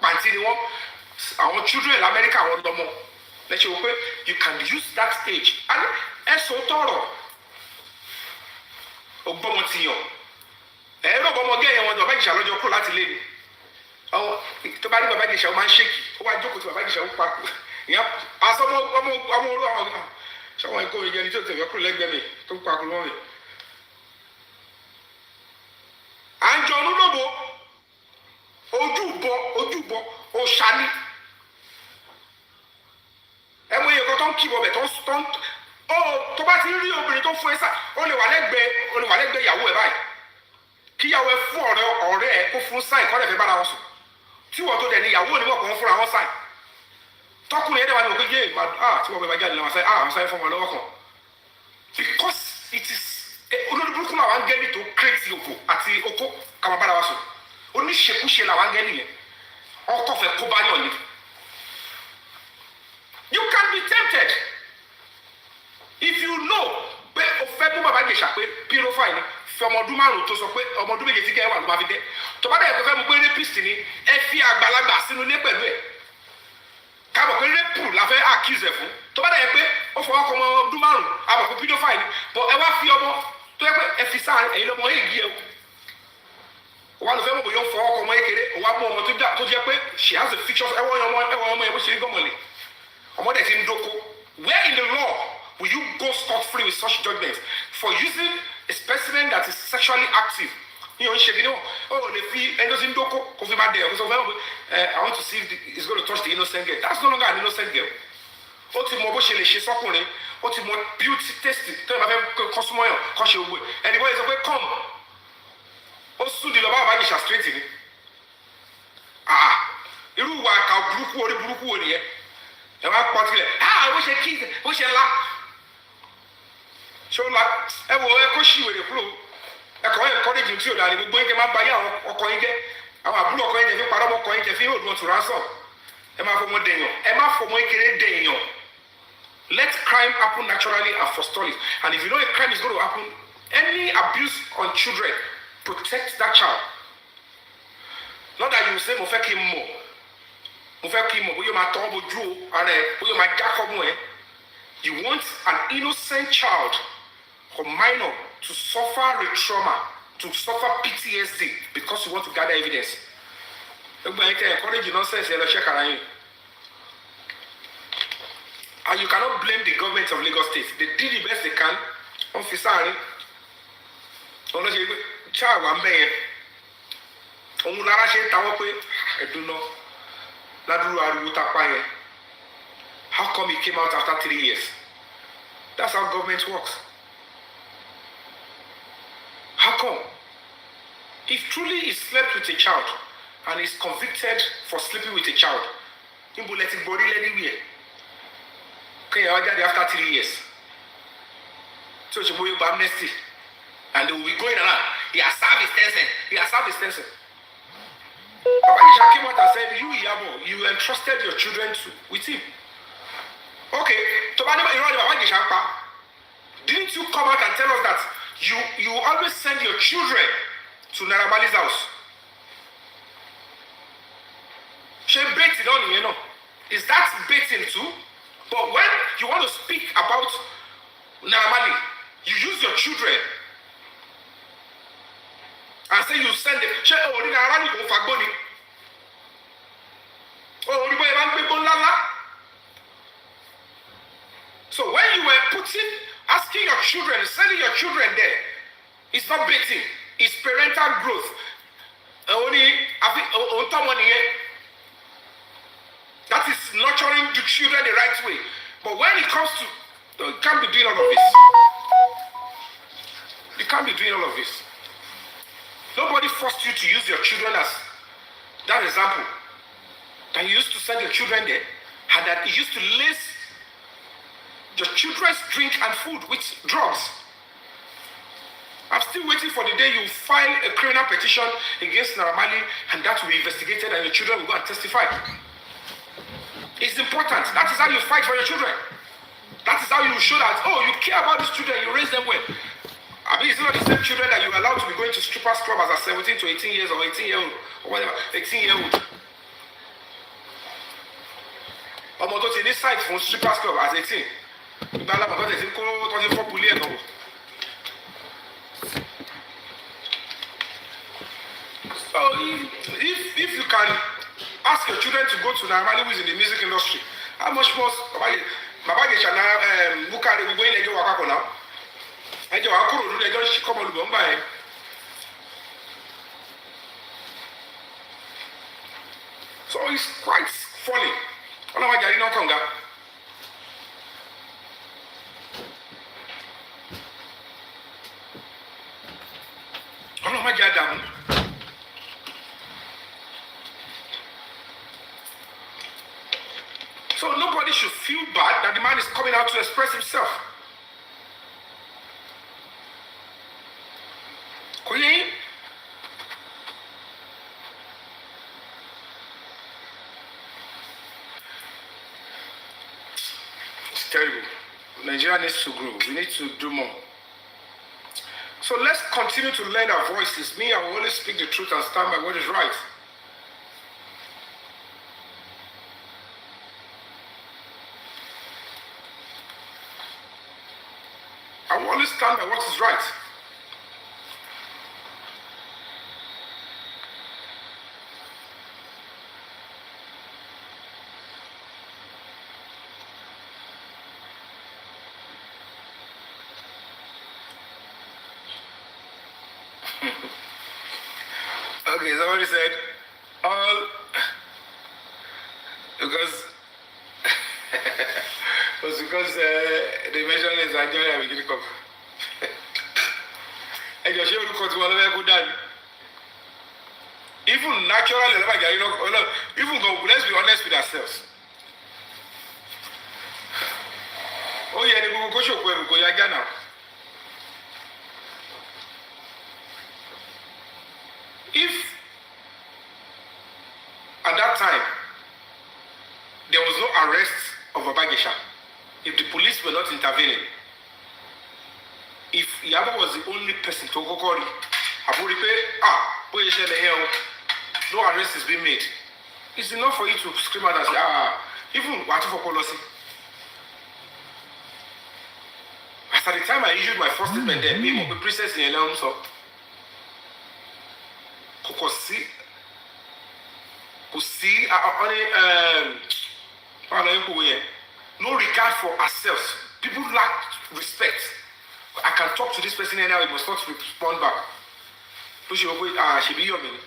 pàǹtí ni wọ́n àwọn children l'Amẹ́ríkà wọn lọ́mọ lẹ́sẹ̀ wò pé you can use that age ẹ sọ tọrọ ọgbọ́mọ ti yàn ẹ lọ́gbọ́n ọmọ gẹ́yìn wọn bàbá ìjìṣà lọ́jọ́ kúrò láti lé ni tó bá rí bàbá ìjìṣà ó máa ń ṣèkì ó wá jókòó tí bàbá ìjìṣà ó pa ìyá aṣọ ọmọ olú àwọn ṣọwọ́n ẹ̀kọ́ ìyẹn ní tó tẹ̀wé kúrò lẹ́gbẹ̀ẹ́ mi tó ń pa kúrò lọ́rùn. à ń jọ onúlóbo ojúbọ òṣàní ẹ mọ iye kan tó ń kí bọbẹ tó bá ti rí obìnrin tó fún ẹ sá ó lè wà lẹ́gbẹ̀ẹ́ ìyàwó ẹ báyìí kíyàwó ẹ fún ọ̀rẹ́ ẹ kó fún sáì kọ́ lè fẹ́ bára wọn sùn tí wọ́n tó dẹ̀ ní ìyàwó onímọ̀ kan fúnra wọn sáì tọkùnrin yẹn dẹ̀ wà ní òkè yé tí wọ́n bẹ bá jáde lọ́wọ́ sáì àwọn sáì fún wọn lọ́wọ́ kan because it is olórí burúkú làwọn angẹ́lì tó kírètì òkò àti okó kàmá bára wa sùn oníṣekúṣe làwọn angẹ́lì yẹn ọkọ̀ fẹ́ kó bá yàn ni. You can be tempted if you know pé o fẹ́ mú bàbá Ìjẹ̀ṣà pé pedophile ni fi ọmọ ọdún márùn tó sọ pé ọmọ ọdún méje tí kẹ́ wà ló máa fi dẹ́ tó bá dẹ̀ pé fẹ́ mú pé rapist ni ẹ fi àgbàlagbà sínú ilé pẹ̀lú ẹ̀ káàbọ̀ pé rape la fẹ́ accuse ẹ̀ fún tó bá dẹ̀ pé ó fọwọ́ kọ ọmọ ọdún márùn àbọ̀ pé pedophile ni but ẹ wá fi ọmọ tó yẹ pé ẹ fi sáà ẹ̀yin lọ́mọ èyí ẹ̀ wà ló fẹ́ mọ̀ bóyá ó fọwọ́ kọ ọmọ kékeré ó wá mú ọmọ tó jẹ́ pé she has the features ẹ̀wọ̀n ọmọ yẹn bó ṣe ń gọ́mọ̀lẹ̀ ọmọ dẹ̀ ti ń dóko where in the law will you go scot-free with such judgment for using a specimen that is sexually active? You know, shaking it. Oh, they feel innocent doko, coffee bad there. So I want to see if it's going to touch the innocent girl. That's no longer an innocent girl. What the mobile shele she sokune, what the more beauty tasting. Tell my friend consumer, cause she will. And the boy is like, come. Also, the love of Aisha straight in. Iru wa ka buruku ori ye. E wa pati le. We she kiss, we she laugh. So like ẹ wo ẹ kó ṣì wèrè kúrò ẹ kọ́ encourage tí o dà ní gbogbo yín kẹ́ máa bá yé àwọn ọkọ yín jẹ́ àwọn àbúrò ọkọ yín jẹ́ fi parọ́ ọkọ yín jẹ́ fi hold on to ransom ẹ máa fọmọ dèèyàn ẹ má fọmọ kékeré dèèyàn let crime happen naturally and forestall it and if you know a crime is going to happen any abuse on children protect that child not that you say mo fẹ́ kí n mọ̀ bóyá máa tọ́ bójú o ara ẹ bóyá máa jákọ́ mọ́ ẹ you want an innocent child or minor to suffer a trauma, to suffer PTSD because you want to gather evidence. Encourage nonsense and check around. And you cannot blame the government of Lagos State. They did the best they can. Officer, child one man. I do not. How come he came out after 3 years? That's how government works. How come? If truly he slept with a child and is convicted for sleeping with a child, he will let it body anywhere. Okay, after 3 years. So she will be amnesty. And they will be going around. He has served his sentence. Papa Isha came out and said, you IYABO, you entrusted your children with him. Okay, didn't you come out and tell us that you always send your children to Narabali's house? She baited on you know. Is that baiting too? But when you want to speak about Narabali, you use your children and say you send them. So when you were asking your children, sending your children there, it's not baiting, it's parental growth. That is nurturing the children the right way. But when it comes to, you can't be doing all of this. You can't be doing all of this. Nobody forced you to use your children as that example. That you used to send your children there, and that you used to lace your children's drink and food with drugs. I'm still waiting for the day you file a criminal petition against Naira Marley and that will be investigated and your children will go and testify. It's important. That is how you fight for your children. That is how you show that, oh, you care about these children, you raise them well. I mean, it's not the same children that you allow to be going to strippers club as a 17 to 18 years or 18-year-old or whatever, 18-year-old. Ọmọ tó ti ní site fún strippers club as 18. Ìgbà alábàá tó ti kó tó ti fọ́ bulí ẹ̀ náà. So if you can ask your children to go to Naira Marley who is in the music industry, how much more Baba Geshana Bukari will go in and go Wakako now? And you are cool, they don't come on Bombay. So it's quite funny. I don't know why you don't come. I don't know why you don't. So nobody should feel bad that the man is coming out to express himself. It's terrible. Nigeria needs to grow. We need to do more. So let's continue to lend our voices. Me, I will always speak the truth and stand by what is right. I will always stand by what is right. Okay, somebody said, all because was because they mentioned is Nigeria beginning of and you're sure to go down. Even naturally, even go, let's be honest with ourselves. Oh yeah, they go show where we go now. If at that time there was no arrest of Babagesha, if the police were not intervening, if IYABO was the only person to go call no arrest is being made, it's enough for you to scream out and say, even what for policy. As at the time I issued my first statement there, me the princess in so no regard for ourselves. People lack respect. I can talk to this person and now he must not respond back. Push your way, she be your man.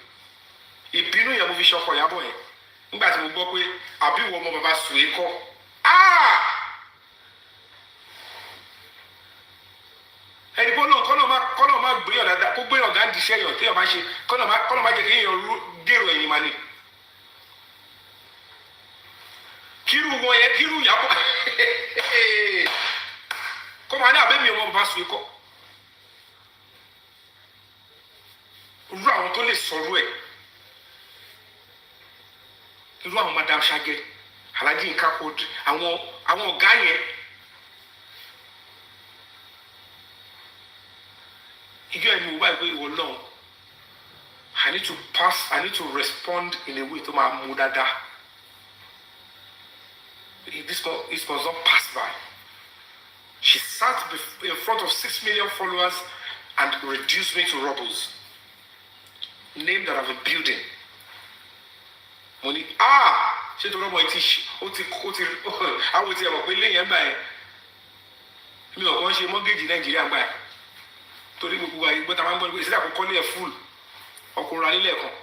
If you know your movie shop for your boy, but we go away, I'll be one more about Sueko. And the Bono, Coloma, Brio, that could be your gun to share your tail machine, Coloma, getting your deal any money. Kiru Yabo. Come on, I'll be your mom about Sueko. Round to list for way. Round Madame Shaggy, Haladi Capwood, I want Gaye. He gave me why we will know. I need to respond in a way to my mudada. This must not pass by. She sat in front of 6 million followers and reduced me to rubbles. Name that I've been building. Money. She told me I would say about willing and buy. Me or one she mortgage in Nigeria and buy. Torí gbogbo wa ìgbọ́ta máa ń bọ́ ní ìsílẹ̀ àkọ́kọ́ ní ẹ̀ fúl ọkùnrin alílẹ̀ kan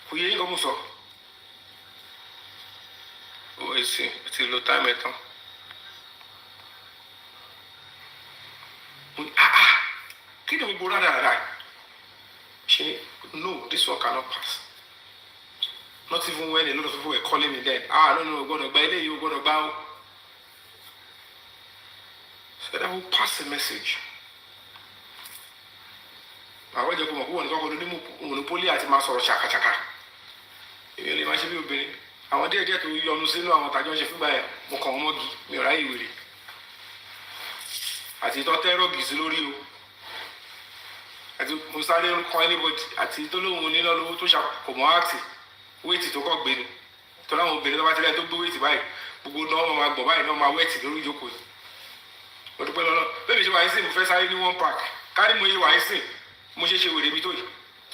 kò yẹ yín kan mú sọ ó èsì ti lo táìmù ẹ̀ tán mo ní kí ni gbogbo rádaràdà ṣe no, this one cannot pass. Not even when a lot of people were calling me then no gbọ́dọ̀ gba eléyìí o gbọ́dọ̀ gba o so that will pass a message. Àwọn ìjọba mọ̀ púpọ̀ nìkan kò ní monopoli àti máa sọ̀rọ̀ ṣàkàṣàkà. Èmi ò lè máa ṣe bí obìnrin. Àwọn díẹ̀ díẹ̀ tó yọnu sínú àwọn tàjọ́ ṣe fúngbà ẹ̀ mo kàn wọ́n mọ́gi mi ò ráyè wèrè. Àti ìtọ́ tẹ́rọ̀gì sí lórí o. Àti mo sáré ń kọ́ anybody àti tó lóhun níná lówó tó ṣàkómọ́ áàtì wéètì tó kọ́ gbé ni. Tọ́lá àwọn obìnrin tó bá tẹ́lẹ̀ tó gbé wéètì báyìí gbogbo náà máa gbọ̀ báyìí náà máa wéètì lórí ìjókòó yìí. Mo dúpẹ́ lọ́nà bẹ́ẹ̀ mi ṣe wà ní sìn mo fẹ́ sáré ní one pack kárí mo yé wà ní sìn mo ṣe ṣe wèrè mi tó yìí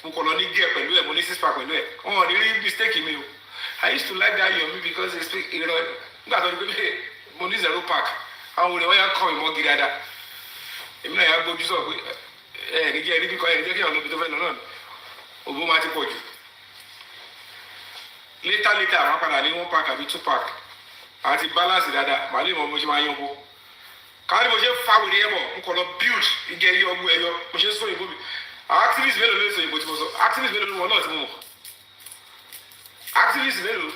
mo kọ̀ lọ ní gẹ̀ pẹ̀lú ẹ̀ mo ní six pack pẹ̀lú ẹ̀ wọn ò ní rí mistake mi o I used to like that yomi because it's nígbà tó ní pé mo ní 0 pack àwọn òrè wọn yà kọ́ ìmọ̀ gidi dáadáa èmi náà yà gbójú sọ pé ẹ ní jẹ́ ẹni bí kọ́ ẹ ní jẹ́ kí ọ̀nà ibi tó fẹ́ lọ náà òbó máa ti pọ̀ jù later àwọn padà ní 1 pack àbí 2 pack àti balance dáadáa màá lè mọ mo ṣe máa yan bó káàdì mo ṣe fa wèrè ẹ bọ̀ mo kọ̀ lọ build igi ẹyọ ọgbọ ẹyọ mo ṣe sọ ìbò mi àwọn activist mélòó ló ń sọ ìbò tí mo sọ activist mélòó ló wọn náà tí mo mọ̀ activist mélòó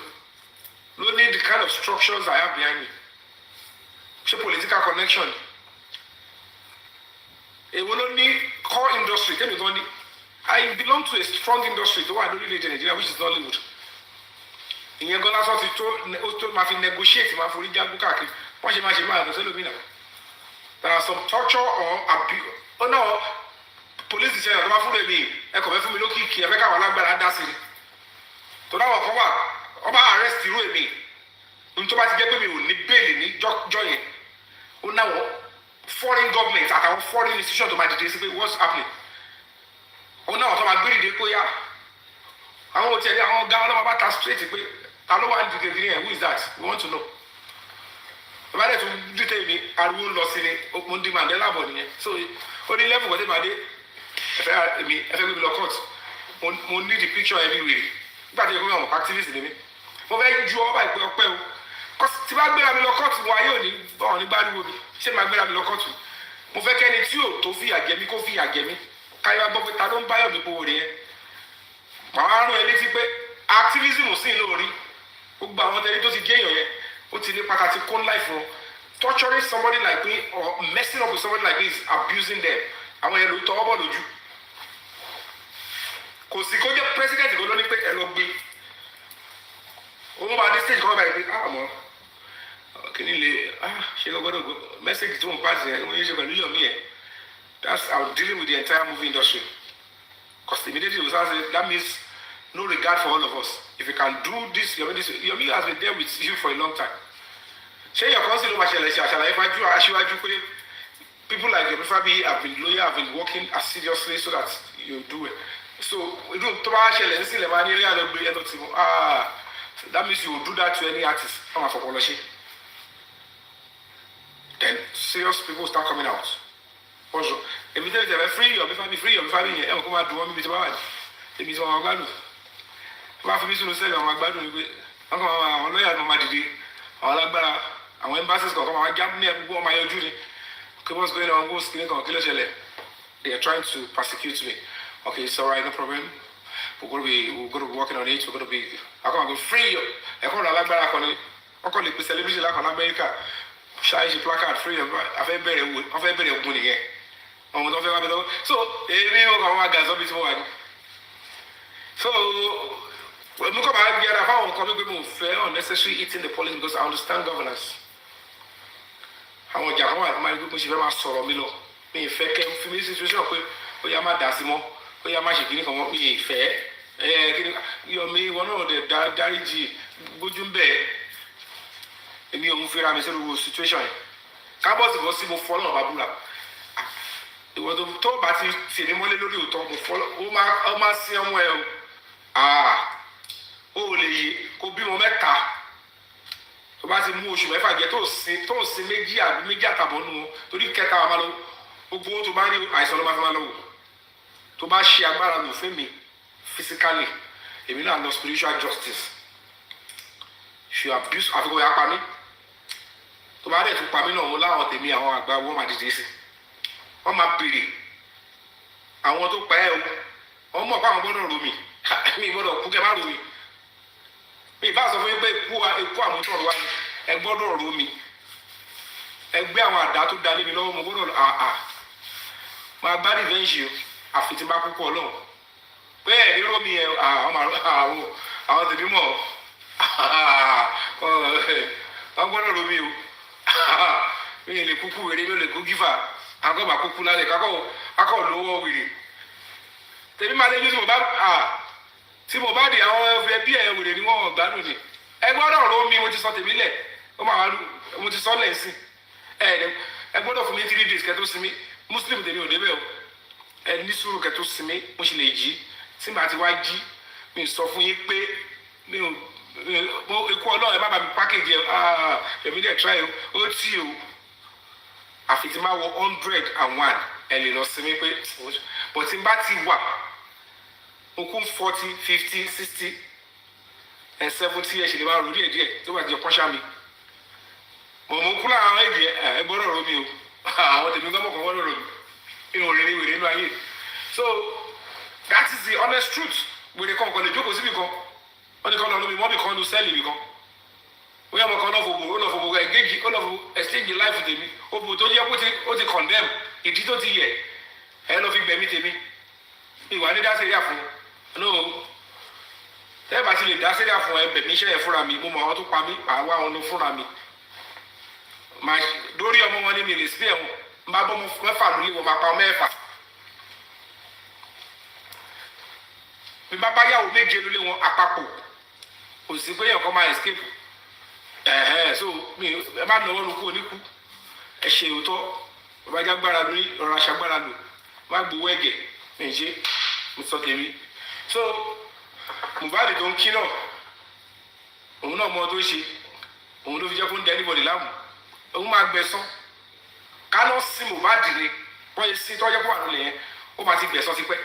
ló ní the kind of structures I have behind me ṣe political connection èwo ló ní core industry tẹ́mi gan ni I belong to a strong industry tó wà lórílẹ̀‐èdè Nàìjíríà which is Nollywood ìyẹn gan lásán ti tó máa fi negotiate máa forí jágbó káàkiri wọ́n ṣe máa ṣe máa lọ sẹ́lómìnà. There are some torture or abuse. Oh no, police is saying, I'm not fooling me. I come from me looking here. I can't walk back that city. So now I come back. I'm arrest you with me. Until I get me, we need bail, need join. Oh now, foreign governments at our foreign institutions to my district, what's happening? Oh now, I'm going to go here. I want to tell you, I'm going to go back straight. I don't want to get here. Who is that? We want to know. Ìbálẹ̀ tó dìtẹ̀ mi ariwo lọ sí ni mo ń di Mandela bọ̀ nìyẹn so ó ní level wọ́n ti máa dé ẹ̀fẹ́ gbé mi lọ court mo ní the picture everywhere nígbà tí ẹ̀kọ́ mi àwọn activist ni mi mo fẹ́ ju ọba ìpè ọpẹ́ o tí bá gbéra mi lọ court wọn ayé òní bọ́ọ̀ ní gbáriwo mi ṣé máa gbéra mi lọ court mo fẹ́ kẹ́ni tí ò tó fìyà jẹ mí kó fìyà jẹ mí káyọ̀ gbọ́ pé ta ló ń báyọ̀ mi powó nìyẹn màá rán ẹ létí pé activism sì ń lórí gbogbo àwọn tẹ́lẹ̀ tó ti gé èèyàn yẹn ó ti ní pàtàkì kún life wọn torturing somebody like me or messing up with somebody like me is abusing them àwọn yẹn ló tọ́ ọ́ bọ̀ lójú kò sí kó jẹ́ president kó ló ní pé ẹ lọ gbé òun bá dé stage kan báyìí pé àmọ́ kìíní lè ṣe lọ gbọ́dọ̀ message tó ń pass yẹn wọ́n yẹn ṣe pẹ̀lú yọ̀mí yẹn that's how dealing with the entire movie industry because immediately we start saying that means no regard for all of us. If you can do this, Yomi has been there with you for a long time. Say your council people like Yomi Fabi have been loyal, have been working as seriously so that you do it. So that means you will do that to any artist. Then serious people start coming out. Also, if you tell them free, Yomi Fabi, wọ́n á fi mí sínú sẹ́ẹ̀lì àwọn agbádùn ni pé wọ́n kàn àwọn lọ́ọ̀yà tó máa dìde àwọn alágbára àwọn embassies kọ̀ọ̀kan máa já ní ẹ̀gbọ́n ọmọ ayọ́jú ni okay what's going on what's going on kí ló ṣẹlẹ̀ they are trying to persecute me okay it's alright no problem we're going to be working on it we're going to be akọ́ àgọ́ free ẹ̀kọ́ ọ̀nà alágbára kan ni wọ́n kọ́ lè pe celebrity lákan lamẹ́ríkà ṣáà ṣe placard free afẹ́ bẹ̀rẹ̀ ogun nìyẹn ọmọ tó fẹ́ wá bẹ̀rẹ̀ so èmi ò kàn wọ́n àgàzọ́ bí tí wọ́n wà ní so mo kọ́ máa gbéra fáwọn nǹkan wípé mo fẹ́ unnecessary eating the policy because I understand governance. Àwọn ọjà kan wà tó máa gbé mo ṣe fẹ́ máa sọ̀rọ̀ mi lọ. Mi ì fẹ́ kẹ́ fi mi situation pé ó yá má dà sí mọ́, ó yá má ṣe kíní kan mọ́, mi ì fẹ́. Kíní Yomi wọn náà dẹ̀ dáríjì gbójú ń bẹ̀. Èmi òun fẹ́ra mi sórí situation yẹn. Kábọ̀sì bọ́ sí mo fọ́ náà bá búra. Ìwọ́n tó bá ti tèmi mọ́lé lórí òótọ́ mo fọ́ ó máa sin ọmọ ẹ o. Ó lè yí kó bímọ mẹ́ta tó bá ti mú oṣù mẹ́fà jẹ tó ń sin méjì àtàbọ̀ nù wọn torí kẹta wà máa lọ gbogbo owó tó bá ní àìsàn ló máa fi máa lọ wò tó bá ṣe agbára lò fún mi physically èmi náà lọ spiritual justice ṣe abuse àfikún ya pa mí tó bá dẹ̀ tún pa mí náà mo láwọn tèmi àwọn àgbà wọ́n máa dìde sí wọ́n máa béèrè àwọn tó pa ẹ́ o wọ́n mọ̀ pé àwọn gbọ́dọ̀ rò mí mi gbọ́dọ̀ kú kẹ́ má rò mí mi ìbá sọ fún yín pé ikú àmútọ̀rọ̀ wa ẹ gbọ́dọ̀ rò mí ẹgbẹ́ àwọn àdá tó dalé mi lọ́wọ́ mo gbọ́dọ̀ máa gbá revenge o àfi tí n bá púpọ̀ lọ́wọ́ bẹ́ẹ̀ ní rómi ẹ̀ àwọn tèmi mọ̀ wọ́n gbọ́dọ̀ rómi o mi ò lè kúkú wèrè mi ò lè kú gífà akọ́bà kúkú lálẹ́ akọ́ lówó wèrè tèmi máa léjú tí mo bá di àwọn ẹbí ẹ̀ wèrè ni wọ́n gbádùn ni ẹ gbọ́dọ̀ rómi mo ti sọ tèmi lẹ̀ mo ti sọ lẹ́sìn ẹ gbọ́dọ̀ fún mi 3 days kẹ́ tó sinmi muslim tèmi ò débẹ̀ o ẹ ní sùúrù kẹ́ tó sinmi mo sì lè jí tí màá ti wá jí mi sọ fún yín pé mi ò ikú ọlọ́run ẹ má bàa mi pákéjì èmi dẹ̀ try ó tí o àfi tí máa wọ 101 ẹ lè lọ sinmi pé bọ̀ tí n bá ti wà mo kún 40 50 60 ẹ 70 ẹ ṣe lè máa rò díẹ̀ tó bá ti jẹ pọ́nṣá mi mo kú lára àwọn èdè ẹ gbọ́dọ̀ rò mí o àwọn tèmi gbọ́dọ̀ kan gbọ́dọ̀ rò mí inú òrèrè wèrè inú ayé so that is the honest truth wèrè kan kò lè jókòó síbi kan wọ́n ní kọ́ lọ lómi mọ́bì kan ló sẹ́ẹ̀lì mi kan bóyá ọmọ kan lọ́fọ̀gbò engage exchange life tèmi òbò tó yẹ ó ti condemn ìdí tó ti yẹ ẹ lọ fi gbẹ̀mí tèmi ìwà ní dá sẹ́ríà fún no tẹ́ẹ̀ bá ti lè dá sẹ́ríà fún ẹ bẹ̀mí iṣẹ́ yẹn fúnra mi mo mọ àwọn tó pa mí àwa àwọn ló fúnra mi lórí ọmọ wọn ní mi lè sí ẹ̀wọ̀n n bá bọ́ mẹ́fà lórí wọn máa pa mẹ́fà mi bá bá yàwó méje lórí wọn àpapọ̀ kò sí pé èèyàn kan máa escape so mi ẹ má lọ́wọ́ lóko oníkú ẹ ṣe òótọ́ bàbá jágbára lórí ọ̀rọ̀ aṣagbára lò má gbowó ẹ̀gẹ̀ mi ṣe mo sọ tèmi so Mohbad tó ń kí náà òun náà mọ tó ṣe òun ló fi jẹ́ kó ń dẹ anybody láàmú òun máa gbẹ̀san kánú sí Mohbad ni wọ́n yẹ sí tọ́jọ́ pọ̀ àlọ́ yẹn ó máa ti gbẹ̀san ti pẹ́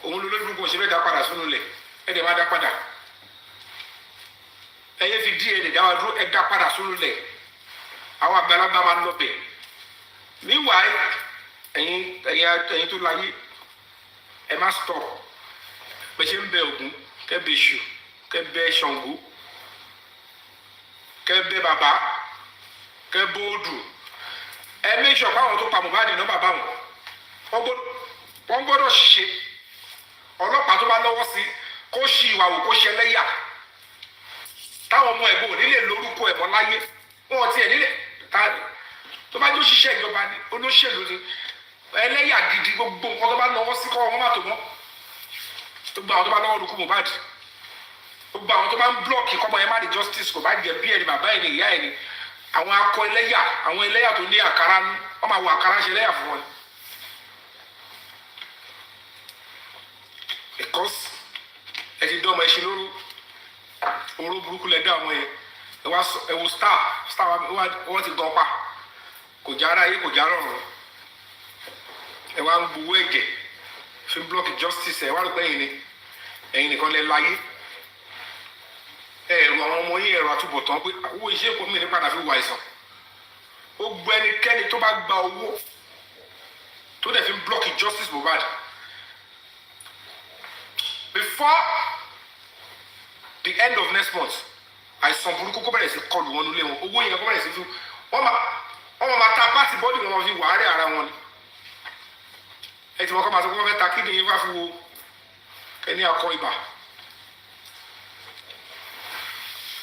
òun ló lórí gbogbo òṣèré dá padà sínú ilẹ̀ ẹ̀ dẹ̀ máa dá padà ẹ̀yẹ́ fi dí ẹ̀ lè dá wa dúró ẹ̀ dá padà sínú ilẹ̀ àwọn àgbàlagbà máa ń lọ bẹ̀ meanwhile ẹ̀yin tó láyé ẹ̀ má stop bẹ́ẹ̀ ṣe ń bẹ Ògún kẹ́ bẹ Èṣù kẹ́ bẹ Ṣàngó kẹ́ bẹ bàbá kẹ́ bóódù ẹ make sure báwọn tó pa Mohbad náà bàbá wọn gbọ́dọ̀ ṣiṣẹ́ ọlọ́pàá tó bá lọ́wọ́ sí kó ṣì ìwà wò kó ṣe ẹlẹ́yà táwọn ọmọ ẹ̀gbọ́n ò nílé lórúkọ ẹ̀mọ́ láyé wọn tiẹ̀ nílé tó bá jó ṣiṣẹ́ ìjọba ni olóṣèlú ni ẹlẹ́yà gidi gbogbo nǹkan tó bá lọ́wọ́ sí kọ́ wọn má tó mọ́ gbogbo àwọn tó bá lọ́wọ́ lókù Mohbad gbogbo àwọn tó bá ń blọọkì kọ́mọ ẹ má di justice kò bá jẹ bí ẹni bàbá ẹni ìyá ẹni àwọn akọ ẹlẹ́yà àwọn ẹlẹ́yà tó ní àkàrà ní wọ́n máa wọ àkàrà ṣe ẹlẹ́yà fún wọn. because ẹ ti dán ọmọ ẹṣin lóru oró burúkú lẹ dá ọmọ yẹn ẹ wo star wọ́n ti gan pa kò já ara yé kò já rọrùn ẹ wá ń gbowó ẹ̀jẹ̀ fi block justice ẹ wá rò pé ẹ̀yin nìkan lẹ láyé ẹ̀rù àwọn ọmọ yín ẹ̀rọ àtúbọ̀tán pé owó iṣẹ́ ìpò mi ní padà fi wà àìsàn ó gbọ́ ẹnikẹ́ni tó bá gba owó tó dẹ̀ fi block justice Mohbad before the end of next month àìsàn burúkú kó bẹ̀rẹ̀ sí kọlù wọn nílé wọn owó yẹn kó bẹ̀rẹ̀ sí fún wọ́n máa ta báàtì bọ́ọ̀dì wọn máa fi wàárẹ̀ ara wọn ni ẹ ti wọ́n kọ́ máa sọ pé wọ́n fẹ́ ta kíndìnrín wá fún wo ẹni akọ ibà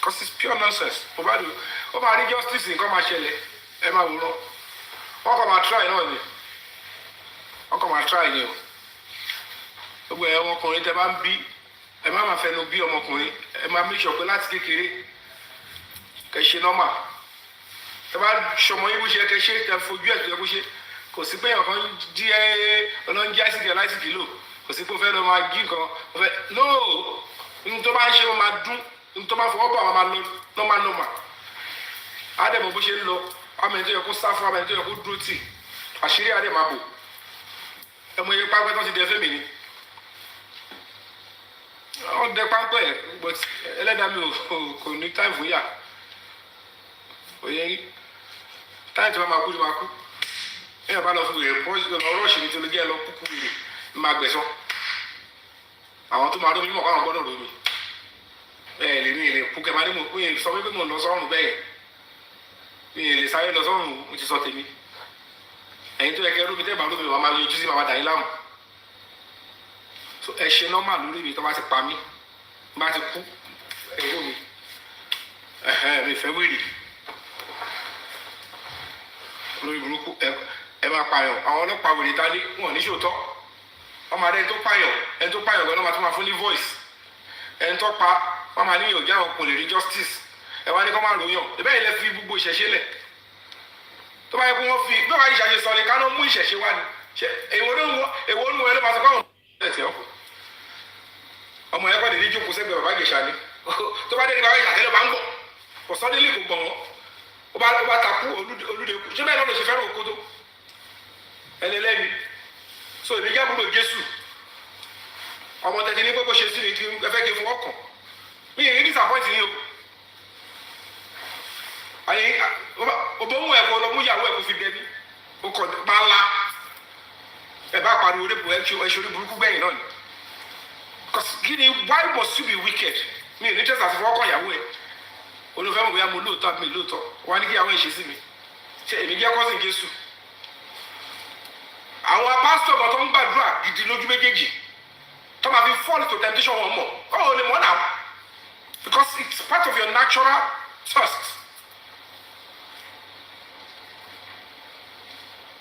because it's pure nonsense Mohbad ó máa rí justice nǹkan máa ṣẹlẹ̀ ẹ máa wòrán wọ́n kọ́ máa try náà ni wọ́n kọ́ máa try ni o gbogbo ẹ̀ ọmọkùnrin tẹ bá ń bí ẹ má máa fẹnu bí ọmọkùnrin ẹ máa make sure pé láti kékeré kẹ ṣe normal ẹ bá ṣọmọ yín bó ṣe kẹ ṣe tẹ fojú ẹ̀ tó yẹ kó ṣe kò sí pé ọ̀kan jí ọlọ́run jí àìsíkì láìsíkì lò kò sí pé ó fẹ́ lọ máa jí nǹkan ó fẹ́ no ní tó bá ń ṣe wọn máa dún ní tó bá fọwọ́ bọ̀ àwọn máa lọ normal àdèmọ̀ bó ṣe ń lọ ọmọ ẹni tó yẹ kó sá fún ọmọ ẹni tó yẹ kó dúró tì àṣírí àdèmọ̀ àbò ẹmọ iye pápẹ́ tó ti dẹ fẹ́mi ni wọ́n dẹ pápẹ́ but ẹlẹ́dàá mi kò ní táì fún yà òye táì tí wọ́n máa kú ni máa kú ẹ̀yìn bá lọ fún wèrè ọ̀rọ̀ òṣèlú tó lè jẹ́ lọ kúkú wèrè ní máa gbẹ̀sán àwọn tó máa rómi mọ̀ káwọn gbọ́dọ̀ rómi ẹ̀ lè ní ilé kúkẹ́ máa ní mo sọ wípé mo lọ sọ́run bẹ́ẹ̀ mi lè sáré lọ sọ́run mo ti sọ tèmi ẹ̀yin tó yẹ kẹ́ lómi tẹ́ bá lómi wàá máa yọjú sí màmá dàní láàmú so ẹ ṣe nọ́mà lórí mi tó bá ti pa mí bá ti kú ẹ̀yọ́ mi mi fẹ́ wèrè lórí burúkú ẹ máa pààyàn àwọn ọlọ́pàá wèrè ta ní wọn ní sòótọ́ ọmọ adé tó pààyàn ẹni tó pààyàn gan-an máa tún máa fún ní voice ẹni tó pa wọn máa ní ìyọ̀já àwọn kò lè rí justice ẹ wá ní kọ́ máa ròyàn ẹbẹ́ yìí lẹ fi gbogbo ìṣẹ̀ṣe lẹ̀ tó bá yẹ kó wọ́n fi bí wọ́n bá ìṣẹ̀ṣe sọ ni ká ló mú ìṣẹ̀ṣe wá ni ṣe èwo nù ẹ ló máa sọ fáwọn ọmọ yẹn kọ́ lè ní jókòó sẹ́gbẹ̀ẹ́ bàbá Ìjẹ̀ṣà ni tó bá dé ní bàbá Ìjẹ̀ṣà tẹ́lẹ̀ bá ń bọ̀ kò sọ́ délé kò gbọ̀n wọ́n ó bá takú olúdeku ṣé bẹ́ẹ̀ náà lè ṣe fẹ́ràn òkúto ẹni lẹ́ni so èmi jẹ́ àbúrò Jésù ọmọ tẹ̀tẹ̀ ní gbogbo ṣe sí ni kí ẹ fẹ́ kí n fọwọ́ kàn mí ì ní disappoint yín o àyè òbóhùn ẹ̀kọ́ lọ mú ìyàwó ẹ̀kọ́ fi dẹbi ó kọ̀ máa la ẹ̀ bá pariwo rẹ̀ bò ẹ̀ṣọ́ ní burúkú gbẹ̀yìn náà ni because kí ni why must you be wicked mi ì ní tẹ́sán àti fọwọ́ kàn ìyàwó ẹ̀ olùfẹ́ mọ̀ bóyá mo lóòótọ́ àbí mi lóòótọ́ wà ní kí àwọn ìṣe sí mi ṣe èmi jẹ́ cousin Jésù àwọn pásítọ̀ kan tó ń gbàdúrà gidi lójú méjèèjì tó máa fi fall to temptation wọn mọ̀ ọ̀ lè mọ̀ náà because it's part of your natural thirst.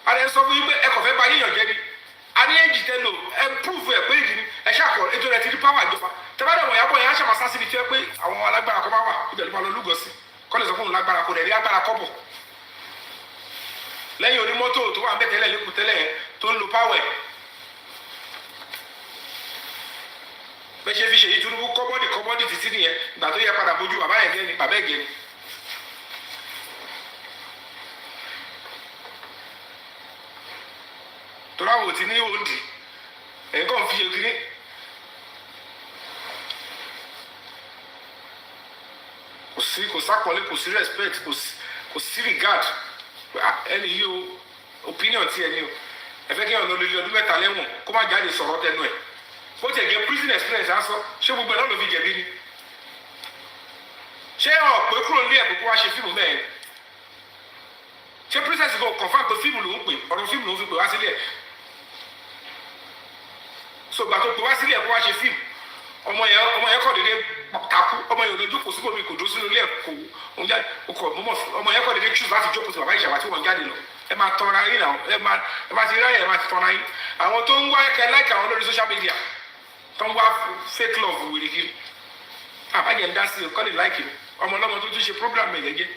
àrẹ sọ fún yín pé ẹ kò fẹ́ bá yíyan jẹ́ ni a ní èjì tẹ́ lò ẹ prove ẹ̀ pé ìdí ni ẹ ṣàkọ ètò rẹ̀ ti di power ìjọba tẹ́bàdàn wọ̀nyá bọ̀ yẹn á ṣàmà sásìbì tí ẹ pé àwọn alágbára kọ́ bá wà ibẹ̀ ló máa lọ lúgọ sí kọ́ lè sọ fún òun lágbára kò rẹ̀ rí agbára kọ́ bọ̀ lẹ́yìn onímọ́tò tó wà ń bẹ̀ tẹ́lẹ̀ lẹ́kùn tẹ́lẹ̀ tó ń lo power bẹ́ẹ̀ ṣe fi ṣe ìtúrúbù kọ́bọ́dì títí nìyẹn ìgbà tó yẹ padà bójú bàbá yẹn gẹ́ni bàbá ẹ̀gẹ́ni. torí àwọn òtí ní òǹdì ẹ̀ńkọ́ fi ṣe kiri kò sápọ̀lé kò sí respect kò sí regard ẹni yìí o opinion ti ẹni o ẹ fẹ́ kí ọ̀nà olórí ọdún mẹ́ta lẹ́wọ̀n kó má jáde sọ̀rọ̀ tẹnu ẹ̀ bó tiẹ̀ jẹ́ prison experience á sọ ṣé gbogbo ẹ̀ náà ló fi jẹ̀bi ni ṣé ọ̀ pé kúrò ní ẹ̀kọ́ kó wá ṣe fíìmù bẹ́ẹ̀ ṣé princess go confam pé fíìmù ló ń pè ọ̀rọ̀ fíìmù ló ń fi pè wá sílẹ̀ so gbà tó pè wá sílẹ̀ kó wá ṣe fíìmù ọmọ yẹn kọ́ dédé takú ọmọ yẹn ò lè jókòó síbò mi kò dó sínú ilé ẹ̀kọ́ òun jáde ọmọ yẹn kọ́ dédé choose láti jókòó sí bàbá ìṣàwá tí wọ́n jáde lọ ẹ máa tọ́ra yín náà ẹ máa ti ráyè ẹ máa ti tọ́ra yín àwọn tó ń wá ẹ̀kẹ́ láìka àwọn lórí social media tó ń wá fake love wèrè kiri àbájẹ́ ń dá sí i kọ́ lè láìkì mi ọmọ ọlọ́mọ tó tún ṣe program ẹ̀ gẹ́gẹ́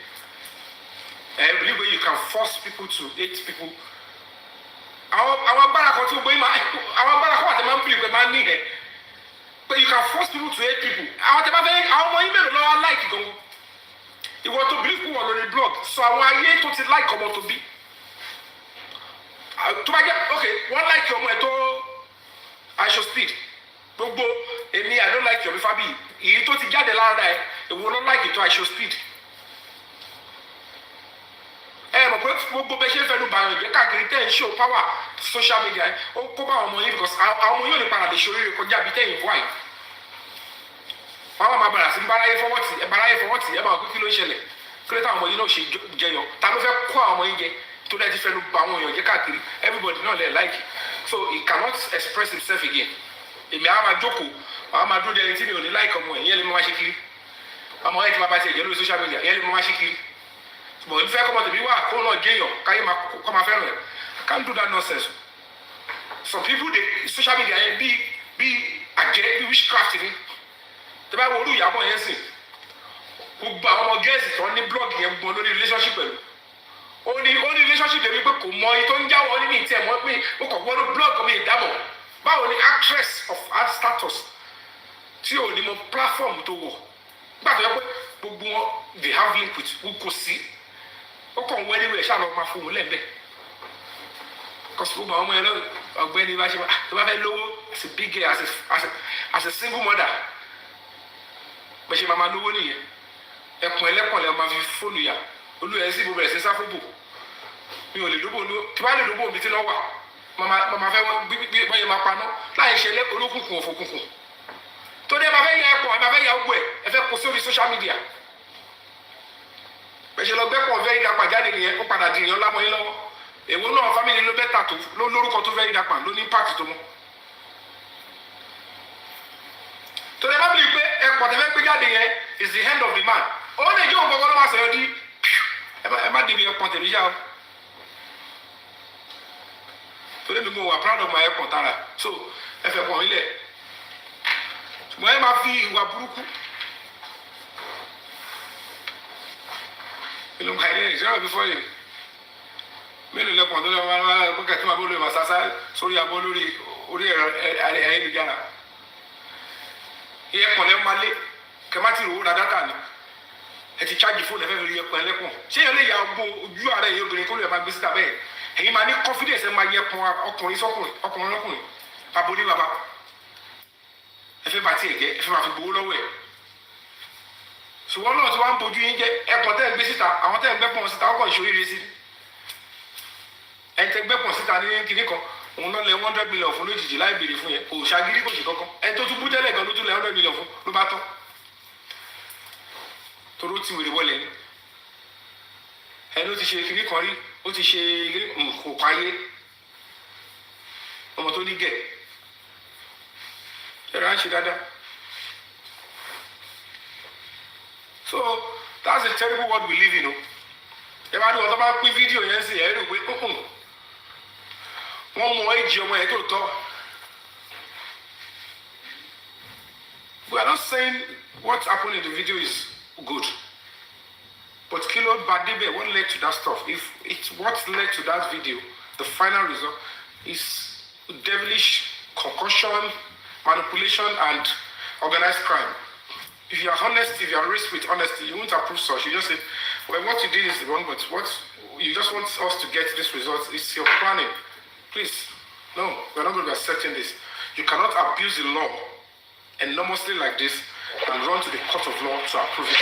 ẹ believe way you can force people to hate people àwọn agbára kan tí gbogbo yín máa àwọn agbára kan wà tẹ́ máa ń bìlì pé máa ń ní ẹ̀ pé you can force people to hate people àwọn tẹ́ bá fẹ́ àwọn ọmọ yín mélòó lọ́wọ́ like gan ìwọ tó believe kú wọ̀ lórí blog sọ àwọn ayé tó ti like ọmọ tó bí tó bá jẹ́ ok wọ́n like ọmọ ẹ̀ tó aṣọ speed gbogbo èmi I don't like your fabi èyí tó ti jáde lára ẹ̀ èwo ló like tó aṣọ speed ẹ mọ̀ pé gbogbo bẹ́ẹ̀ ṣe ń fẹnu bàyàn jẹ́ káàkiri tẹ́ ń show power social media ó kó bá àwọn ọmọ yín because àwọn ọmọ yóò lè padà lè ṣoríire kọjá bí tẹ́yìn fún àyè àwọn máa bàrà sí báráyé fọwọ́tì ẹ máa kú kí ló ń ṣẹlẹ̀ kí ló táwọn ọmọ yín náà ṣe jẹyọ ta ló fẹ́ kó àwọn ọmọ yín jẹ tó lẹ́ẹ̀ ti fẹnu bá àwọn èèyàn jẹ́ káàkiri everybody náà lè like it so he cannot express himself again èmi àwọn máa jókòó àwọn máa dúró de ẹni tí mi ò ní like ọmọ ẹ̀ yẹn lè mọ wá ṣe kiri ọmọ ẹ̀ ti máa bá ṣe ìjẹ́ lórí social media yẹn lè mọ wá ṣe kiri but if I come out to be what come on gain can you come and I can't do that nonsense. Some people they social media be agent witchcraft in. The Bible do IYABO yẹn sìn. Gbogbo àwọn ọmọ gẹ́ẹ̀sì tó ní blog yẹn gbọ́n lórí relationship pẹ̀lú. Ó ní relationship débi pé kò mọ iye tó ń jáwọ́ ní mi tẹ̀ mọ́ pé ó kàn wọ́n blog mi ìdámọ̀. Báwo ni actress of art status tí ò ní mọ platform tó wọ̀? Gbà tó yẹ pé gbogbo wọn they have link with who kò sí. Ó kàn wọ́n anyway ṣáà lọ máa fún un lẹ́ẹ̀bẹ̀. Because gbogbo àwọn ọmọ yẹn lọ ọ̀gbẹ́ni bá ṣe wá tó bá fẹ́ lówó as a big girl as a single mother. Bẹ́ẹ̀ ṣe máa lówó nìyẹn. Ẹkùn ẹlẹ́kùn lẹ́ máa fi fóònù yà. Olú ẹ̀ sì bó bẹ̀rẹ̀ sí sáfóbò. Mi ò lè dóbò ní tí wàá lè dóbò mi tí lọ́ wà. Màmá fẹ́ wọ́n yẹ máa paná láì ṣe olókùnkùn òfòkùnkùn. Tó dé máa fẹ́ ya ẹkùn ẹ̀ máa fẹ́ ya ogbó ẹ̀ ẹ fẹ́ kó sórí social media. Bẹ́ẹ̀ lọ gbẹ́pọ̀ very dapà jáde nìyẹn ó padà di ìyàn lámọ́ yín lọ́wọ́. Èwo náà family ló bẹ́tà tó ló lórúkọ tó very dapà ló ní impact tó mọ́. Torí ẹ bá bìlì pé ẹ̀pọ̀ tẹ́fẹ́ gbé jáde yẹn is the end of the man. Ó lè jẹ́ òun gbọ́gbọ́ ló máa sọ̀rọ̀ di ẹ má dìbì ẹ̀pọ̀ tẹ̀lé ṣá o. Torí mi mo wà proud of my ẹ̀pọ̀ tara so ẹ fẹ́ pọ̀ nílẹ̀. Ṣùgbọ́n ẹ máa fi ìwà burúkú. Ìlú nǹkan ilé ìṣẹ́ òbí fọ́ yìí. Mélòó lẹ́pọ̀ tó lọ́wọ́ wá pé kẹ́tí máa bó lórí màsásá sórí abọ́ lórí orí ẹ̀rọ ayélujára. Ẹ̀pọ̀ lẹ́ máa lé kẹ́mátì rò ó ra dátà ni. Ẹ ti chájì fóònù ẹ̀fẹ́ fi ẹ̀pọ̀ ẹlẹ́pọ̀. Ṣé yẹn lè ya ọgbọ́n ojú ààrẹ yìí obìnrin tó lè máa gbé síta bẹ́ẹ̀? Ẹ̀yin máa ní confidence ẹ̀ máa yẹ ọkùnrin sọ́kùnrin ọkùnrin lọ́kùnrin bàbá oní bàbá. Ẹ fẹ́ bá tiẹ̀ jẹ́ ẹ fẹ́ máa fi gbowó lọ́wọ́ ẹ̀. Ṣùgbọ́n náà tí wọ́n ń bojú yín jẹ́ ẹ̀pọ̀ tẹ́ ń gbé síta àwọn tẹ́ ń gbẹ́pọ̀ síta ọkọ̀ ìṣòríire sí. Ẹ̀ tẹ́ gbẹ́pọ̀ síta ní kinní kan òun náà lẹ 100 million fún lójijì láì béèrè fún yẹn kò ṣàgírí kò ṣe kankan ẹ̀ tó tún bú tẹ́lẹ̀ gan ló tún lẹ 100 million fún ló bá tán. Toró ti wèrè wọlé ni ẹ̀ ló ti ṣe kinní kan rí ó ti ṣe kò páyé ọmọ tó ní gẹ̀ ẹ̀rọ à ń ṣe dáadáa. So that's a terrible world we live in o. Ẹ bá ní wọn tó bá pín fídíò yẹn sí ẹ rí i pé wọ́n mọ èjì ọmọ yẹn tó tọ́. We are not saying what happened in the video is good. But kilo badebe, what led to that stuff? If it's what led to that video, the final result is devilish concussion, manipulation, and organized crime. If you are honest, if you are raised with honesty, you won't approve such. You just say, well, what you did is wrong, but what you just want us to get this result. It's your planning. Please, no, we're not going to be accepting this. You cannot abuse the law enormously like this and run to the court of law to approve it.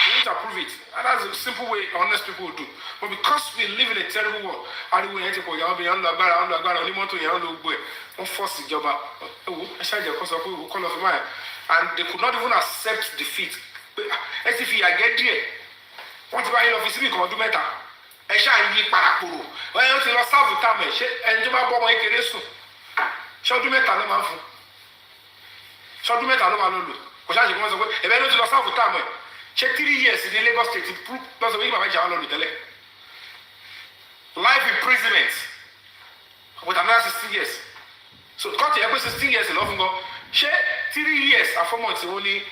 You won't approve it. And that's a simple way honest people will do. But because we live in a terrible world, and we and they could not even accept defeat. As if you are getting there, want to buy an office, we can do better. I shall be parapuro. When you see lost of time, and you might bomb a keresu. Shall do better, no man. Shall do better, no man. Because I was away. If I don't lost of time, check 3 years in the Lagos State, proof plus a week by Jalo Little. Life imprisonment with another 16 years. So, got the 16 years in Lovingo. Share 3 years and 4 months only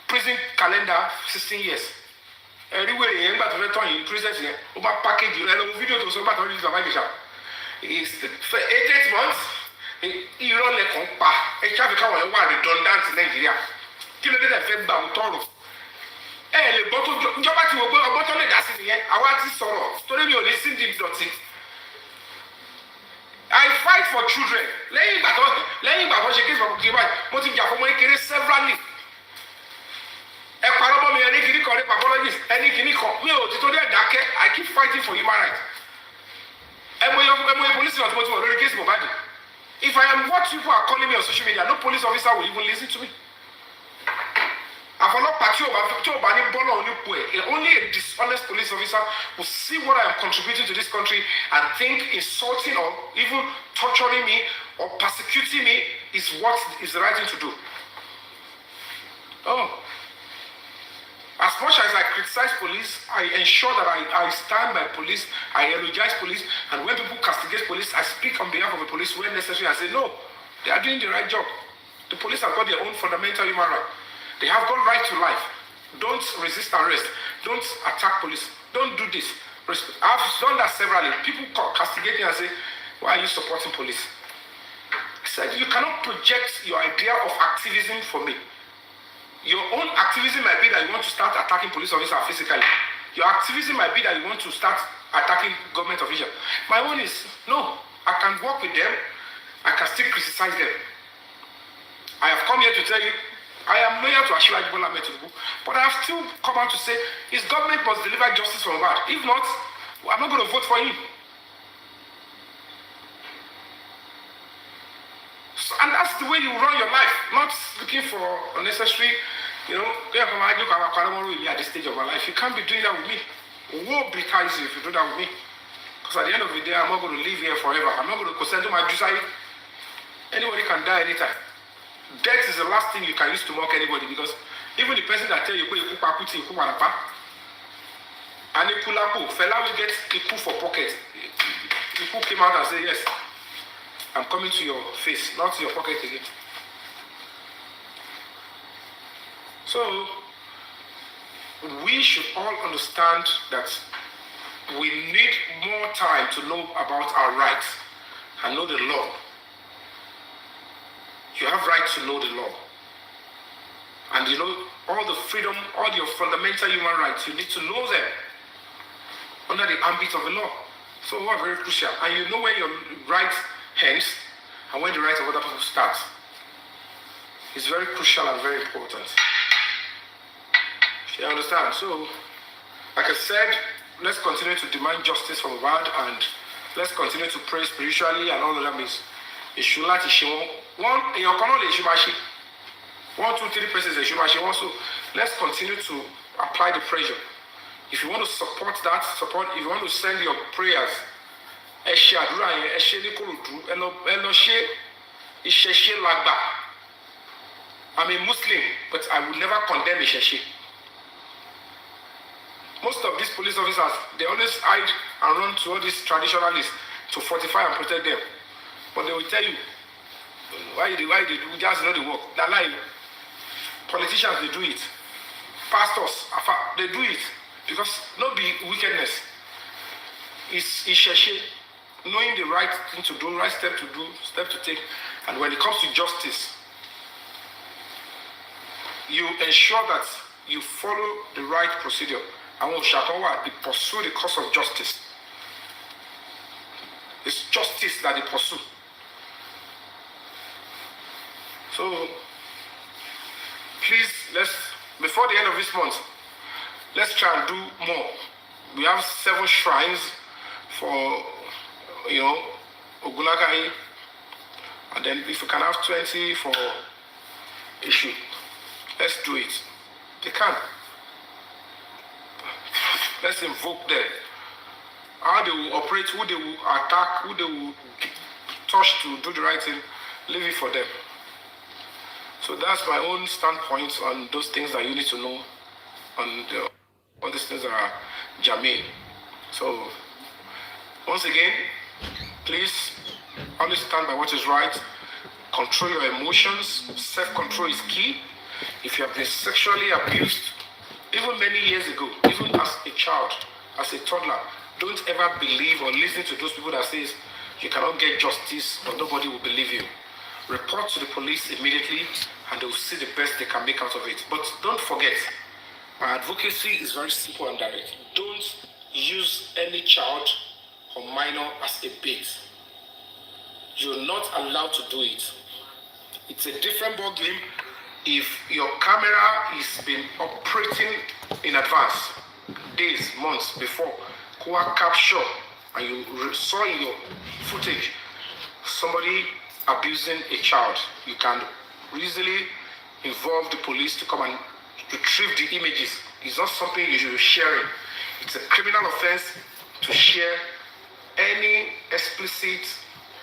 prison calendar 16 years. Everywhere you got to return in prison here, over package you video to so about all this is for 8 months. You run like compa, a traffic hour redundant in Nigeria. Kill it a fed by Toro. Le bottle job at you, a bottle of gas in here. I want to sorrow. Story me on this in deep dot. I fight for children. Laying back what she gives from Kiba, putting Jacomo severally. A parable me any clinic or apologies, any clinic or me or tutorial dake, I keep fighting for human rights. And when police was going to case my body. If I am what people are calling me on social media, no police officer will even listen to me. I follow only a dishonest police officer will see what I am contributing to this country and think insulting or even torturing me or persecuting me is what is the right thing to do. Oh. As much as I criticize police, I ensure that I stand by police, I eulogize police, and when people castigate police, I speak on behalf of the police when necessary. I say, no, they are doing the right job. The police have got their own fundamental human right. They have got right to life. Don't resist arrest. Don't attack police. Don't do this. I've done that severally. People castigate me and say, why are you supporting police? I said, you cannot project your idea of activism for me. Your own activism might be that you want to start attacking police officers physically. Your activism might be that you want to start attacking government officials. My own is, no, I can work with them. I can still criticize them. I have come here to tell you, I am loyal to IYABO, but I have still come out to say his government must deliver justice from God. If not, I'm not going to vote for him. So, and that's the way you run your life, not looking for unnecessary You know, at this stage of my life, you can't be doing that with me. Woe betide you if you do that with me. Because at the end of the day, I'm not going to live here forever. I'm not going to consent to my suicide. Anybody can die anytime. Death is the last thing you can use to mock anybody, because even the person that tell you, and a pull fella will get a pull for pocket. People came out and say, yes, I'm coming to your face, not to your pocket again. So, we should all understand that we need more time to know about our rights and know the law. You have right to know the law. And you know all the freedom, all your fundamental human rights, you need to know them under the ambit of the law. So we are very crucial. And you know when your right ends and when the right of other people starts. It's very crucial and very important. You understand? So, like I said, let's continue to demand justice from God, and let's continue to pray spiritually and all of that means. One, in your common 1, 2, 3 places, so let's continue to apply the pressure. If you want to support that, support. If you want to send your prayers, I'm a Muslim, but I would never condemn Isheshi. Most of these police officers, they always hide and run to all these traditionalists to fortify and protect them. But they will tell you, why they do just know the work. They're lying. Politicians, they do it. Pastors, they do it. Because not be wickedness. It's Isheshi, knowing the right thing to do, right step to do, step to take. And when it comes to justice, you ensure that you follow the right procedure. And when Shakawa, they pursue the cause of justice. It's justice that they pursue. So, please, before the end of this month, let's try and do more. We have 7 shrines for, Ogulakai. And then if we can have 20 for issue, let's do it. They can. Let's invoke them. How they will operate, who they will attack, who they will touch to do the right thing, leave it for them. So that's my own standpoint on those things that you need to know. On all these things that are germane. So once again, please always stand by what is right. Control your emotions. Self-control is key. If you have been sexually abused, even many years ago, even as a child, as a toddler, don't ever believe or listen to those people that says you cannot get justice or nobody will believe you. Report to the police immediately and they will see the best they can make out of it. But don't forget, my advocacy is very simple and direct. Don't use any child or minor as a bait. You're not allowed to do it. It's a different ball game if your camera is been operating in advance, days, months before, capture, and you saw in your footage somebody abusing a child. You can easily involve the police to come and retrieve the images. It's not something you should be sharing. It's a criminal offense to share any explicit,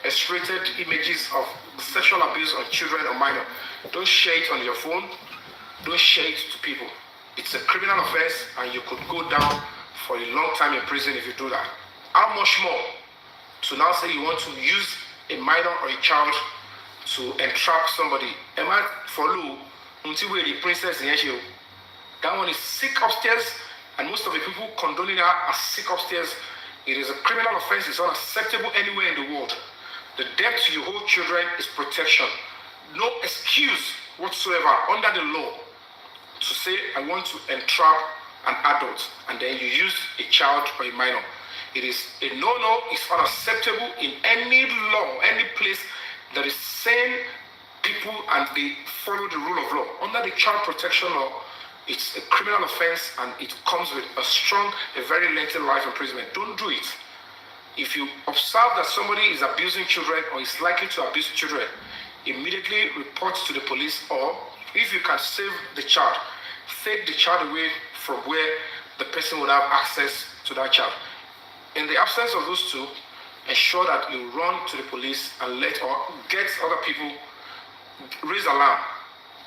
X-rated images of sexual abuse on children or minor. Don't share it on your phone. Don't share it to people. It's a criminal offense and you could go down for a long time in prison if you do that. How much more to now say you want to use a minor or a child to entrap somebody? Am I follow until we're the princess in Asia? That one is sick upstairs, and most of the people condoning her are sick upstairs. It is a criminal offense. It's unacceptable anywhere in the world. The debt you hold children is protection. No excuse whatsoever under the law to say I want to entrap an adult and then you use a child or a minor. It is a no-no. It's unacceptable in any law, any place that is saying people and they follow the rule of law. Under the child protection law, it's a criminal offense and it comes with a very lengthy life imprisonment. Don't do it. If you observe that somebody is abusing children or is likely to abuse children, immediately report to the police, or if you can save the child, take the child away from where the person would have access to that child. In the absence of those two, ensure that you run to the police and let or get other people raise alarm.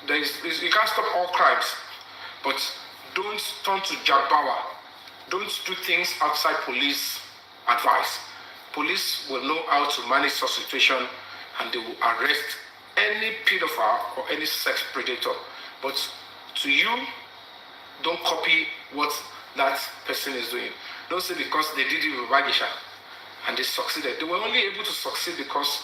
You can't stop all crimes, but don't turn to jabbawa. Don't do things outside police advice. Police will know how to manage such situation, and they will arrest any pedophile or any sex predator. But to you, don't copy what that person is doing. Don't say because they did it with Wagisha and they succeeded. They were only able to succeed because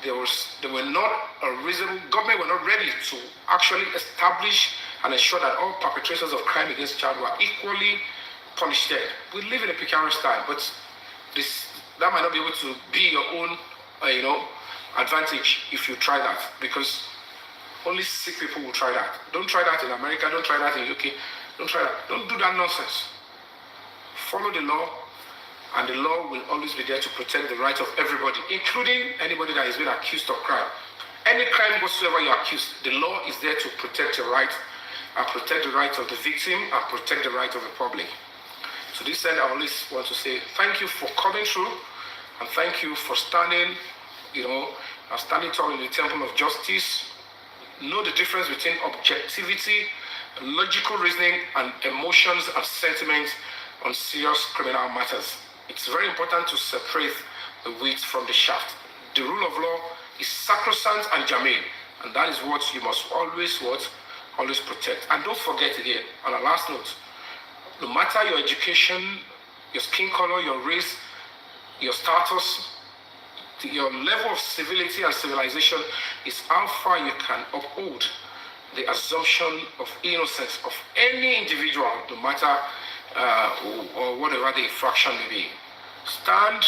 they were not a reasonable government were not ready to actually establish and ensure that all perpetrators of crime against child were equally punished. We live in a precarious time, but that might not be able to be your own, advantage if you try that, because only sick people will try that. Don't try that in America. Don't try that in UK. Don't try that. Don't do that nonsense. Follow the law, and the law will always be there to protect the rights of everybody, including anybody that has been accused of crime. Any crime whatsoever you're accused, the law is there to protect your right, and protect the rights of the victim, and protect the rights of the public. So this said, I always want to say thank you for coming through, and thank you for standing, standing tall in the temple of justice. Know the difference between objectivity, logical reasoning, and emotions and sentiments on serious criminal matters. It's very important to separate the wheat from the shaft. The rule of law is sacrosanct and germane, and that is what you must always protect. And don't forget again, on a last note, no matter your education, your skin color, your race, your status, your level of civility and civilization is how far you can uphold the assumption of innocence of any individual, no matter or whatever the infraction may be. Stand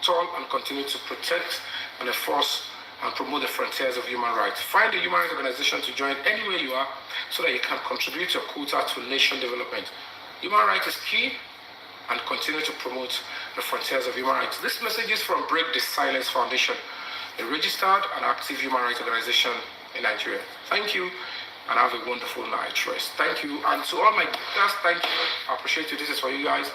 tall and continue to protect and enforce and promote the frontiers of human rights. Find a human rights organization to join anywhere you are so that you can contribute your quota to nation development. Human rights is key, and continue to promote the frontiers of human rights. This message is from Break the Silence Foundation, a registered and active human rights organization in Nigeria. Thank you, and have a wonderful night rest. Thank you, and to all my guests, thank you. I appreciate you. This is for you guys.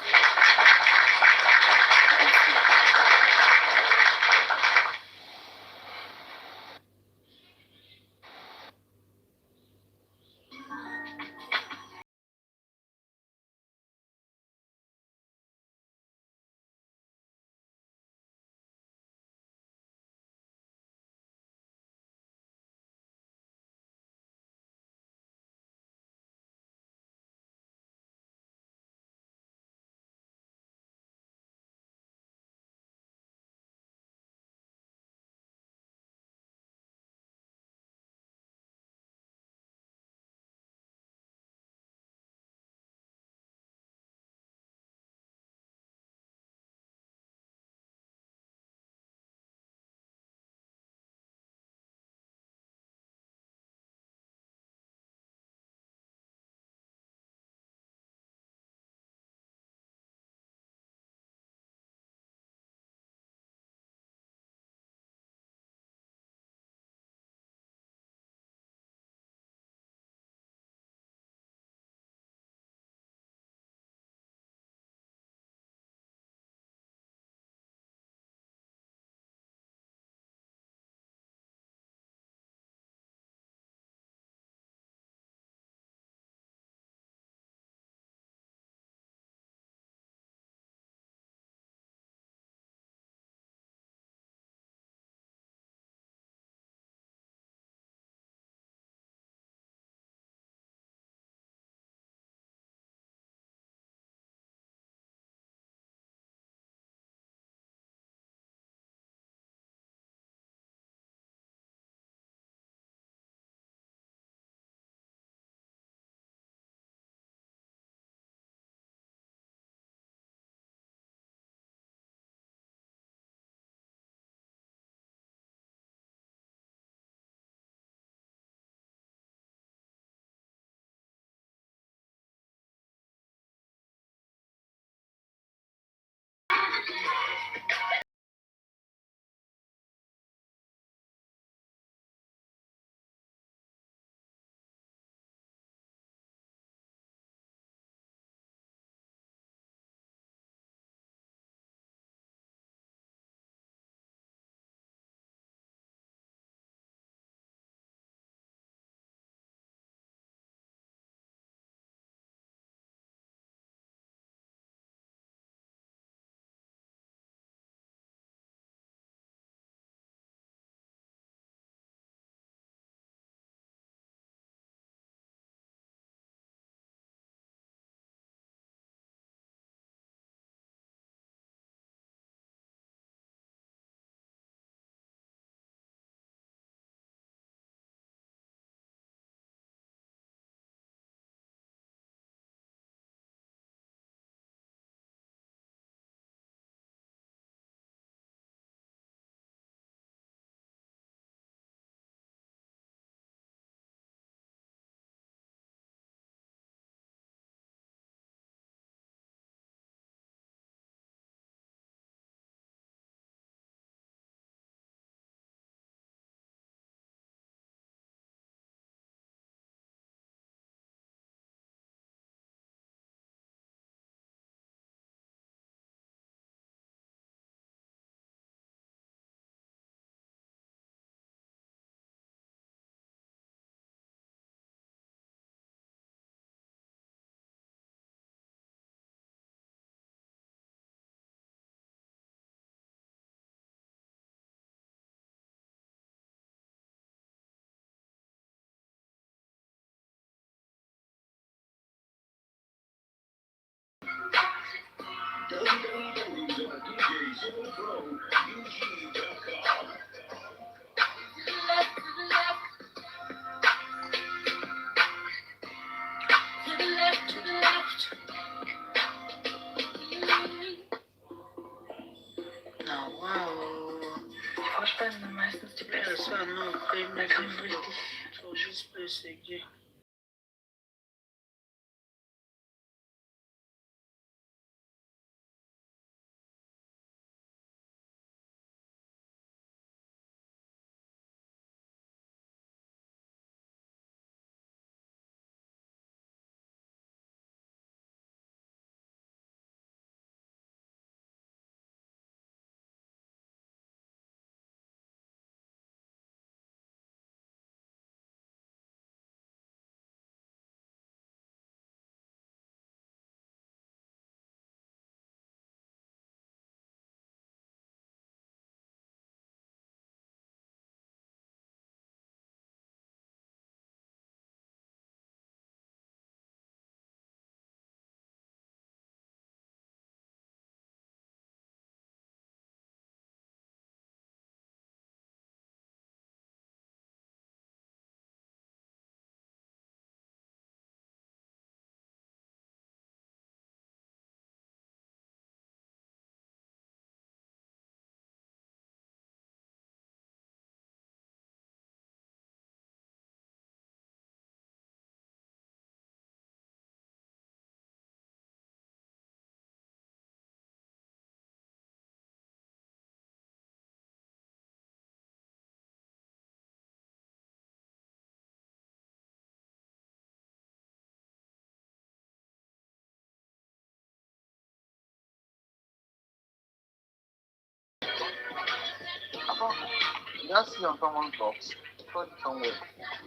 You see on someone's box, put it somewhere.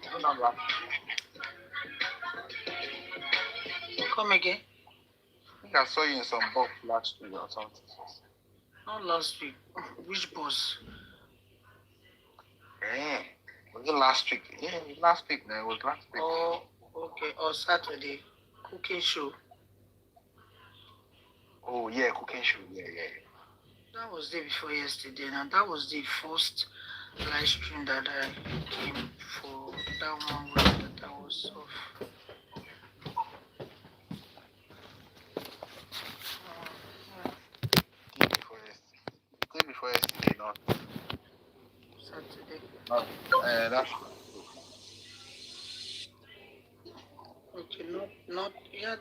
Do not laugh. Come again? I think I saw you in some box last week or something. Not last week. Which boss? Yeah. Was it last week? Yeah, last week now. It was last week. Oh, okay. Or Saturday. Cooking show. Oh, yeah, cooking show. Yeah. That was the day before yesterday, and that was the first live stream that I came for. That one week that I was off. Day before yesterday, not Saturday. that's Okay, not yet.